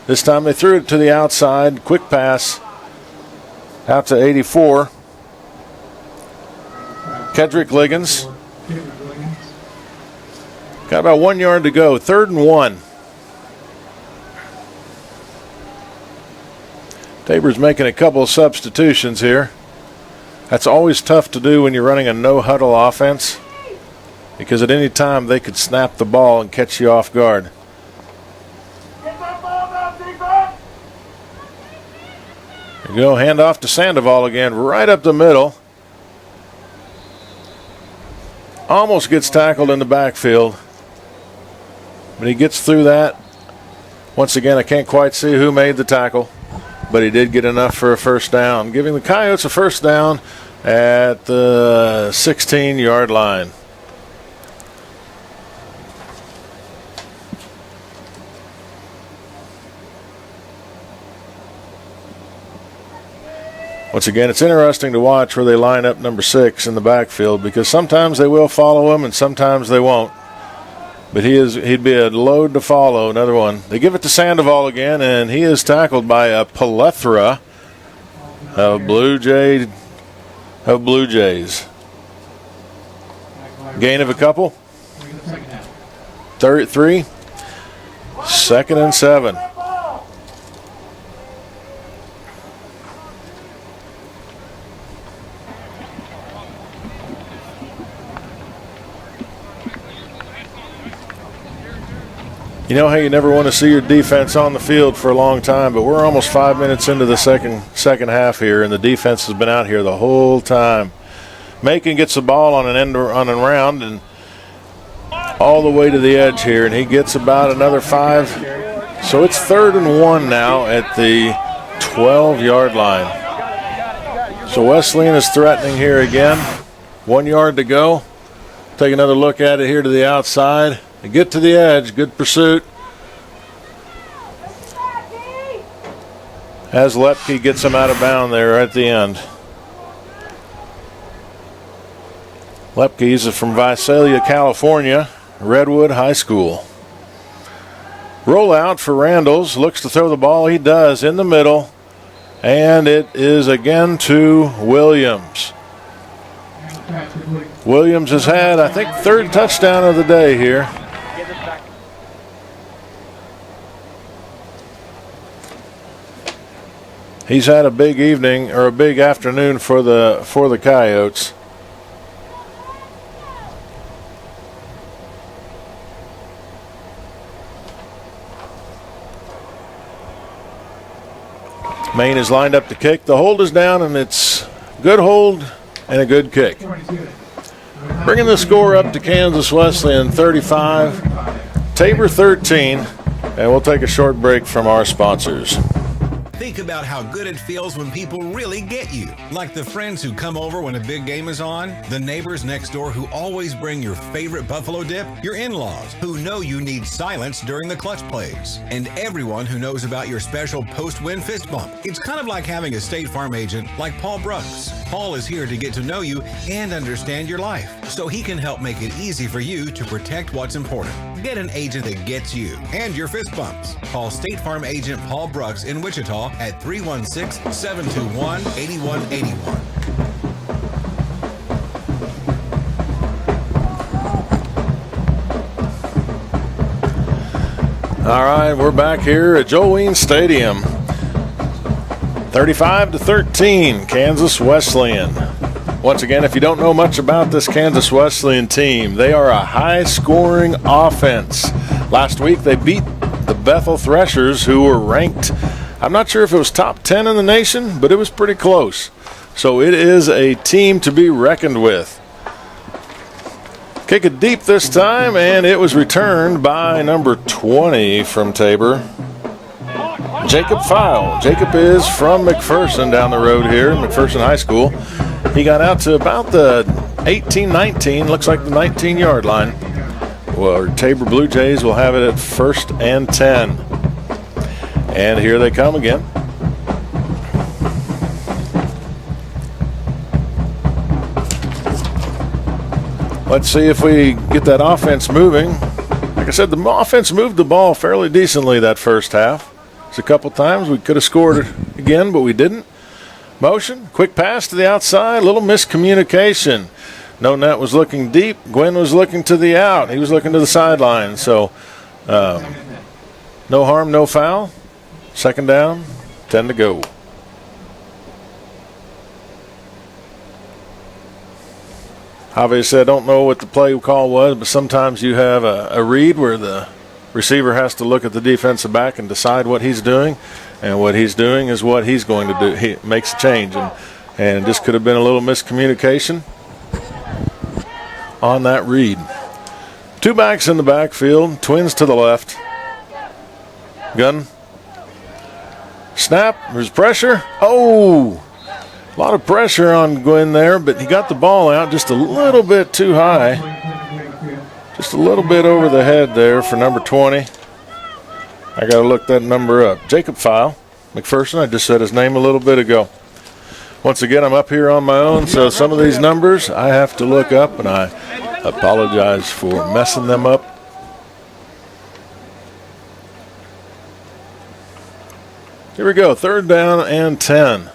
This time they threw it to the outside. Quick pass out to 84. Kedrick Liggins. Got about 1 yard to go. 3rd and 1. Tabor's making a couple of substitutions here. That's always tough to do when you're running a no-huddle offense, because at any time they could snap the ball and catch you off guard. There you go, hand off to Sandoval again, right up the middle. Almost gets tackled in the backfield, but he gets through that. Once again, I can't quite see who made the tackle, but he did get enough for a first down, giving the Coyotes a first down at the 16-yard line. Once again, it's interesting to watch where they line up number 6 in the backfield, because sometimes they will follow him and sometimes they won't. But he'd be a load to follow. Another one. They give it to Sandoval again, and he is tackled by a plethora of Blue Jays. Gain of a couple. 3. 2nd and 7. You know how you never want to see your defense on the field for a long time, but we're almost 5 minutes into the second half here, and the defense has been out here the whole time. Macon gets the ball on an end around and all the way to the edge here, and he gets about another 5. So it's 3rd and 1 now at the 12-yard line. So Wesleyan is threatening here again. 1 yard to go. Take another look at it here to the outside. They get to the edge. Good pursuit. As Lepke gets him out of bounds there at the end. Lepke's from Visalia, California, Redwood High School. Rollout for Randalls. Looks to throw the ball. He does in the middle. And it is again to Williams. Williams has had, I think, 3rd touchdown of the day here. He's had a big evening, or a big afternoon for the Coyotes. Maine is lined up to kick. The hold is down, and it's good hold and a good kick. Bringing the score up to Kansas Wesleyan 35, Tabor 13, and we'll take a short break from our sponsors. Think about how good it feels when people really get you. Like the friends who come over when a big game is on, the neighbors next door who always bring your favorite buffalo dip, your in-laws who know you need silence during the clutch plays, and everyone who knows about your special post-win fist bump. It's kind of like having a State Farm agent like Paul Brooks. Paul is here to get to know you and understand your life, so he can help make it easy for you to protect what's important. Get an agent that gets you and your fist bumps. Call State Farm agent Paul Brooks in Wichita at 316-721-8181. All right, we're back here at Joel Ween Stadium. 35-13, Kansas Wesleyan. Once again, if you don't know much about this Kansas Wesleyan team, they are a high-scoring offense. Last week, they beat the Bethel Threshers, who were ranked, I'm not sure if it was top 10 in the nation, but it was pretty close. So it is a team to be reckoned with. Kick it deep this time, and it was returned by number 20 from Tabor. Jacob File. Jacob is from McPherson down the road here, McPherson High School. He got out to about the 18-19, looks like the 19-yard line. Well, Tabor Blue Jays will have it at 1st and 10. And here they come again. Let's see if we get that offense moving. Like I said, the offense moved the ball fairly decently that first half. There's a couple times we could have scored again, but we didn't. Motion, quick pass to the outside, a little miscommunication. No Net was looking deep. Gwynn was looking to the out. He was looking to the sideline. So no harm, no foul. 2nd down, 10 to go. Obviously, I don't know what the play call was, but sometimes you have a read where the receiver has to look at the defensive back and decide what he's doing, and what he's doing is what he's going to do. He makes a change, and just could have been a little miscommunication on that read. 2 backs in the backfield, twins to the left. Gun. Snap, there's pressure. Oh! A lot of pressure on Gwynn there, but he got the ball out just a little bit too high. Just a little bit over the head there for number 20. I got to look that number up. Jacob File, McPherson. I just said his name a little bit ago. Once again, I'm up here on my own, so some of these numbers I have to look up, and I apologize for messing them up. Here we go, 3rd down and 10.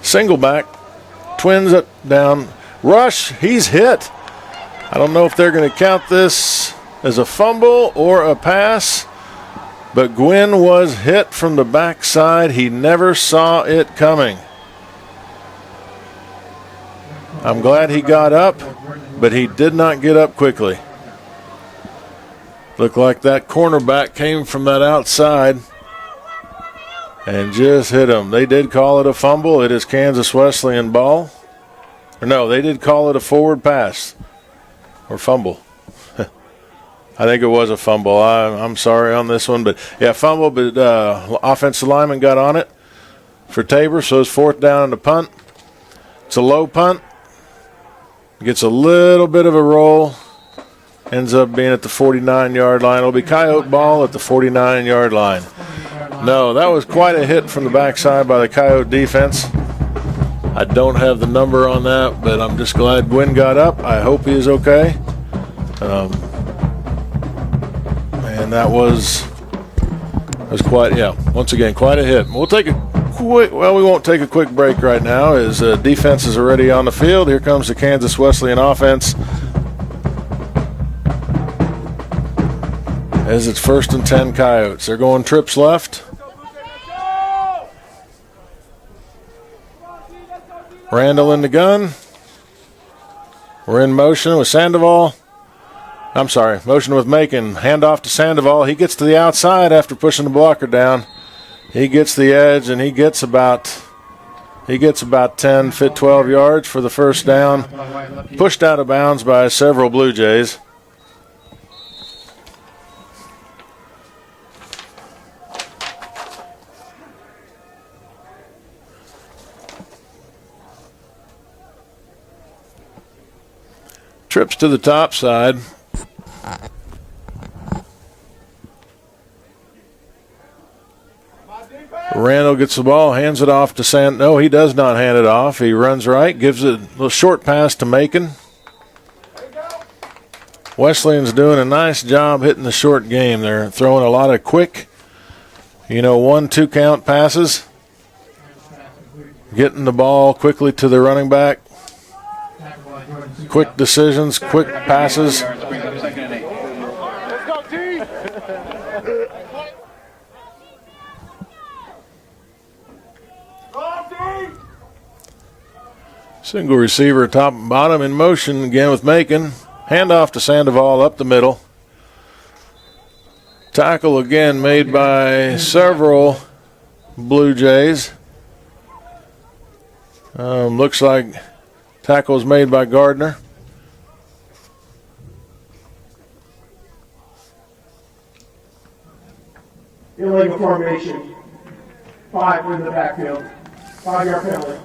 Single back, twins up, down, rush, he's hit. I don't know if they're going to count this as a fumble or a pass, but Gwynn was hit from the backside. He never saw it coming. I'm glad he got up, but he did not get up quickly. Looked like that cornerback came from that outside and just hit him. They did call it a fumble. It is Kansas Wesleyan ball. Or no, they did call it a forward pass or fumble. I think it was a fumble. I'm sorry on this one, but yeah, fumble. But offensive lineman got on it for Tabor, so it's 4th down and a punt. It's a low punt. Gets a little bit of a roll. Ends up being at the 49-yard line. It'll be Coyote ball at the 49-yard line. No, that was quite a hit from the backside by the Coyote defense. I don't have the number on that, but I'm just glad Gwynn got up. I hope he is okay. And that was quite, once again, quite a hit. We'll take a quick, we won't take a quick break right now as defense is already on the field. Here comes the Kansas Wesleyan offense. As it's 1st and 10 Coyotes. They're going trips left. Randall in the gun. We're in motion with Sandoval. Motion with Macon. Handoff to Sandoval. He gets to the outside after pushing the blocker down. He gets the edge, and he gets about 10, 12 yards for the 1st down. Pushed out of bounds by several Blue Jays. Trips to the top side. Randall gets the ball, hands it off to No, he does not hand it off. He runs right, gives it a little short pass to Macon. Wesleyan's doing a nice job hitting the short game. They're throwing a lot of quick, 1-2 count passes. Getting the ball quickly to the running back. Quick decisions, quick passes. Single receiver, top and bottom in motion again with Macon. Handoff to Sandoval up the middle. Tackle again made by several Blue Jays. Looks like tackles made by Gardner. illegal formation. 5 in the backfield. 5-yard penalty.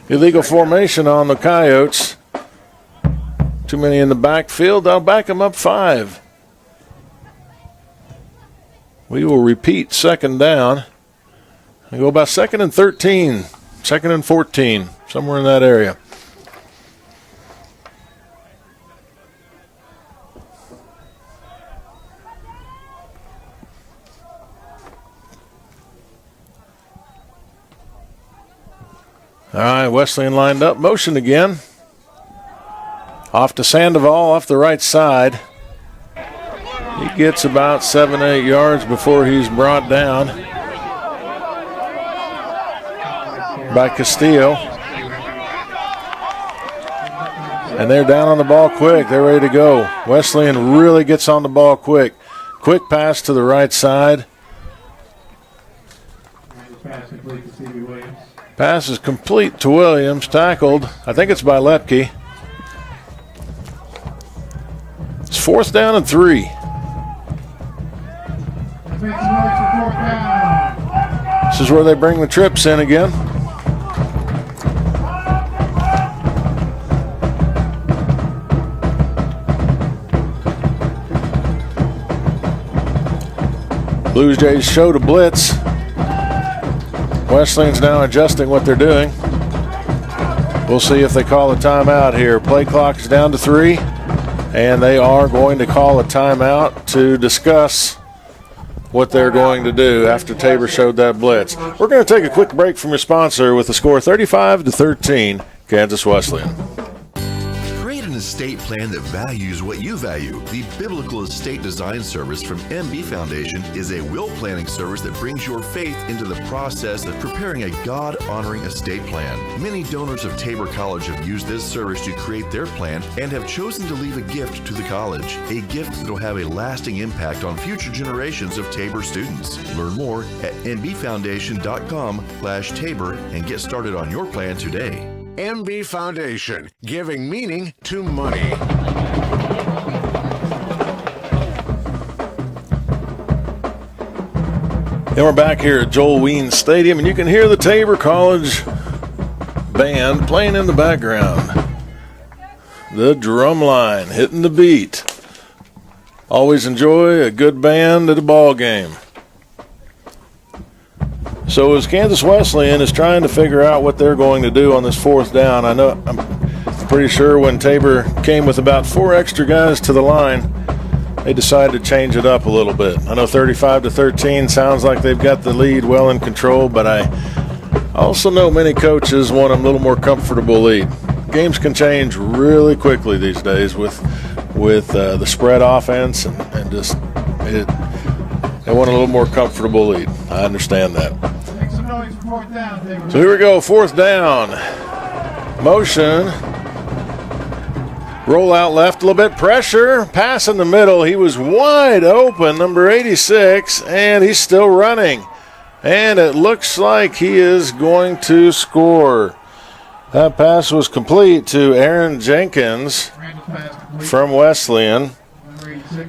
Illegal formation on the Coyotes. Too many in the backfield. I'll back them up 5. We will repeat second down. We go about 2nd and 13, 2nd and 14, somewhere in that area. All right, Wesleyan lined up. Motion again. Off to Sandoval, off the right side. He gets about 7-8 yards before he's brought down by Castillo. And they're down on the ball quick. They're ready to go. Wesleyan really gets on the ball quick. Quick pass to the right side. Pass is complete to Williams. Tackled. I think it's by Lepke. It's 4th down and 3. This is where they bring the trips in again. Blue Jays show to blitz. Wesleyan's now adjusting what they're doing. We'll see if they call a timeout here. Play clock is down to 3, and they are going to call a timeout to discuss what they're going to do after Tabor showed that blitz. We're going to take a quick break from your sponsor with the score 35-13, Kansas Wesleyan. Create an estate plan that values what you value. The Biblical Estate Design Service from MB Foundation is a will planning service that brings your faith into the process of preparing a God-honoring estate plan. Many donors of Tabor College have used this service to create their plan and have chosen to leave a gift to the college, a gift that will have a lasting impact on future generations of Tabor students. Learn more at nbfoundation.com/Tabor and get started on your plan today. MB Foundation, giving meaning to money. And we're back here at Joel Weens Stadium, and you can hear the Tabor College band playing in the background. The drum line hitting the beat. Always enjoy a good band at a ball game. So as Kansas Wesleyan is trying to figure out what they're going to do on this 4th down, I'm pretty sure when Tabor came with about 4 extra guys to the line, they decided to change it up a little bit. I know 35-13 sounds like they've got the lead well in control, but I also know many coaches want a little more comfortable lead. Games can change really quickly these days with the spread offense and just they want a little more comfortable lead. I understand that. So here we go, 4th down. Motion. Roll out left a little bit. Pressure. Pass in the middle. He was wide open, number 86, and he's still running. And it looks like he is going to score. That pass was complete to Aaron Jenkins from Wesleyan.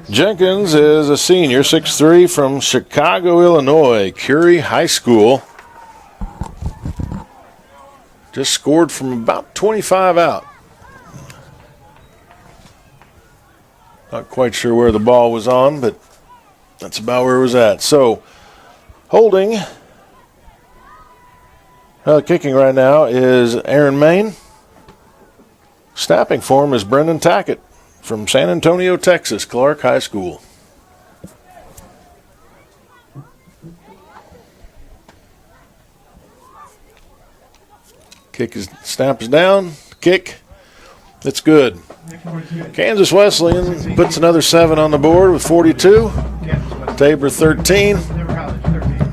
Jenkins is a senior, 6'3", from Chicago, Illinois, Curie High School. Just scored from about 25 out. Not quite sure where the ball was on, but that's about where it was at. So, holding. Kicking right now is Aaron Main. Snapping for him is Brendan Tackett from San Antonio, Texas, Clark High School. Snap is down. Kick. It's good. Kansas Wesleyan puts another 7 on the board with 42. Tabor 13.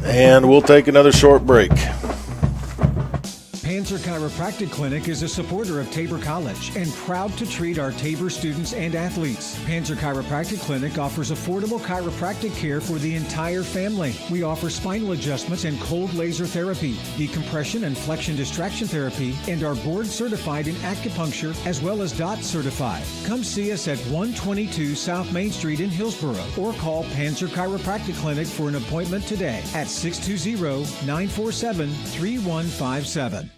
And we'll take another short break. Panzer Chiropractic Clinic is a supporter of Tabor College and proud to treat our Tabor students and athletes. Panzer Chiropractic Clinic offers affordable chiropractic care for the entire family. We offer spinal adjustments and cold laser therapy, decompression and flexion distraction therapy, and are board certified in acupuncture as well as DOT certified. Come see us at 122 South Main Street in Hillsboro or call Panzer Chiropractic Clinic for an appointment today at 620-947-3157.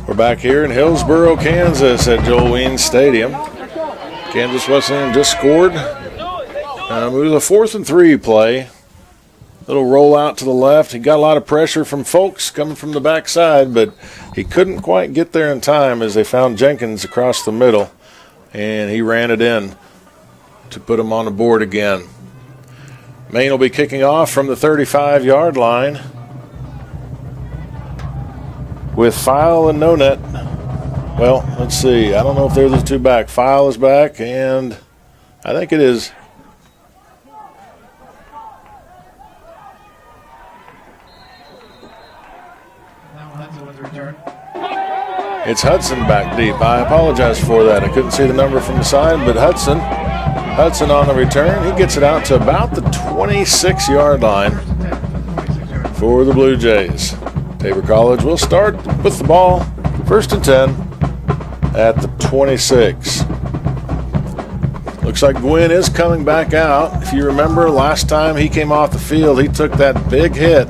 We're back here in Hillsboro, Kansas at Joel Weens Stadium. Kansas Wesleyan just scored. It was a 4th and 3 play. Little roll out to the left. He got a lot of pressure from folks coming from the backside, but he couldn't quite get there in time as they found Jenkins across the middle, and he ran it in to put him on the board again. Maine will be kicking off from the 35-yard line with File and No Net. Well, let's see. I don't know if they're the two back. File is back, and I think it is. It's Hudson back deep. I apologize for that. I couldn't see the number from the side, but Hudson on the return. He gets it out to about the 26-yard line for the Blue Jays. Tabor College will start with the ball, 1st and 10 at the 26. Looks like Gwynn is coming back out. If you remember, last time he came off the field, he took that big hit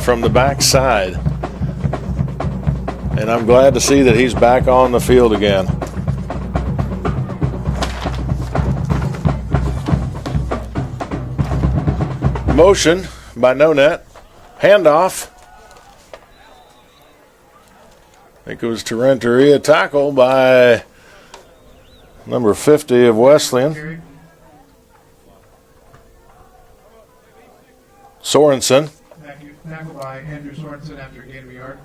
from the backside. And I'm glad to see that he's back on the field again. Motion by No Net. Handoff. I think it was to Renteria. Tackle by number 50 of Wesleyan. Sorensen. Tackle by Andrew Sorensen after a gain of a yard.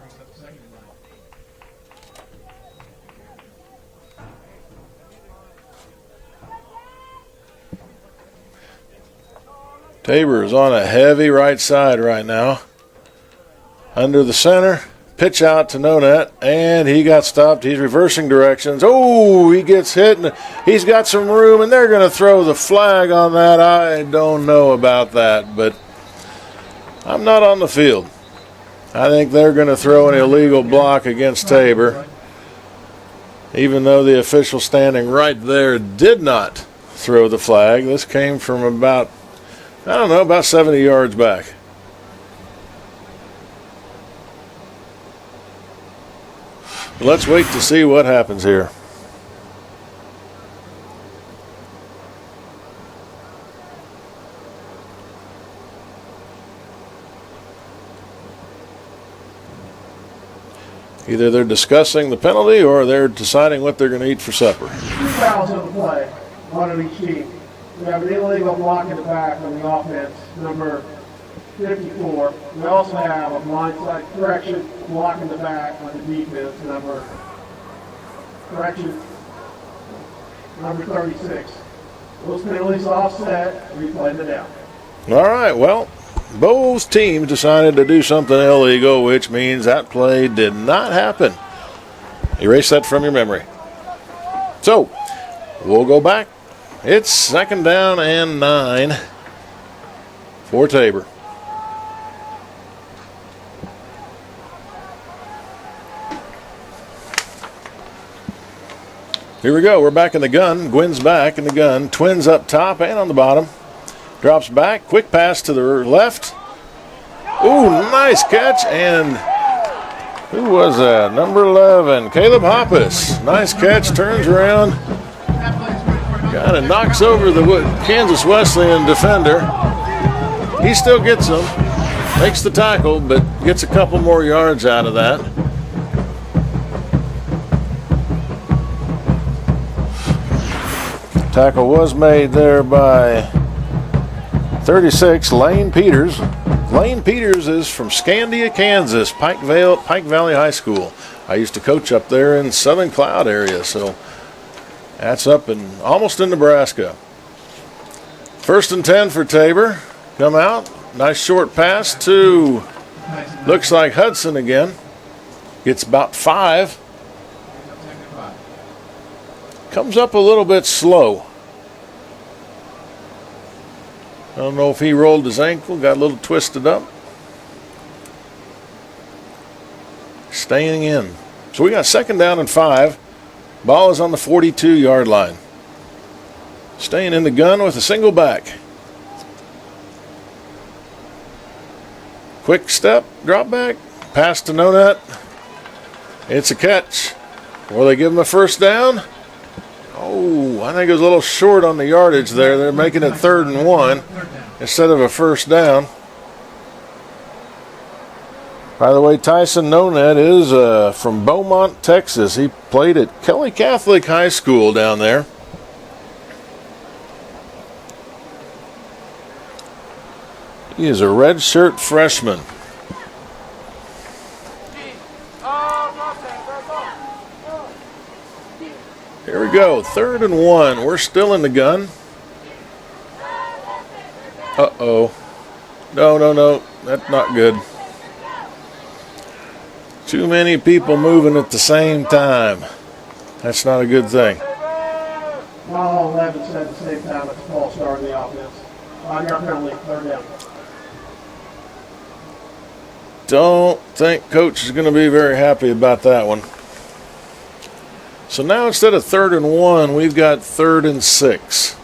Tabor is on a heavy right side right now. Under the center, pitch out to No Net, and he got stopped. He's reversing directions. Oh, he gets hit, and he's got some room, and they're going to throw the flag on that. I don't know about that, but I'm not on the field. I think they're going to throw an illegal block against Tabor, even though the official standing right there did not throw the flag. This came from about 70 yards back. Let's wait to see what happens here. Either they're discussing the penalty or they're deciding what they're going to eat for supper. 2 fouls on the play, one on each team. We have an illegal block in the back on the offense, number 54. We also have a blindside correction block in the back on the defense, number 36. Those penalties offset, we play them down. All right, well, both teams decided to do something illegal, which means that play did not happen. Erase that from your memory. So, we'll go back. It's 2nd down and 9 for Tabor. Here we go. We're back in the gun. Gwynn's back in the gun. Twins up top and on the bottom. Drops back. Quick pass to the left. Ooh, nice catch. And who was that? Number 11, Caleb Hoppus. Nice catch. Turns around. Kind of knocks over the Kansas Wesleyan defender. He still gets him. Makes the tackle, but gets a couple more yards out of that. Tackle was made there by 36, Lane Peters. Lane Peters is from Scandia, Kansas, Pike Valley High School. I used to coach up there in Southern Cloud area, so that's up almost in Nebraska. 1st and 10 for Tabor. Come out. Nice short pass to, looks like Hudson again. Gets about 5. Comes up a little bit slow. I don't know if he rolled his ankle, got a little twisted up. Staying in. So we got 2nd down and 5. Ball is on the 42-yard line. Staying in the gun with a single back. Quick step, drop back, pass to no net. It's a catch. Will they give him a 1st down? Oh, I think it was a little short on the yardage there. They're making it 3rd and 1 instead of a 1st down. By the way, Tyson Nonet is from Beaumont, Texas. He played at Kelly Catholic High School down there. He is a redshirt freshman. Here we go, 3rd and 1. We're still in the gun. Uh-oh. No. That's not good. Too many people moving at the same time. That's not a good thing. All 11 said at the same time it's a false start in the offense. 5-yard penalty, 3rd down. Don't think coach is going to be very happy about that one. So now instead of 3rd and 1, we've got 3rd and 6.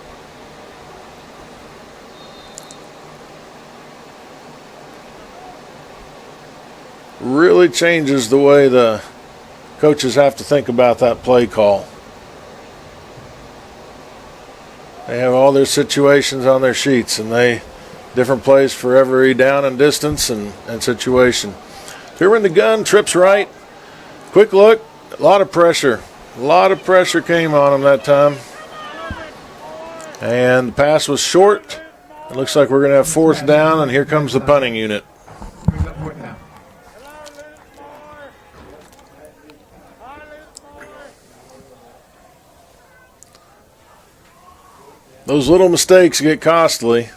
Really changes the way the coaches have to think about that play call. They have all their situations on their sheets, and they different plays for every down and distance and situation. Here we're in the gun, trips right. Quick look, a lot of pressure. A lot of pressure came on him that time. And the pass was short. It looks like we're going to have 4th down, and here comes the punting unit. Those little mistakes get costly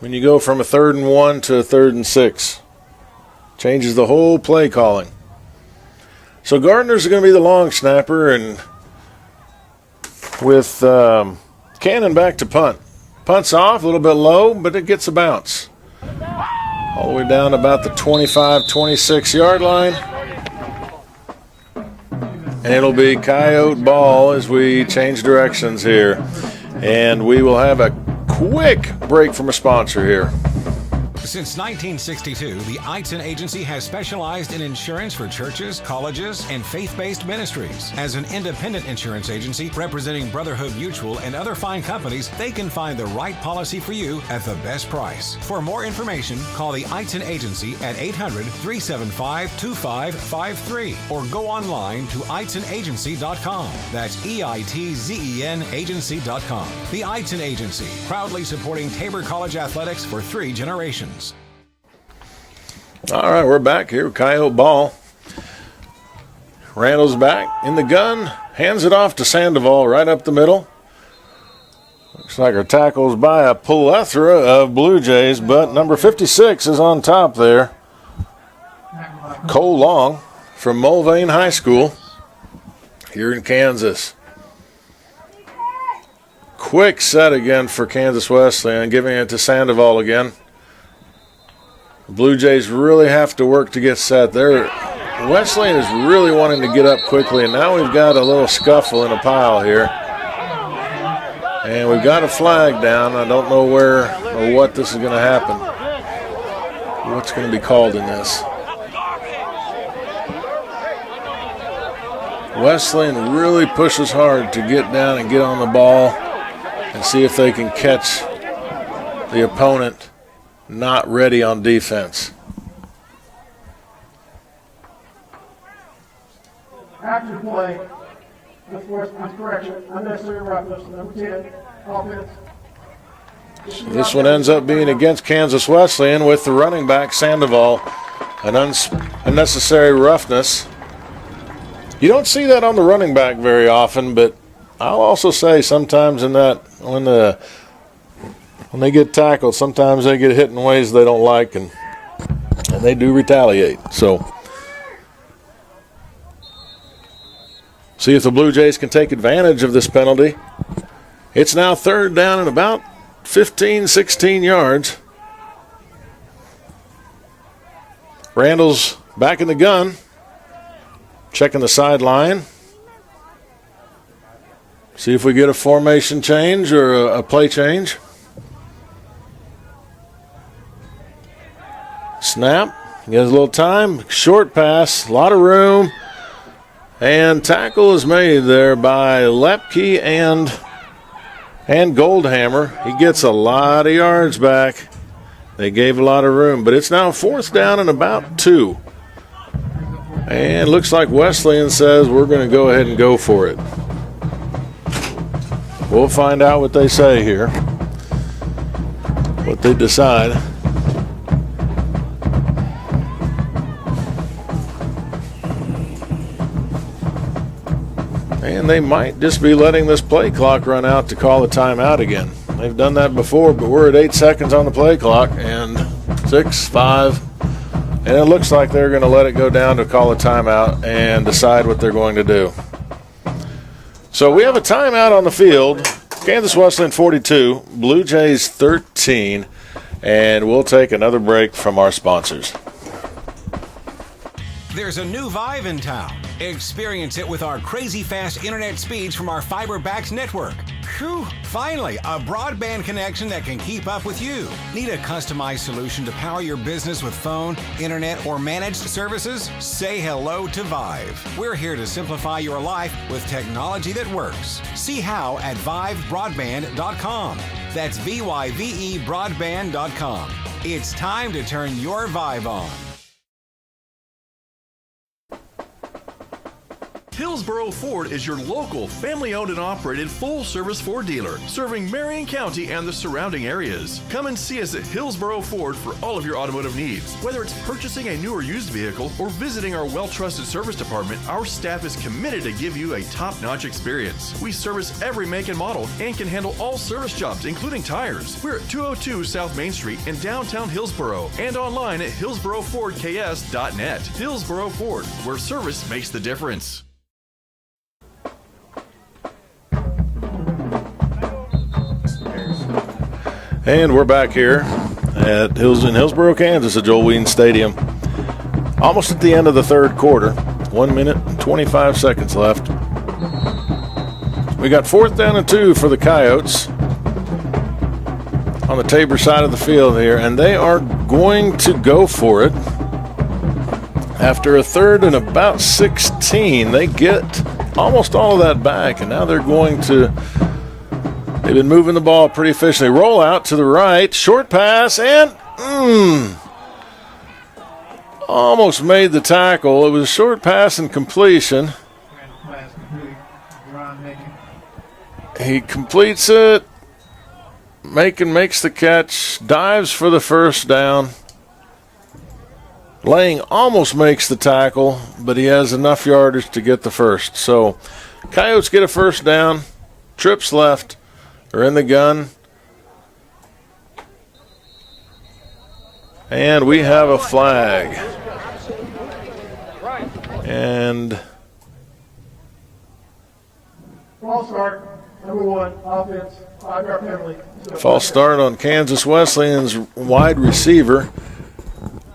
when you go from a 3rd and 1 to a 3rd and 6. Changes the whole play calling. So Gardner's going to be the long snapper, and with Cannon back to punt. Punt's off, a little bit low, but it gets a bounce. All the way down about the 25, 26-yard line. And it'll be Coyote ball as we change directions here. And we will have a quick break from a sponsor here. Since 1962, the Eitzen Agency has specialized in insurance for churches, colleges, and faith-based ministries. As an independent insurance agency representing Brotherhood Mutual and other fine companies, they can find the right policy for you at the best price. For more information, call the Eitzen Agency at 800-375-2553 or go online to EitzenAgency.com. That's EITZEN agency.com. The Eitzen Agency, proudly supporting Tabor College athletics for 3 generations. All right, we're back here with Coyote ball. Randall's back in the gun, hands it off to Sandoval right up the middle. Looks like our tackle's by a plethora of Blue Jays, but number 56 is on top there. Cole Long from Mulvane High School here in Kansas. Quick set again for Kansas Wesleyan, giving it to Sandoval again. The Blue Jays really have to work to get set. Wesleyan is really wanting to get up quickly, and now we've got a little scuffle in a pile here. And we've got a flag down. I don't know where or what this is going to happen. What's going to be called in this? Wesleyan really pushes hard to get down and get on the ball and see if they can catch the opponent not ready on defense. After play, correction, unnecessary roughness, number 10, offense. This one ends up being against Kansas Wesleyan with the running back, Sandoval. An unnecessary roughness. You don't see that on the running back very often, but I'll also say sometimes in that when the when they get tackled, sometimes they get hit in ways they don't like, and they do retaliate. So see if the Blue Jays can take advantage of this penalty. It's now 3rd down and about 15, 16 yards. Randall's back in the gun, checking the sideline. See if we get a formation change or a play change. Snap. Gives a little time. Short pass. A lot of room. And tackle is made there by Lepke and Goldhammer. He gets a lot of yards back. They gave a lot of room. But it's now 4th down and about 2. And looks like Wesleyan says we're going to go ahead and go for it. We'll find out what they say here, what they decide. And they might just be letting this play clock run out to call a timeout again. They've done that before, but we're at 8 seconds on the play clock, and 6, 5, and it looks like they're going to let it go down to call a timeout and decide what they're going to do. So we have a timeout on the field. Kansas Wesleyan 42, Blue Jays 13, and we'll take another break from our sponsors. There's a new Vive in town. Experience it with our crazy fast internet speeds from our fiber-backed network. Whew, finally, a broadband connection that can keep up with you. Need a customized solution to power your business with phone, internet, or managed services? Say hello to Vive. We're here to simplify your life with technology that works. See how at vivebroadband.com. That's VYVE broadband.com. It's time to turn your Vive on. Hillsboro Ford is your local, family-owned and operated full-service Ford dealer, serving Marion County and the surrounding areas. Come and see us at Hillsboro Ford for all of your automotive needs. Whether it's purchasing a new or used vehicle or visiting our well-trusted service department, our staff is committed to give you a top-notch experience. We service every make and model and can handle all service jobs, including tires. We're at 202 South Main Street in downtown Hillsboro and online at hillsborofordks.net. Hillsboro Ford, where service makes the difference. And we're back here at Hillsboro, Kansas, at Joel Ween Stadium. Almost at the end of the 3rd quarter. 1 minute and 25 seconds left. We got 4th down and 2 for the Coyotes on the Tabor side of the field here, and they are going to go for it. After a 3rd and about 16, they get almost all of that back, and now they're going to... They've been moving the ball pretty efficiently. Roll out to the right. Short pass, and almost made the tackle. It was a short pass and completion. He completes it. Makes the catch. Dives for the 1st down. Lang almost makes the tackle, but he has enough yardage to get the 1st. So Coyotes get a 1st down. Trips left. They're in the gun. And we have a flag. And false start, number 1, offense, 5-yard penalty. False start on Kansas Wesleyan's wide receiver.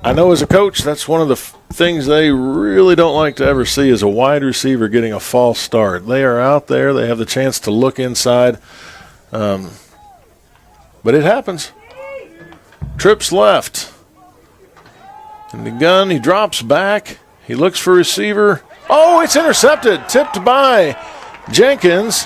I know as a coach, that's one of the things they really don't like to ever see is a wide receiver getting a false start. They are out there. They have the chance to look inside. But it happens. Trips left. In the gun, he drops back. He looks for receiver. Oh, it's intercepted. Tipped by Jenkins.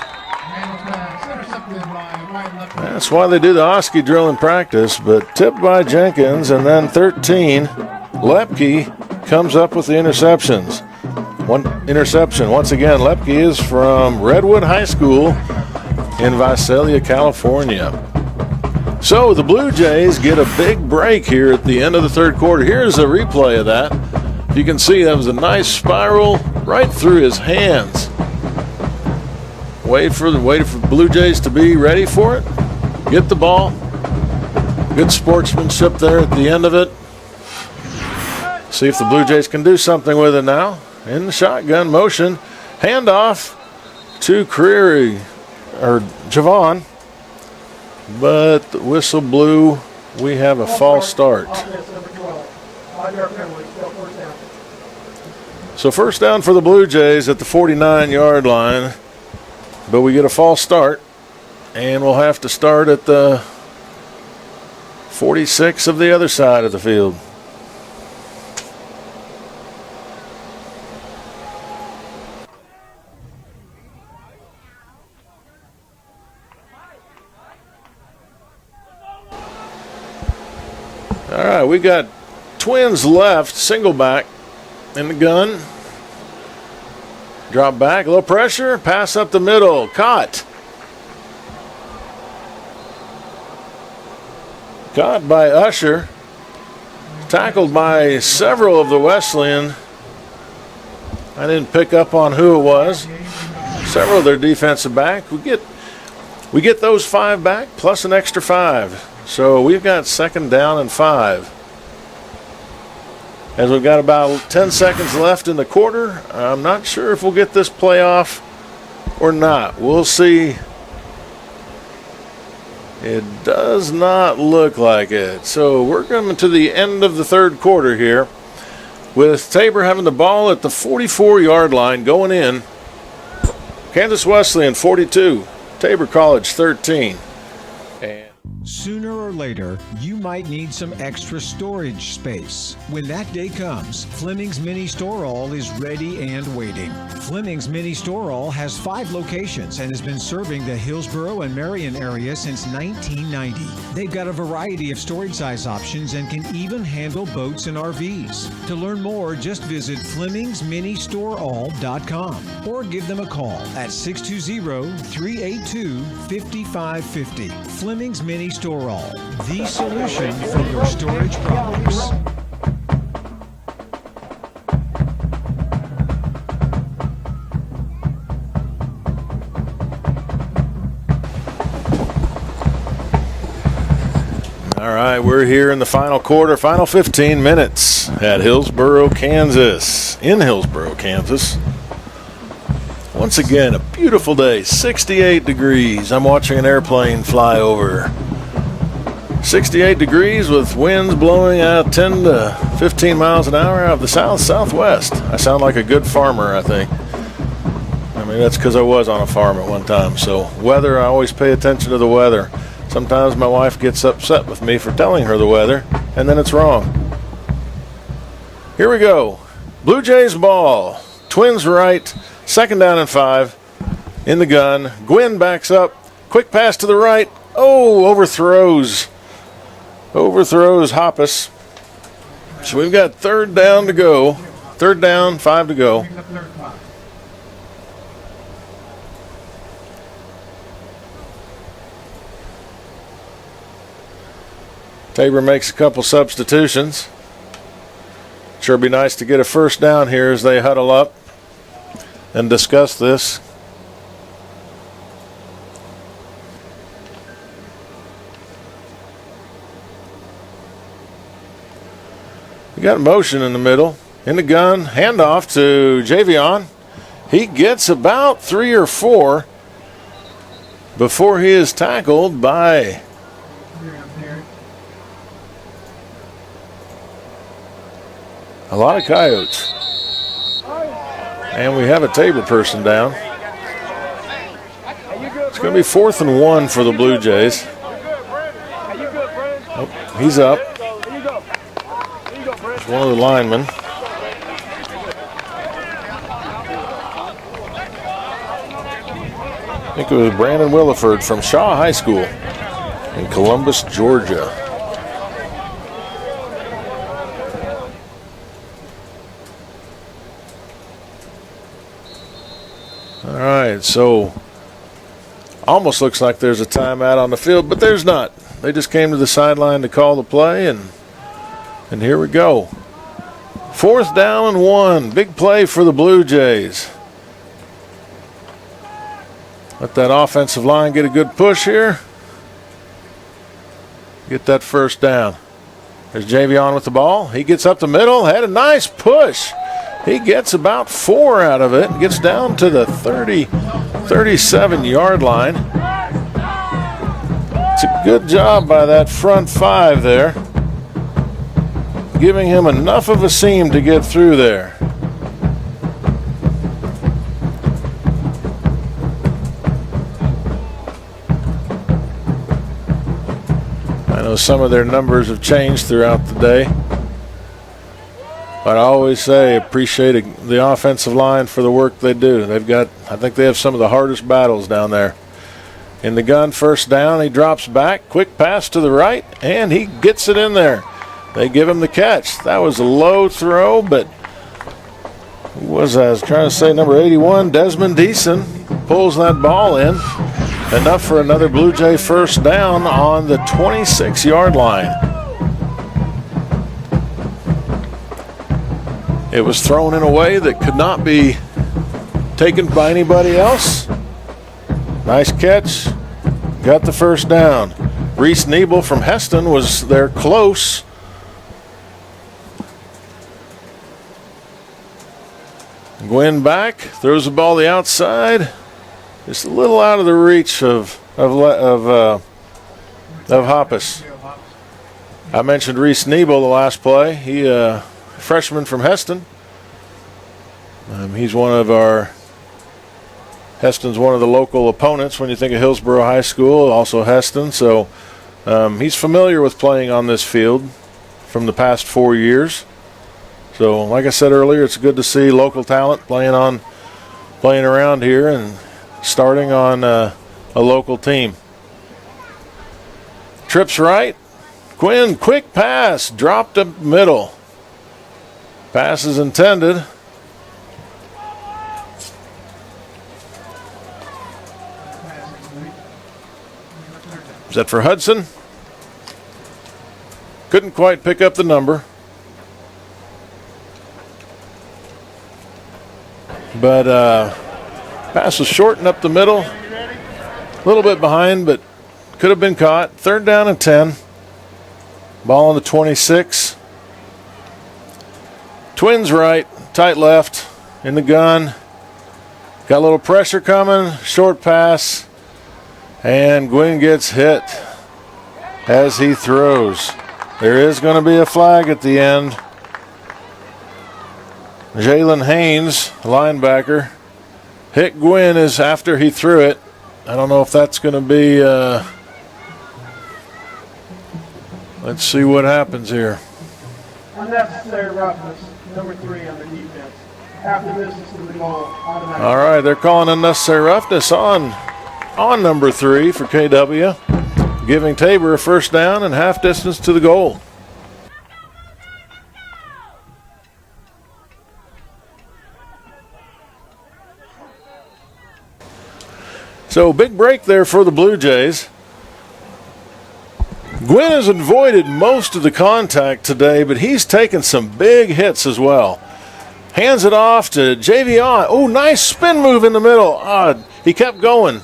That's why they do the Oski drill in practice, but tipped by Jenkins, and then 13, Lepke comes up with the interceptions. One interception. Once again, Lepke is from Redwood High School in Visalia, California. So the Blue Jays get a big break here at the end of the 3rd quarter. Here's a replay of that. You can see that was a nice spiral right through his hands. Wait for the Blue Jays to be ready for it. Get the ball. Good sportsmanship there at the end of it. See if the Blue Jays can do something with it now. In the shotgun motion. Handoff to Javon. But the whistle blew. We have a false start. So first down for the Blue Jays at the 49-yard line. But we get a false start. And we'll have to start at the 46 of the other side of the field. All right, we got Twins left, single back in the gun. Drop back, low pressure, pass up the middle, caught. Caught by Usher. Tackled by several of the Wesleyan. I didn't pick up on who it was. Several of their defensive back. We get those 5 back plus an extra 5. So we've got second down and 5. As we've got about 10 seconds left in the quarter, I'm not sure if we'll get this play off or not. We'll see. It does not look like it. So we're coming to the end of the third quarter here with Tabor having the ball at the 44-yard line going in. Kansas Wesleyan 42, Tabor College 13. And Sooner or later, you might need some extra storage space. When that day comes, Fleming's Mini Store All is ready and waiting. Fleming's Mini Store All has 5 locations and has been serving the Hillsborough and Marion area since 1990. They've got a variety of storage size options and can even handle boats and RVs. To learn more, just visit FlemingsMiniStoreAll.com or give them a call at 620-382-5550. Fleming's Mini Store All, the solution for your storage problems. all right, we're here in the final quarter, final 15 minutes at Hillsborough, Kansas. In Hillsborough, Kansas. Once again, a beautiful day, 68 degrees. I'm watching an airplane fly over. 68 degrees with winds blowing out 10 to 15 miles an hour out of the south-southwest. I sound like a good farmer, I think. I mean, that's because I was on a farm at one time. So weather, I always pay attention to the weather. Sometimes my wife gets upset with me for telling her the weather, and then it's wrong. Here we go. Blue Jays ball. Twins right. Second down and 5 in the gun. Gwynn backs up. Quick pass to the right. Oh, overthrows Hoppus. So we've got third down to go. Third down, 5 to go. Tabor makes a couple substitutions. Sure be nice to get a first down here as they huddle up and discuss this. We got motion in the middle. In the gun, handoff to Javion. He gets about 3 or 4 before he is tackled by a lot of Coyotes. And we have a Tabor person down. It's going to be 4th and 1 for the Blue Jays. Oh, he's up. It's one of the linemen. I think it was Brandon Williford from Shaw High School in Columbus, Georgia. All right, so almost looks like there's a timeout on the field, but there's not. They just came to the sideline to call the play, and here we go. 4th down and 1. Big play for the Blue Jays. Let that offensive line get a good push here. get that first down. There's Javion with the ball. He gets up the middle, had a nice push. He gets about 4 out of it, gets down to the 37-yard line. It's a good job by that front 5 there, giving him enough of a seam to get through there. I know some of their numbers have changed throughout the day, but I always say appreciate the offensive line for the work they do. I think they have some of the hardest battles down there. In the gun, first down, he drops back, quick pass to the right, and he gets it in there. They give him the catch. That was a low throw, but I was trying to say number 81, Desmond Deason, pulls that ball in. Enough for another Blue Jay first down on the 26-yard line. It was thrown in a way that could not be taken by anybody else. Nice catch. Got the first down. Reese Nebel from Heston was there close. Gwynn back, throws the ball the outside. Just a little out of the reach of Hoppus. I mentioned Reese Nebel the last play. He freshman from Heston. He's Heston's one of the local opponents when you think of Hillsborough High School, also Heston. So he's familiar with playing on this field from the past 4 years. So like I said earlier, it's good to see local talent playing around here and starting on a local team. Trips right. Quinn, quick pass, dropped up middle. Pass is intended. Is that for Hudson? Couldn't quite pick up the number. But pass was short and up the middle. A little bit behind, but could have been caught. Third down and 10. Ball on the 26. Twins right, tight left, in the gun. Got a little pressure coming, short pass. And Gwynn gets hit as he throws. There is going to be a flag at the end. Jalen Haynes, linebacker, hit Gwynn as after he threw it. I don't know if that's going to be, let's see what happens here. Unnecessary roughness, number 3 on the defense. Half the distance to the goal, automatic. All right, they're calling unnecessary roughness on number 3 for KW, giving Tabor a first down and half distance to the goal. So big break there for the Blue Jays. Gwynn has avoided most of the contact today, but he's taken some big hits as well. Hands it off to Javion. Oh, nice spin move in the middle. He kept going.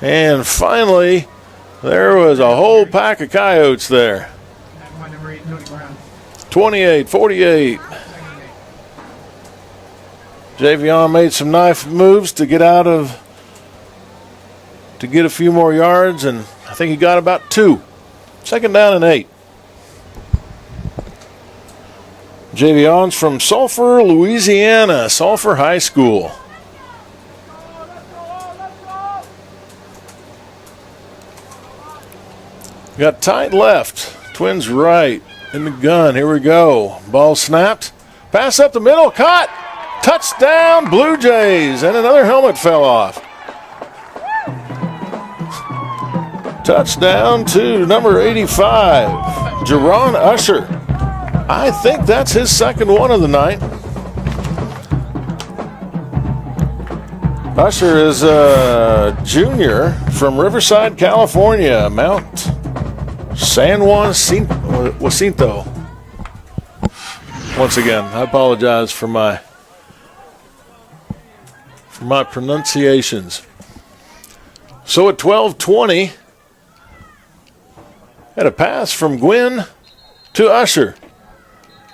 And finally, there was a whole pack of coyotes there. 28, 48. Javion made some knife moves to get a few more yards, and I think he got about 2. Second down and 8. Javion's from Sulphur, Louisiana, Sulphur High School. Got tight left, Twins right, in the gun. Here we go. Ball snapped. Pass up the middle, caught. Touchdown, Blue Jays, and another helmet fell off. Touchdown to number 85, Jerron Usher. I think that's his second one of the night. Usher is a junior from Riverside, California, Mount San Juan Jacinto. Once again, I apologize for my pronunciations. So at 12:20, And a pass from Gwynn to Usher.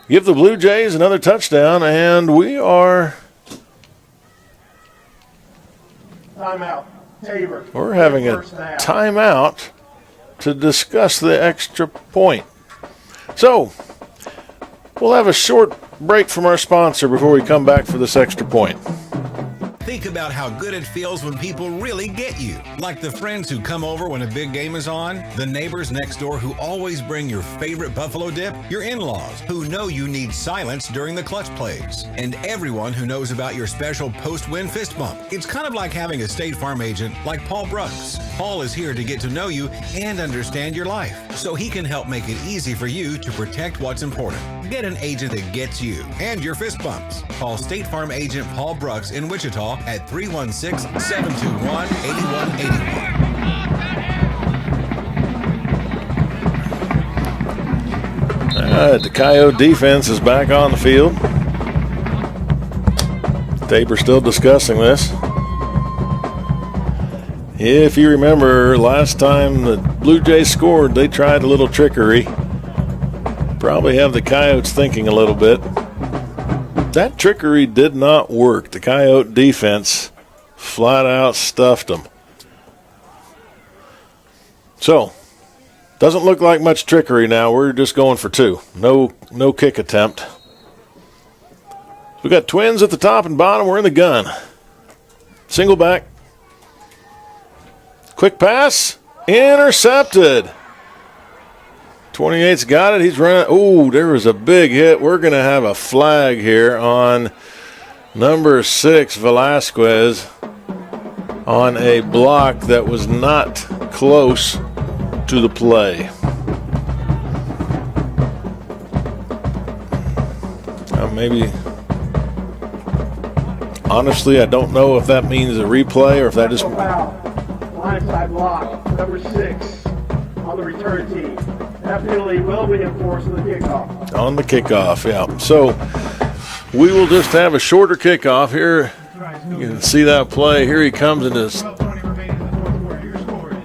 Give the Blue Jays another touchdown, and we are... Timeout. Tabor. We're having a timeout to discuss the extra point. So, we'll have a short break from our sponsor before we come back for this extra point. Think about how good it feels when people really get you. Like the friends who come over when a big game is on, the neighbors next door who always bring your favorite buffalo dip, your in-laws who know you need silence during the clutch plays, and everyone who knows about your special post-win fist bump. It's kind of like having a State Farm agent like Paul Brooks. Paul is here to get to know you and understand your life, so he can help make it easy for you to protect what's important. Get an agent that gets you and your fist bumps. Call State Farm agent Paul Brooks in Wichita at 316-721-8181. The Coyote defense is back on the field. Tabor still discussing this. If you remember, last time the Blue Jays scored, they tried a little trickery. Probably have the Coyotes thinking a little bit. That trickery did not work. The Coyote defense flat out stuffed them. So, doesn't look like much trickery now. We're just going for two. No kick attempt. We got Twins at the top and bottom. We're in the gun. Single back. Quick pass. Intercepted. 28's got it. He's running. Oh, there was a big hit. We're going to have a flag here on number 6, Velasquez, on a block that was not close to the play. Maybe. Honestly, I don't know if that means a replay or if that just. Blindside block, number 6 on the return team. That penalty will be enforced on the kickoff. On the kickoff, yeah. So we will just have a shorter kickoff here. You can see that play. Here he comes in this. 12:20 remaining in the fourth quarter. Your score is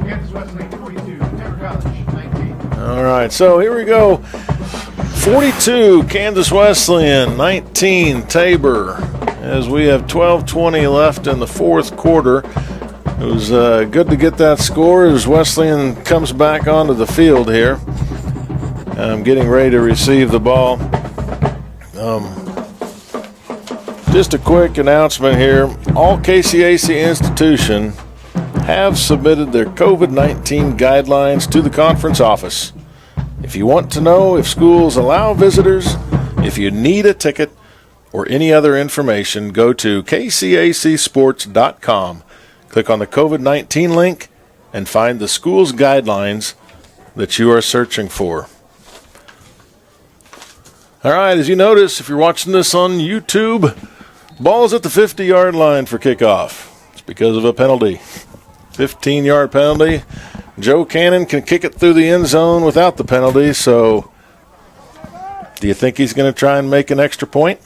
Kansas Wesleyan 42, Tabor College 19. All right, so here we go. 42, Kansas Wesleyan, 19, Tabor. As we have 12:20 left in the fourth quarter. It was good to get that score as Wesleyan comes back onto the field here. Getting ready to receive the ball. Just a quick announcement here. All KCAC institutions have submitted their COVID-19 guidelines to the conference office. If you want to know if schools allow visitors, if you need a ticket, or any other information, go to kcacsports.com. Click on the COVID-19 link and find the school's guidelines that you are searching for. All right, as you notice, if you're watching this on YouTube, ball's at the 50-yard line for kickoff. It's because of a penalty. 15-yard penalty. Joe Cannon can kick it through the end zone without the penalty, so do you think he's going to try and make an extra point?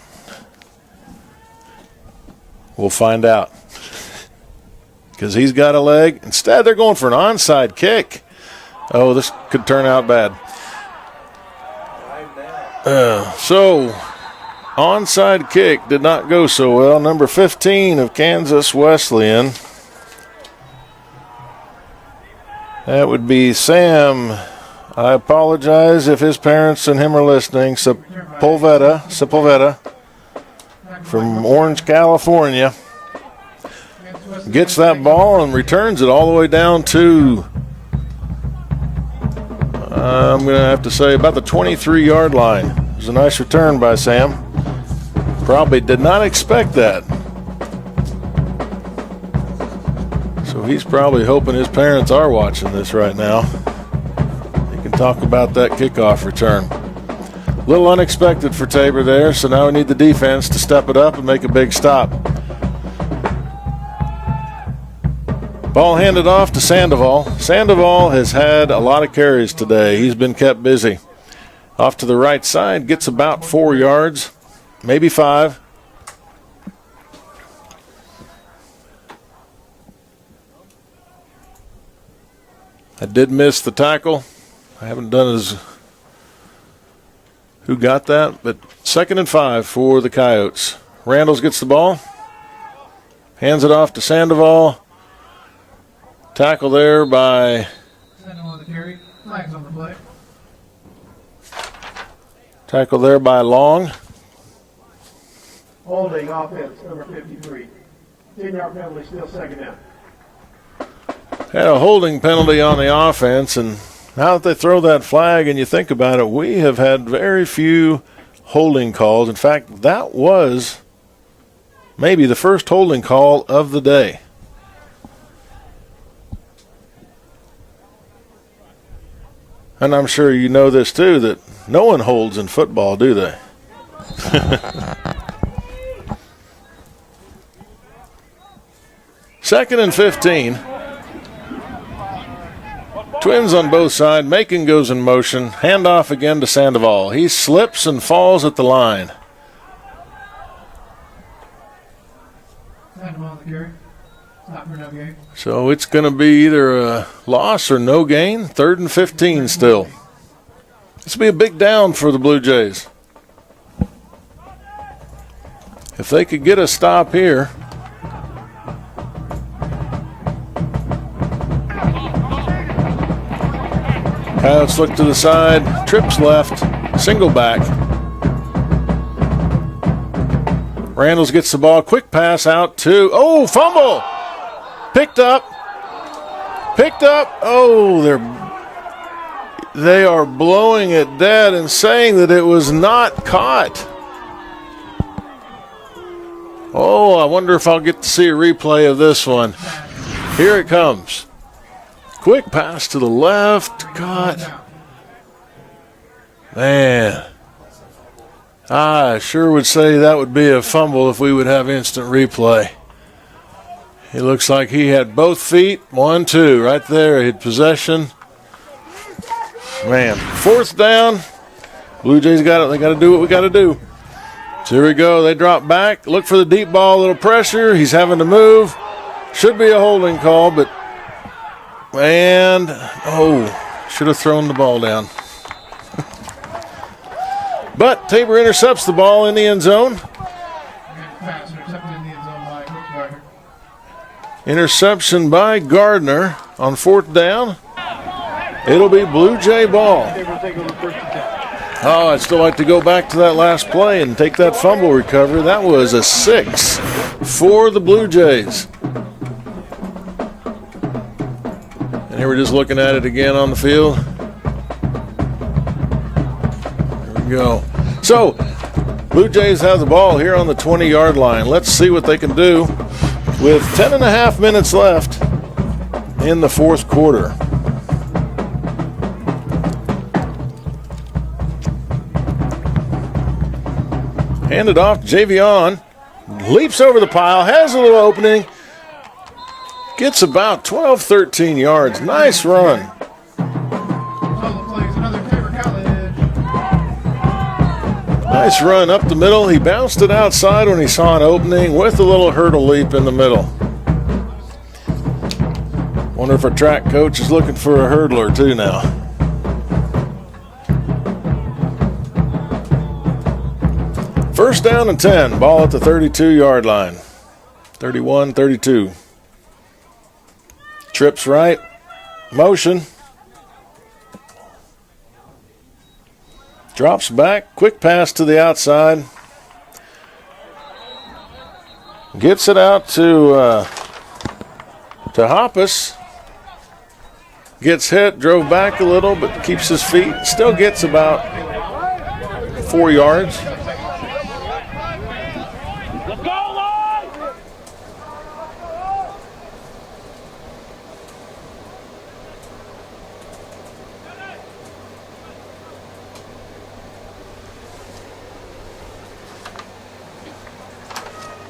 We'll find out. Because he's got a leg. Instead, they're going for an onside kick. Oh, this could turn out bad. So, onside kick did not go so well. Number 15 of Kansas Wesleyan. That would be Sam. I apologize if his parents and him are listening. Sepulveda from Orange, California. Gets that ball and returns it all the way down to, I'm going to have to say, about the 23-yard line. It was a nice return by Sam. Probably did not expect that. So he's probably hoping his parents are watching this right now. He can talk about that kickoff return. A little unexpected for Tabor there, so now we need the defense to step it up and make a big stop. Ball handed off to Sandoval. Sandoval has had a lot of carries today. He's been kept busy. Off to the right side, gets about 4 yards, maybe 5. I did miss the tackle. I haven't done as who got that, but 2nd and 5 for the Coyotes. Randalls gets the ball, hands it off to Sandoval. Tackle there by Sandoval on the carry. Flags on the play. tackle there by Long. Holding offense, number 53. 10-yard penalty, still second down. Had a holding penalty on the offense, and now that they throw that flag and you think about it, we have had very few holding calls. In fact, that was maybe the first holding call of the day. And I'm sure you know this too, that no one holds in football, do they? Second and 15. Twins on both sides. Macon goes in motion. Handoff again to Sandoval. He slips and falls at the line. Sandoval on the carry. Not for no gain. So it's going to be either a loss or no gain. 3rd and 15 still. This will be a big down for the Blue Jays. If they could get a stop here. Coyotes look to the side, trips left, single back. Randalls gets the ball, quick pass out to, fumble! Picked up. Oh, they are blowing it dead and saying that it was not caught. Oh, I wonder if I'll get to see a replay of this one. Here it comes. Quick pass to the left. Caught. Man. I sure would say that would be a fumble if we would have instant replay. It looks like he had both feet. 1, 2, right there. He had possession. Man, 4th down. Blue Jays got it. They got to do what we got to do. So here we go. They drop back. Look for the deep ball. A little pressure. He's having to move. Should be a holding call, but should have thrown the ball down. But Tabor intercepts the ball in the end zone. Interception by Gardner on 4th down. It'll be Blue Jay ball. I'd still like to go back to that last play and take that fumble recovery. That was a 6 for the Blue Jays. And here we're just looking at it again on the field. There we go. So, Blue Jays have the ball here on the 20-yard line. Let's see what they can do with 10.5 minutes left in the 4th quarter. Handed off to Javion. Leaps over the pile. Has a little opening. Gets about 12, 13 yards. Nice run. Nice run up the middle. He bounced it outside when he saw an opening with a little hurdle leap in the middle. Wonder if our track coach is looking for a hurdler too now. First down and 10. Ball at the 32-yard line. 31, 32. Trips right. Motion. Drops back. Quick pass to the outside. Gets it out to Hoppus. Gets hit. Drove back a little, but keeps his feet. Still gets about 4 yards.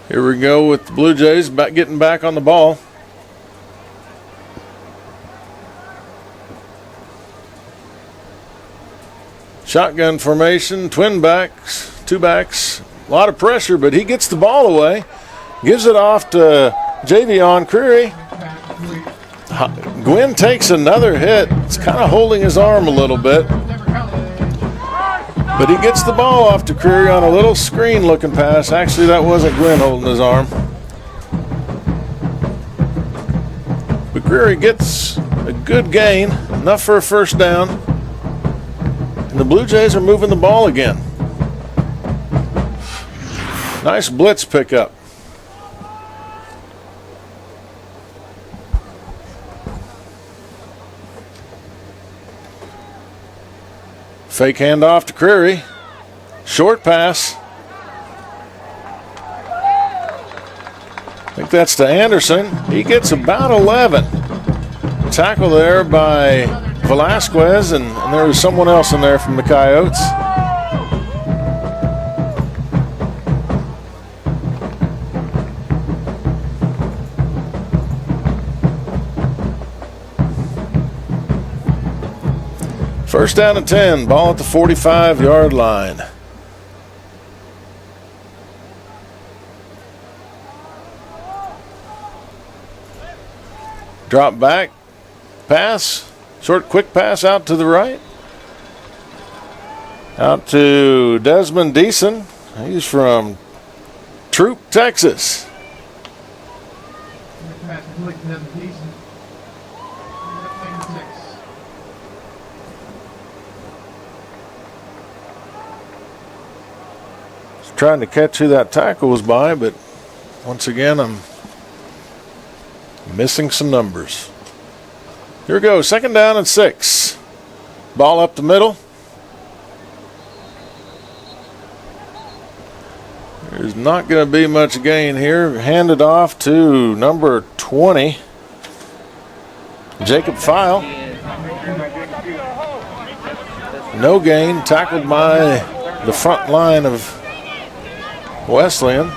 Here we go with the Blue Jays getting back on the ball. Shotgun formation, twin backs, 2 backs. A lot of pressure, but he gets the ball away. Gives it off to Javion Creary. Gwynn takes another hit. It's kind of holding his arm a little bit. But he gets the ball off to Creary on a little screen-looking pass. Actually, that wasn't Gwynn holding his arm. But Creary gets a good gain, enough for a first down. And the Blue Jays are moving the ball again. Nice blitz pickup. Fake handoff to Creary. Short pass. I think that's to Anderson. He gets about 11. Tackle there by Velasquez, and there was someone else in there from the Coyotes. First down and 10, ball at the 45-yard line. Drop back, pass, short quick pass out to the right. Out to Desmond Deason. He's from Troop, Texas. Trying to catch who that tackle was by, but once again, I'm missing some numbers. Here we go, second down and 6. Ball up the middle. There's not going to be much gain here. Handed off to number 20, Jacob File. No gain, tackled by the front line of Wesleyan.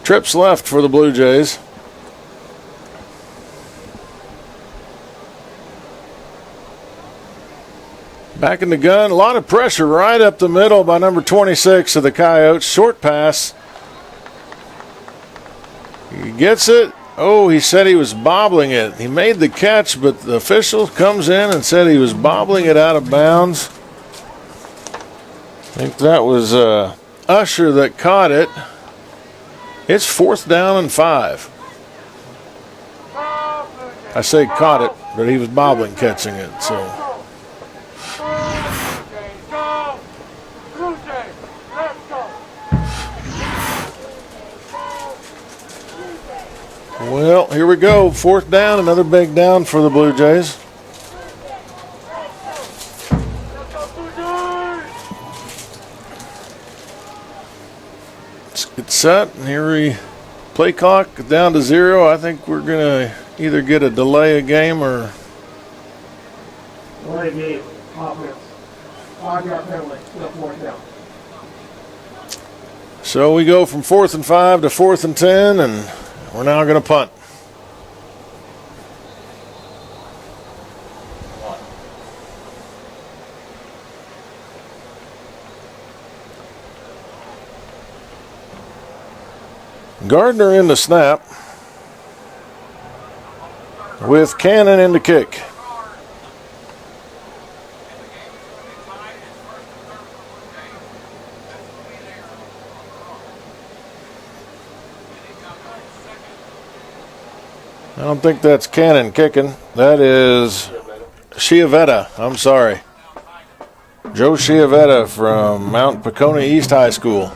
Trips left for the Blue Jays. Back in the gun, a lot of pressure right up the middle by number 26 of the Coyotes. Short pass. He gets it. Oh, he said he was bobbling it. He made the catch, but the official comes in and said he was bobbling it out of bounds. I think that was Usher that caught it. It's fourth down and 5. I say caught it, but he was bobbling catching it, so. Well, here we go. Fourth down, another big down for the Blue Jays. Let's get set, and here we play clock down to 0. I think we're going to either get a delay a game or delay game, offense. 5-yard penalty, still fourth down. So we go from 4th and 5 to 4th and 10, and we're now going to punt. Gardner in the snap with Cannon in the kick. I don't think that's Cannon kicking. That is Chiavetta. I'm sorry. Joe Chiavetta from Mount Pecona East High School.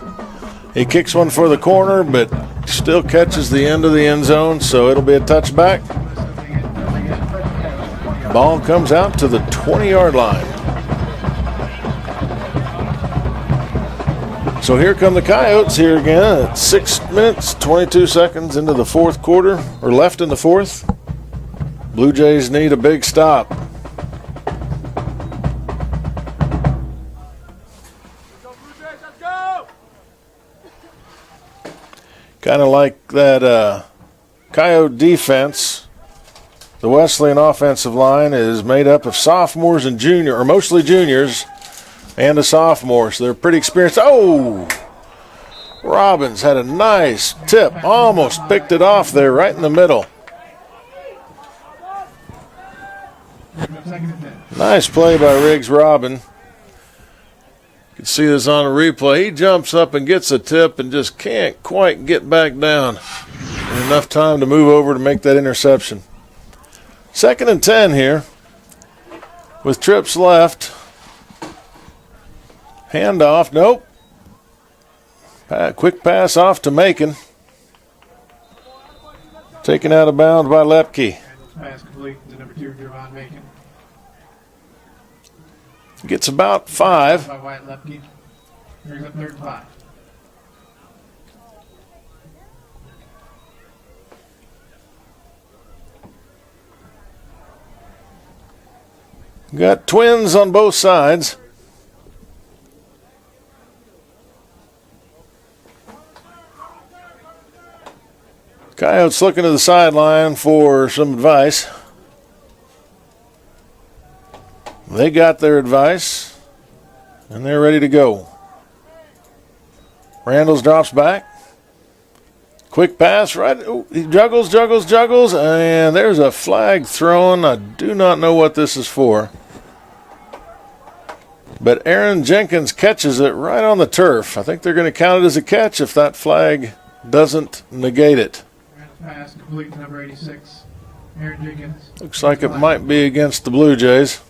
He kicks one for the corner, but still catches the end of the end zone, so it'll be a touchback. Ball comes out to the 20-yard line. So here come the Coyotes here again at 6 minutes, 22 seconds into the fourth quarter, or left in the fourth. Blue Jays need a big stop. Kind of like that Coyote defense The Wesleyan offensive line is made up of sophomores and or mostly juniors, and a sophomore, so they're pretty experienced. Oh! Robbins had a nice tip, almost picked it off there right in the middle. Nice play by Riggs Robin. You can see this on a replay. He jumps up and gets a tip and just can't quite get back down. And enough time to move over to make that interception. 2nd and 10 here with trips left. Handoff, nope. Quick pass off to Macon. Taken out of bounds by Lepke. Pass complete to number 2, Javon Macon. Gets about 5. By Wyatt Lepke. Brings up 3rd and 5. Got twins on both sides. Coyotes looking to the sideline for some advice. They got their advice, and they're ready to go. Randles drops back. Quick pass, right? Ooh, he juggles, and there's a flag thrown. I do not know what this is for. But Aaron Jenkins catches it right on the turf. I think they're going to count it as a catch if that flag doesn't negate it. Pass complete to number 86, Aaron Jenkins. Looks like it might be against the Blue Jays.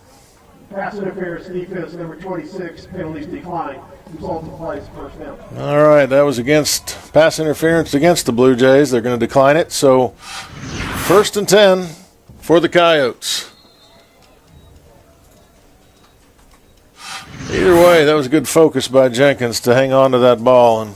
Pass interference defense, number 26, penalties decline. Resulting plays first down. All right, that was against pass interference against the Blue Jays. They're going to decline it. So 1st and 10 for the Coyotes. Either way, that was a good focus by Jenkins to hang on to that ball. And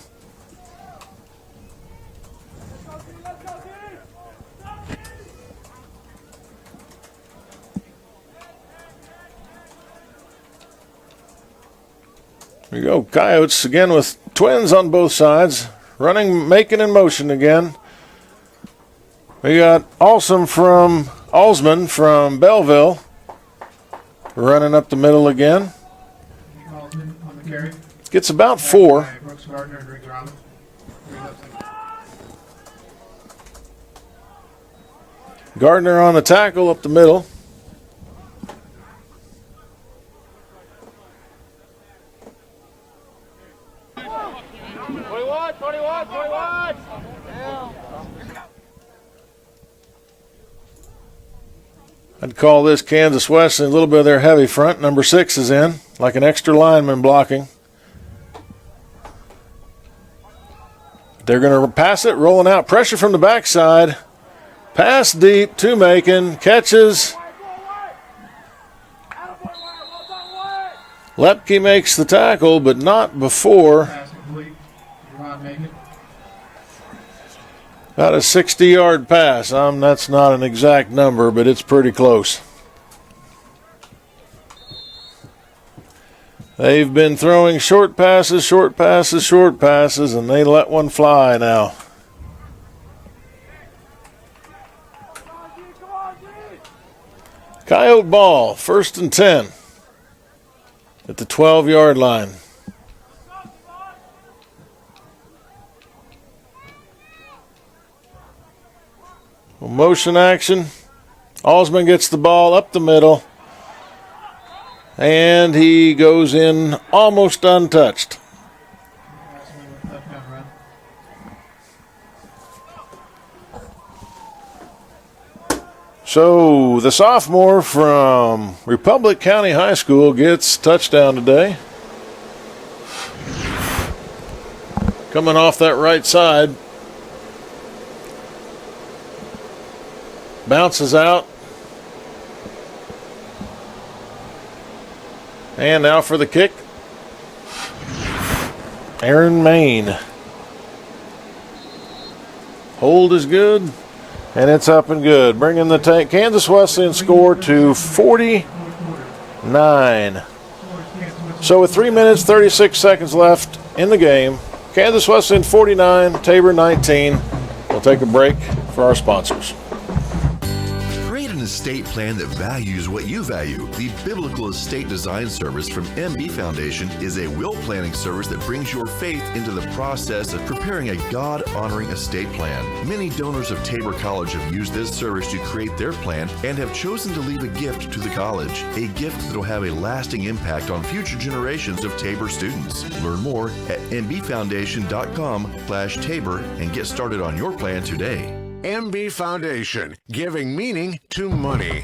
there you go. Coyotes again with twins on both sides. Running, making in motion again. We got Alsman from Belleville. Running up the middle again. Alsman on the carry. Gets about 4. Brooks Gardner and Riggs Robin. Gardner on the tackle up the middle. I'd call this Kansas Wesleyan a little bit of their heavy front. Number 6 is in, like an extra lineman blocking. They're going to pass it, rolling out. Pressure from the backside. Pass deep to Macon. Catches. Lepke makes the tackle, but not before. Pass complete. Javon Macon. About a 60-yard pass. That's not an exact number, but it's pretty close. They've been throwing short passes, and they let one fly now. Coyote ball, 1st and 10 at the 12-yard line. Motion action. Alsman gets the ball up the middle. And he goes in almost untouched. So the sophomore from Republic County High School gets touchdown today. Coming off that right side. Bounces out. And now for the kick. Aaron Main. Hold is good. And it's up and good. Bringing the Kansas Wesleyan score to 49. So with 3 minutes, 36 seconds left in the game, Kansas Wesleyan 49, Tabor 19. We'll take a break for our sponsors. estate plan that values what you value. The Biblical Estate Design Service from MB Foundation is a will planning service that brings your faith into the process of preparing a God-honoring estate plan. Many donors of Tabor College have used this service to create their plan and have chosen to leave a gift to the college, a gift that will have a lasting impact on future generations of Tabor students. Learn more at mbfoundation.com/Tabor and get started on your plan today. MB Foundation, giving meaning to money.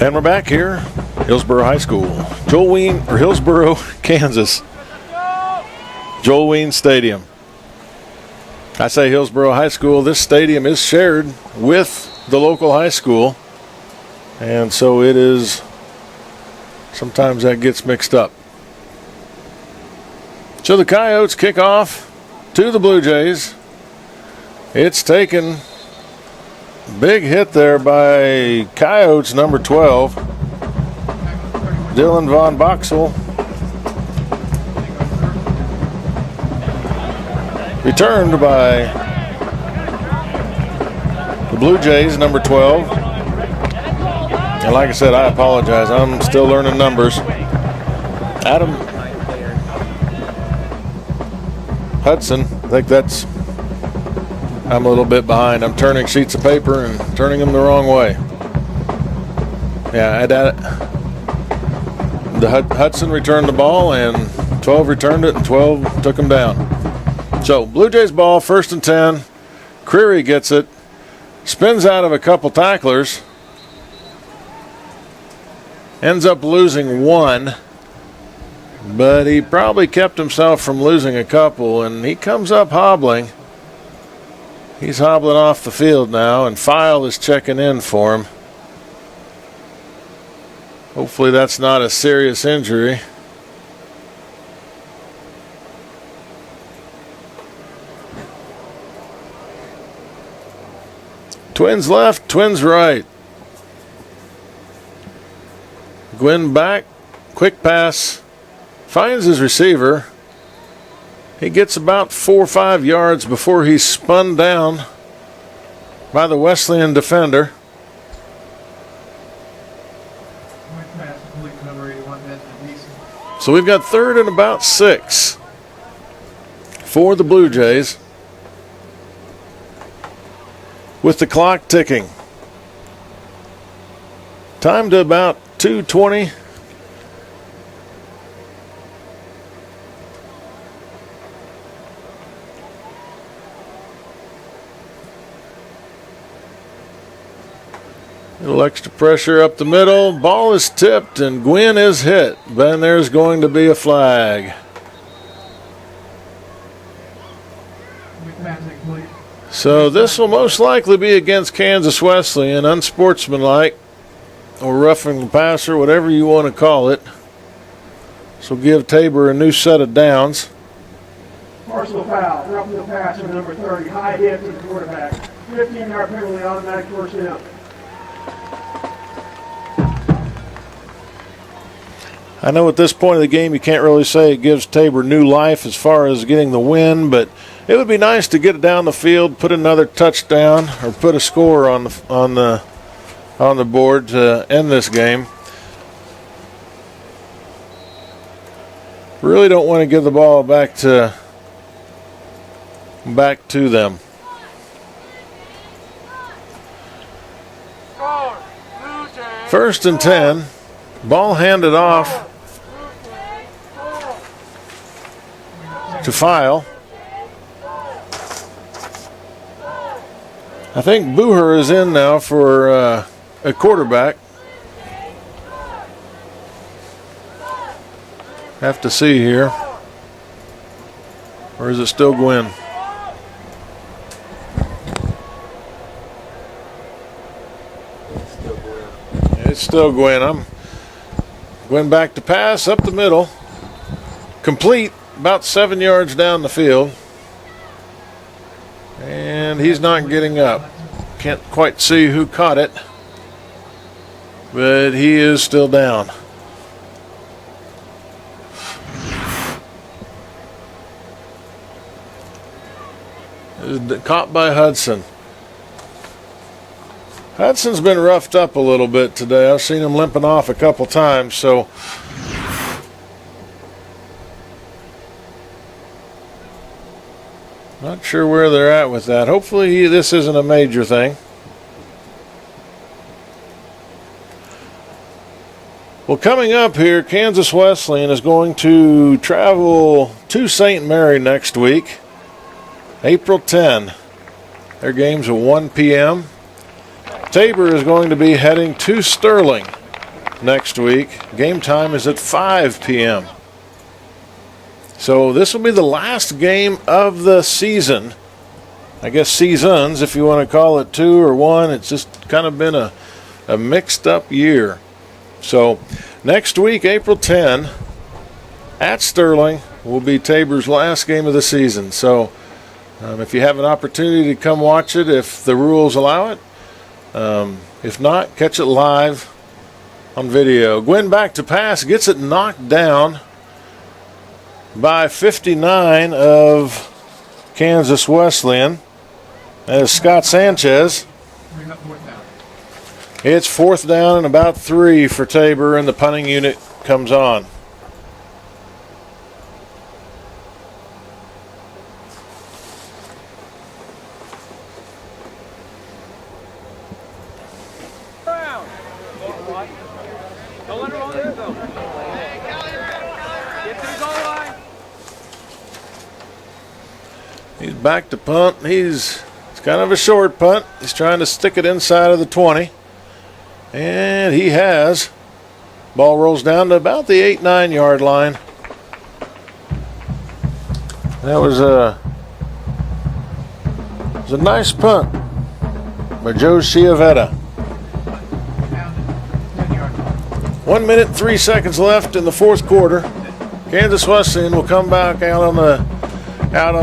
And we're back here, Hillsboro High School, Hillsboro, Kansas. Joel Ween Stadium. I say Hillsboro High School. This stadium is shared with the local high school, and so it is. Sometimes that gets mixed up. So the Coyotes kick off to the Blue Jays. It's taken. Big hit there by Coyotes number 12, Dylan Von Boxel. Returned by the Blue Jays number 12. And like I said, I apologize. I'm still learning numbers. Adam Hudson, I think that's. I'm a little bit behind. I'm turning sheets of paper and turning them the wrong way. Yeah, the Hudson returned the ball, and 12 returned it, and 12 took him down. So, Blue Jays ball, 1st and 10. Creary gets it, spins out of a couple tacklers, ends up losing one, but he probably kept himself from losing a couple, and he comes up hobbling. He's hobbling off the field now, and File is checking in for him. Hopefully that's not a serious injury. Twins left, Twins right. Gwynn back, quick pass, finds his receiver. He gets about 4 or 5 yards before he's spun down by the Wesleyan defender. So we've got 3rd and about 6 for the Blue Jays, with the clock ticking. Time to about 2:20. A little extra pressure up the middle. Ball is tipped and Gwynn is hit. Then there's going to be a flag. So this will most likely be against Kansas Wesleyan, unsportsmanlike, or roughing the passer, whatever you want to call it. So give Tabor a new set of downs. Personal foul, roughing the passer, number 30, high hit to the quarterback. 15-yard penalty, automatic first down. I know at this point of the game you can't really say it gives Tabor new life as far as getting the win, but it would be nice to get it down the field, put another touchdown, or put a score on the board to end this game. Really don't want to give the ball back to them. First and 10. Ball handed off to File. I think Booher is in now for a quarterback. Have to see here. Or is it still Gwynn? It's still Gwynn. I'm Gwynn back to pass up the middle. Complete about 7 yards down the field. And he's not getting up. Can't quite see who caught it. But he is still down. caught by Hudson. Hudson's been roughed up a little bit today. I've seen him limping off a couple times, so not sure where they're at with that. Hopefully this isn't a major thing. Well, coming up here, Kansas Wesleyan is going to travel to St. Mary next week, April 10. Their game's at 1 p.m. Tabor is going to be heading to Sterling next week. Game time is at 5 p.m. So this will be the last game of the season. I guess seasons, if you want to call it 2 or 1. It's just kind of been a mixed up year. So next week, April 10, at Sterling, will be Tabor's last game of the season. So if you have an opportunity to come watch it, if the rules allow it. If not, catch it live on video. Gwynn back to pass, gets it knocked down by 59 of Kansas Wesleyan. That is Scott Sanchez. It's 4th down and about 3 for Tabor, and the punting unit comes on. He's back to punt. It's kind of a short punt. He's trying to stick it inside of the 20. And he has. Ball rolls down to about the 8-9 yard line. That was a nice punt by Joe Chiavetta. 1 minute, 3 seconds left in the fourth quarter. Kansas Wesleyan will come back out on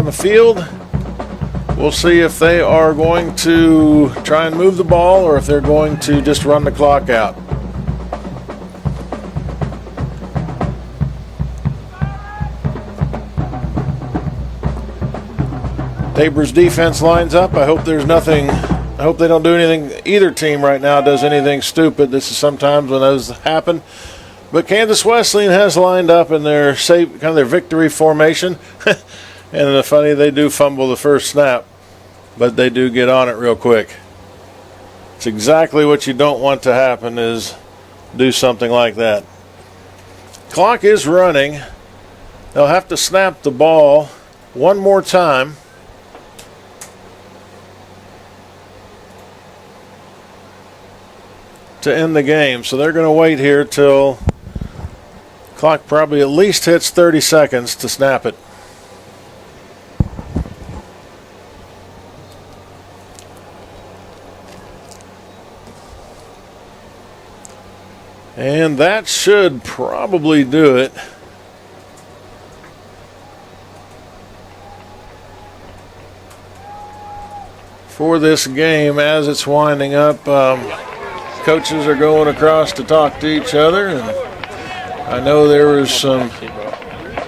the field. We'll see if they are going to try and move the ball or if they're going to just run the clock out. Tabor's defense lines up. I hope they don't do anything. Either team right now does anything stupid. This is sometimes when those happen. But Kansas Wesleyan has lined up in their victory formation. And funny, they do fumble the first snap, but they do get on it real quick. It's exactly what you don't want to happen, is do something like that. Clock is running. They'll have to snap the ball one more time. To end the game. So they're going to wait here till clock probably at least hits 30 seconds to snap it. And that should probably do it. For this game as it's winding up. Coaches are going across to talk to each other, and I know there was some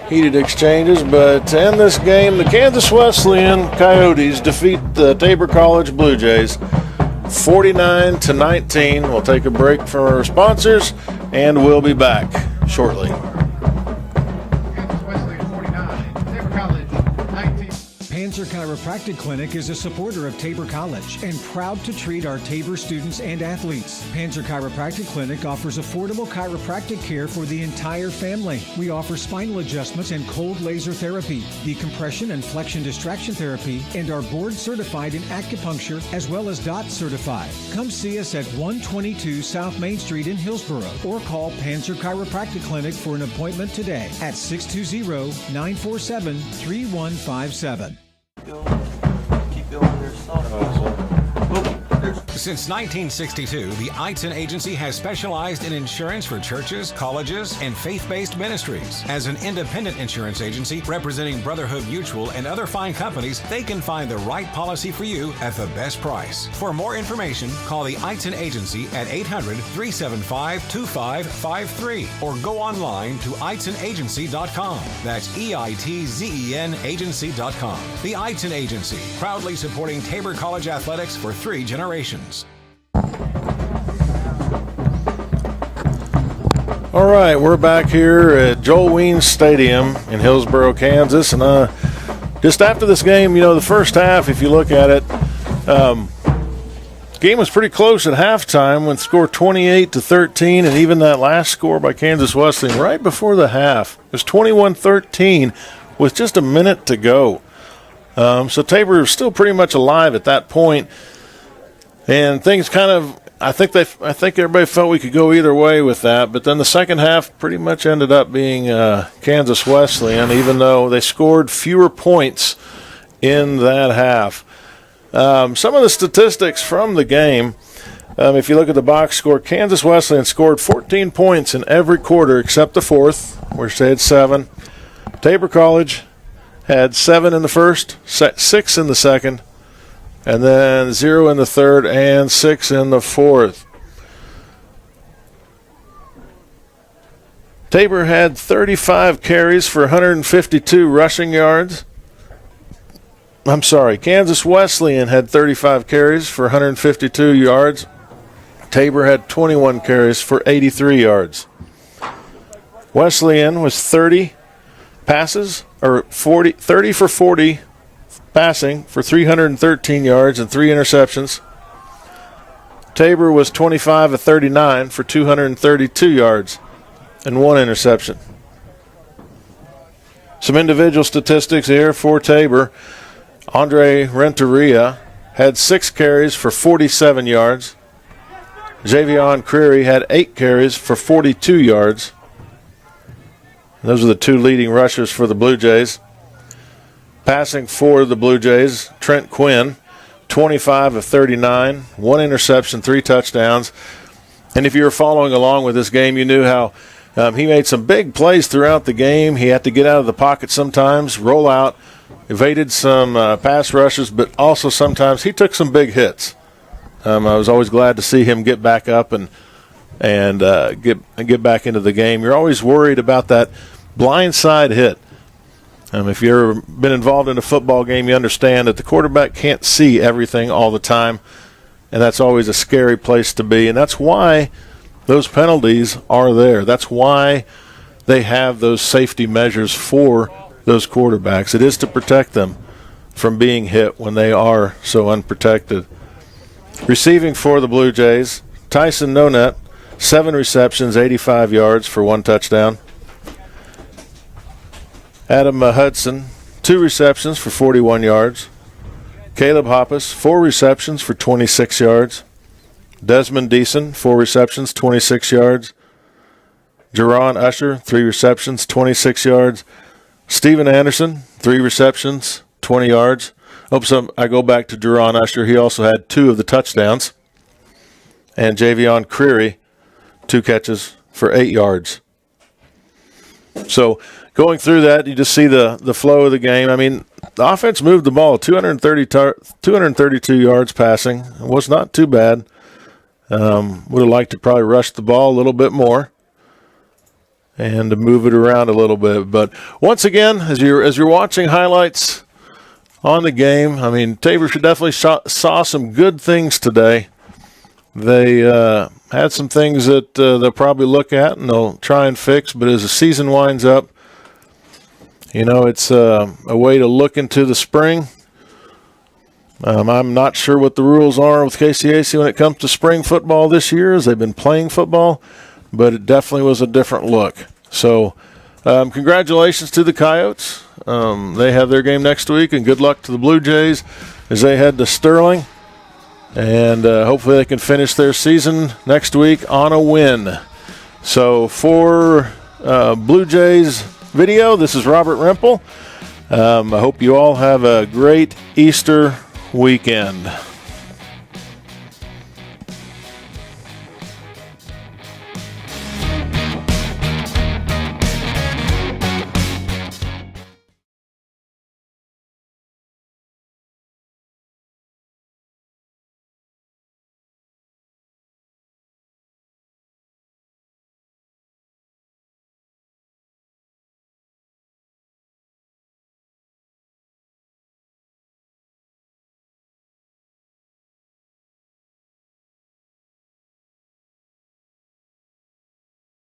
heated exchanges, but to end this game, the Kansas Wesleyan Coyotes defeat the Tabor College Blue Jays 49-19. We'll take a break from our sponsors, and we'll be back shortly. Panzer Chiropractic Clinic is a supporter of Tabor College and proud to treat our Tabor students and athletes. Panzer Chiropractic Clinic offers affordable chiropractic care for the entire family. We offer spinal adjustments and cold laser therapy, decompression and flexion distraction therapy, and are board certified in acupuncture as well as DOT certified. Come see us at 122 South Main Street in Hillsboro or call Panzer Chiropractic Clinic for an appointment today at 620-947-3157. Keep going yourself. Since 1962, the Eitzen Agency has specialized in insurance for churches, colleges, and faith-based ministries. As an independent insurance agency representing Brotherhood Mutual and other fine companies, they can find the right policy for you at the best price. For more information, call the Eitzen Agency at 800-375-2553 or go online to EitzenAgency.com. That's EITZEN agency.com. The Eitzen Agency, proudly supporting Tabor College athletics for 3 generations. All right, we're back here at Joel Weens Stadium in Hillsboro, Kansas, and just after this game, the first half, if you look at it, game was pretty close at halftime when scored 28-13, and even that last score by Kansas Wesleyan right before the half, it was 21-13 with just a minute to go. So Tabor was still pretty much alive at that point. And things kind of, I think everybody felt we could go either way with that. But then the second half pretty much ended up being Kansas Wesleyan, even though they scored fewer points in that half. Some of the statistics from the game, if you look at the box score, Kansas Wesleyan scored 14 points in every quarter except the fourth, which they had 7. Tabor College had 7 in the first, 6 in the second, and then 0 in the third and 6 in the fourth. Tabor had 35 carries for 152 rushing yards. I'm sorry, Kansas Wesleyan had 35 carries for 152 yards. Tabor had 21 carries for 83 yards. Wesleyan was 30 for 40 passing for 313 yards and 3 interceptions. Tabor was 25 of 39 for 232 yards and 1 interception. Some individual statistics here for Tabor. Andre Renteria had 6 carries for 47 yards. Javion Creary had 8 carries for 42 yards. Those are the 2 leading rushers for the Blue Jays. Passing for the Blue Jays, Trent Quinn, 25 of 39, 1 interception, 3 touchdowns. And if you were following along with this game, you knew how he made some big plays throughout the game. He had to get out of the pocket sometimes, roll out, evaded some pass rushes, but also sometimes he took some big hits. I was always glad to see him get back up and get back into the game. You're always worried about that blindside hit. If you've ever been involved in a football game, you understand that the quarterback can't see everything all the time, and that's always a scary place to be. And that's why those penalties are there. That's why they have those safety measures for those quarterbacks. It is to protect them from being hit when they are so unprotected. Receiving for the Blue Jays, Tyson Nonet, 7 receptions, 85 yards for 1 touchdown. Adam Hudson, 2 receptions for 41 yards. Caleb Hoppus, 4 receptions for 26 yards. Desmond Deason, 4 receptions, 26 yards. Jerron Usher, 3 receptions, 26 yards. Steven Anderson, 3 receptions, 20 yards. I go back to Jerron Usher. He also had 2 of the touchdowns. And Javion Creary, 2 catches for 8 yards. So going through that, you just see the flow of the game. I mean, the offense moved the ball, 232 yards passing. It was not too bad. Would have liked to probably rush the ball a little bit more and to move it around a little bit. But once again, as you're watching highlights on the game, I mean, Tabor definitely saw some good things today. They had some things that they'll probably look at and they'll try and fix. But as the season winds up, it's a way to look into the spring. I'm not sure what the rules are with KCAC when it comes to spring football this year, as they've been playing football, but it definitely was a different look. So congratulations to the Coyotes. They have their game next week, and good luck to the Blue Jays as they head to Sterling. And hopefully they can finish their season next week on a win. So for Blue Jays video, this is Robert Rempel. I hope you all have a great Easter weekend.